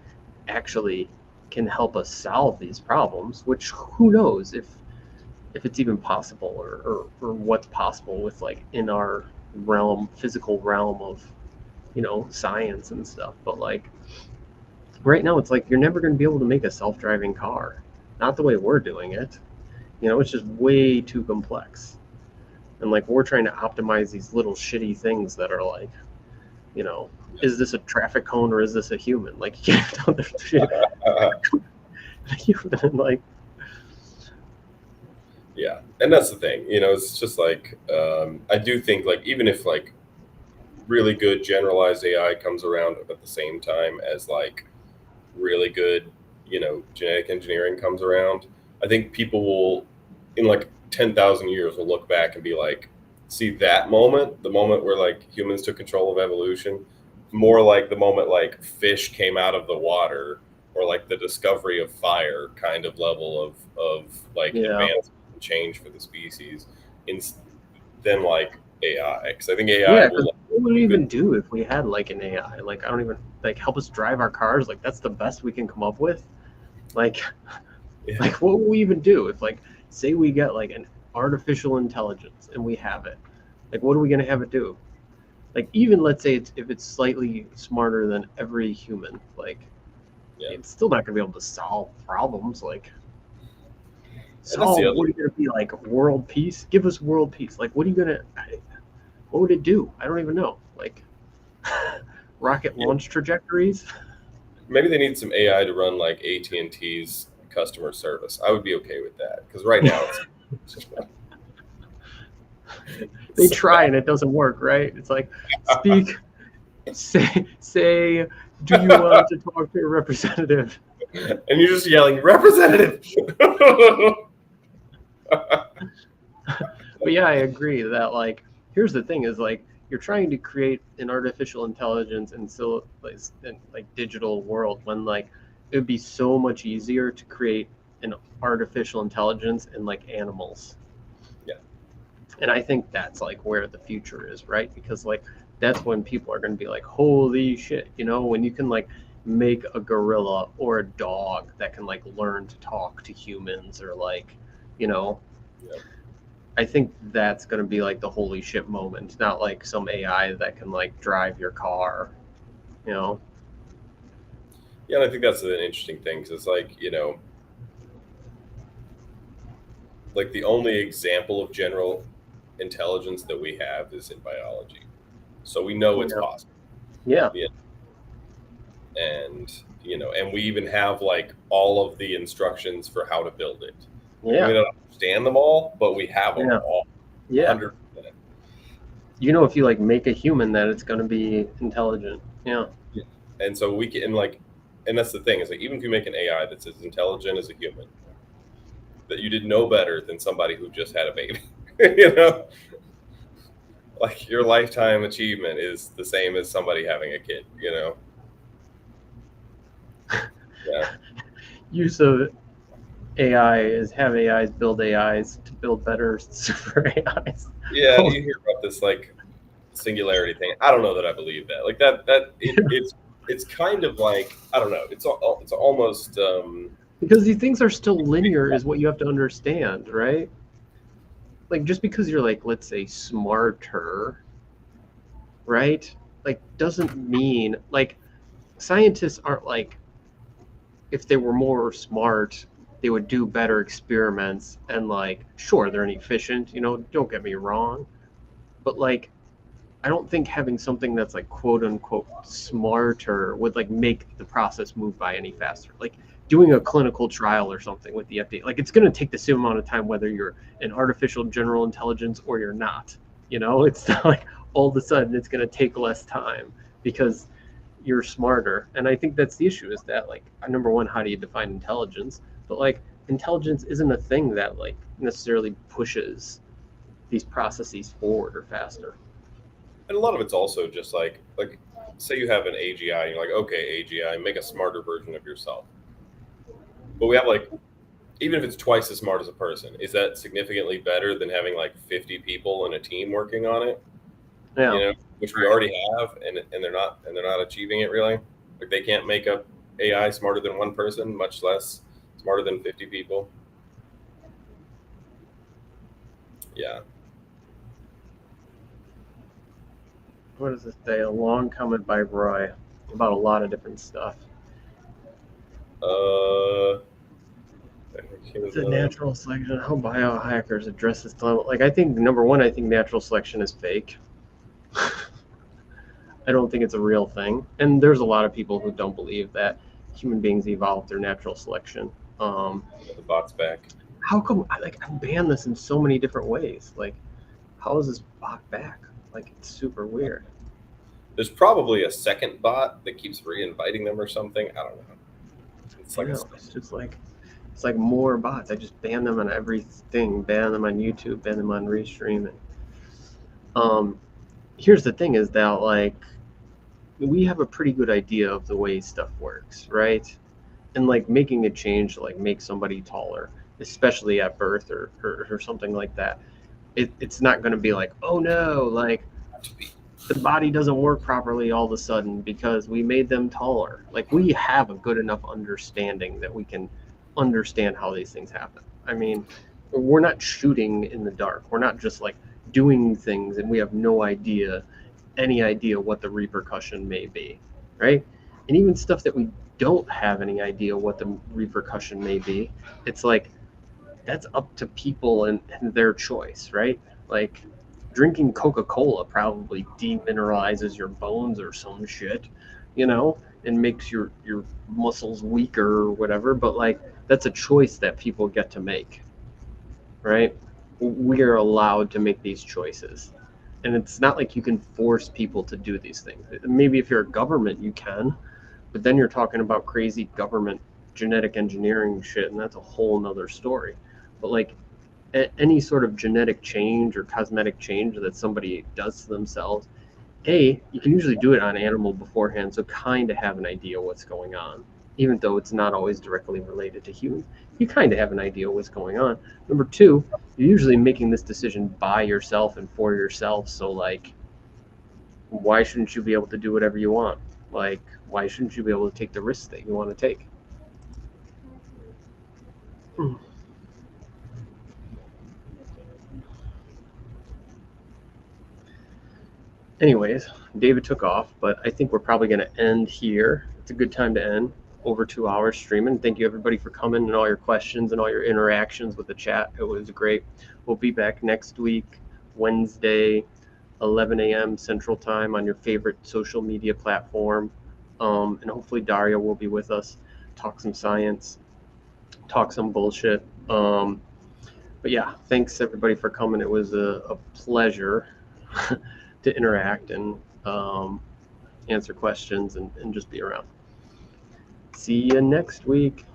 actually can help us solve these problems, which who knows if it's even possible, or what's possible with like in our physical realm of science and stuff. But like right now it's like you're never going to be able to make a self-driving car, not the way we're doing it. It's just way too complex, and like we're trying to optimize these little shitty things that are like, is this a traffic cone or is this a human? Like, you can't tell the shit. Like, yeah, and that's the thing, it's just like I do think like even if like really good generalized AI comes around at the same time as like really good genetic engineering comes around, I think people will in like 10,000 years will look back and be like, see that moment, the moment where like humans took control of evolution, more like the moment like fish came out of the water, or like the discovery of fire kind of level of like advancement and change for the species, than like AI. Because I think AI will. What would we even do if we had like an AI? Like, I don't even like help us drive our cars. Like, that's the best we can come up with. Like, like what would we even do if like say we get like an artificial intelligence and we have it? Like, what are we gonna have it do? Like even let's say if it's slightly smarter than every human, like it's still not going to be able to solve problems. Like solve, what are you going to be like, world peace? Give us world peace. Like what are you going to? What would it do? I don't even know. Like rocket launch trajectories. Maybe they need some AI to run like AT&T's customer service. I would be okay with that because right now it's they try and it doesn't work, right? It's like speak, say, do you want to talk to a representative? And you're just yelling, representative. But yeah, I agree that like here's the thing is like you're trying to create an artificial intelligence and so like digital world when like it would be so much easier to create an artificial intelligence in like animals. Yeah. And I think that's like where the future is, right? Because like that's when people are going to be like, holy shit, you know, when you can like make a gorilla or a dog that can like learn to talk to humans or like, you know, yeah. I think that's going to be like the holy shit moment, not like some AI that can like drive your car, you know? Yeah, and I think that's an interesting thing because it's like, you know, like the only example of general intelligence that we have is in biology. So we know it's possible. Yeah. And, you know, and we even have like all of the instructions for how to build it. Yeah. We don't understand them all, but we have them all. Yeah. 100%. You know, if you like make a human that it's going to be intelligent. Yeah. And so we can like, and that's the thing is like, even if you make an AI that's as intelligent as a human, that you did no better than somebody who just had a baby, you know, like your lifetime achievement is the same as somebody having a kid, you know? Yeah. Use of AI is have AIs build AIs to build better super AIs. Yeah, you hear about this like singularity thing. I don't know that I believe that. Like it's kind of like I don't know. It's almost because these things are still linear is what you have to understand, right? Like just because you're like let's say smarter, right? Like doesn't mean like scientists aren't like if they were more smart they would do better experiments and like sure they're inefficient, you know, don't get me wrong, but like I don't think having something that's like quote unquote smarter would like make the process move by any faster. Like doing a clinical trial or something with the FDA, like it's going to take the same amount of time whether you're an artificial general intelligence or you're not. You know, it's not like all of a sudden it's going to take less time because you're smarter. And I think that's the issue is that like number one, how do you define intelligence? But like intelligence isn't a thing that like necessarily pushes these processes forward or faster. and a lot of it's also just like say you have an AGI and you're like, okay, AGI, make a smarter version of yourself. But we have like even if it's twice as smart as a person, is that significantly better than having like 50 people in a team working on it? Yeah. You know, which we already have, and they're not achieving it really. Like they can't make up AI smarter than one person, much less smarter than 50 people. Yeah. What does this say? A long comment by Roy about a lot of different stuff. It's a natural selection. How biohackers address this dilemma. Like, I think number one, I think natural selection is fake. I don't think it's a real thing, and there's a lot of people who don't believe that human beings evolved through natural selection. The bot's back. How come? Like, I ban this in so many different ways. Like, how is this bot back? Like, it's super weird. There's probably a second bot that keeps re-inviting them or something. I don't know. It's like it's just like it's like more bots. I just ban them on everything. Ban them on YouTube. Ban them on restreaming. Here's the thing: is that like we have a pretty good idea of the way stuff works, right? And like making a change to like make somebody taller, especially at birth or something like that. It's not going to be like, oh no, like the body doesn't work properly all of a sudden because we made them taller. Like we have a good enough understanding that we can understand how these things happen. I mean, we're not shooting in the dark. We're not just like doing things and we have no idea any idea what the repercussion may be, right? And even stuff that we don't have any idea what the repercussion may be, it's like that's up to people and their choice, right? Like drinking Coca-Cola probably demineralizes your bones or some shit, and makes your muscles weaker or whatever, but like that's a choice that people get to make, right? We are allowed to make these choices. And it's not like you can force people to do these things. Maybe if you're a government, you can, but then you're talking about crazy government genetic engineering shit, and that's a whole nother story. But like any sort of genetic change or cosmetic change that somebody does to themselves, you can usually do it on animal beforehand, so kind of have an idea what's going on, even though it's not always directly related to human. You kind of have an idea what's going on. Number two, you're usually making this decision by yourself and for yourself, so like, why shouldn't you be able to do whatever you want? Like, why shouldn't you be able to take the risks that you want to take? Anyways, David took off, but I think we're probably going to end here. It's a good time to end. Over 2 hours streaming. Thank you everybody for coming and all your questions and all your interactions with the chat. It was great. We'll be back next week, Wednesday, 11 a.m. Central Time on your favorite social media platform. And hopefully Daria will be with us. Talk some science, talk some bullshit. But yeah, thanks everybody for coming. It was a pleasure to interact and answer questions and just be around. See you next week.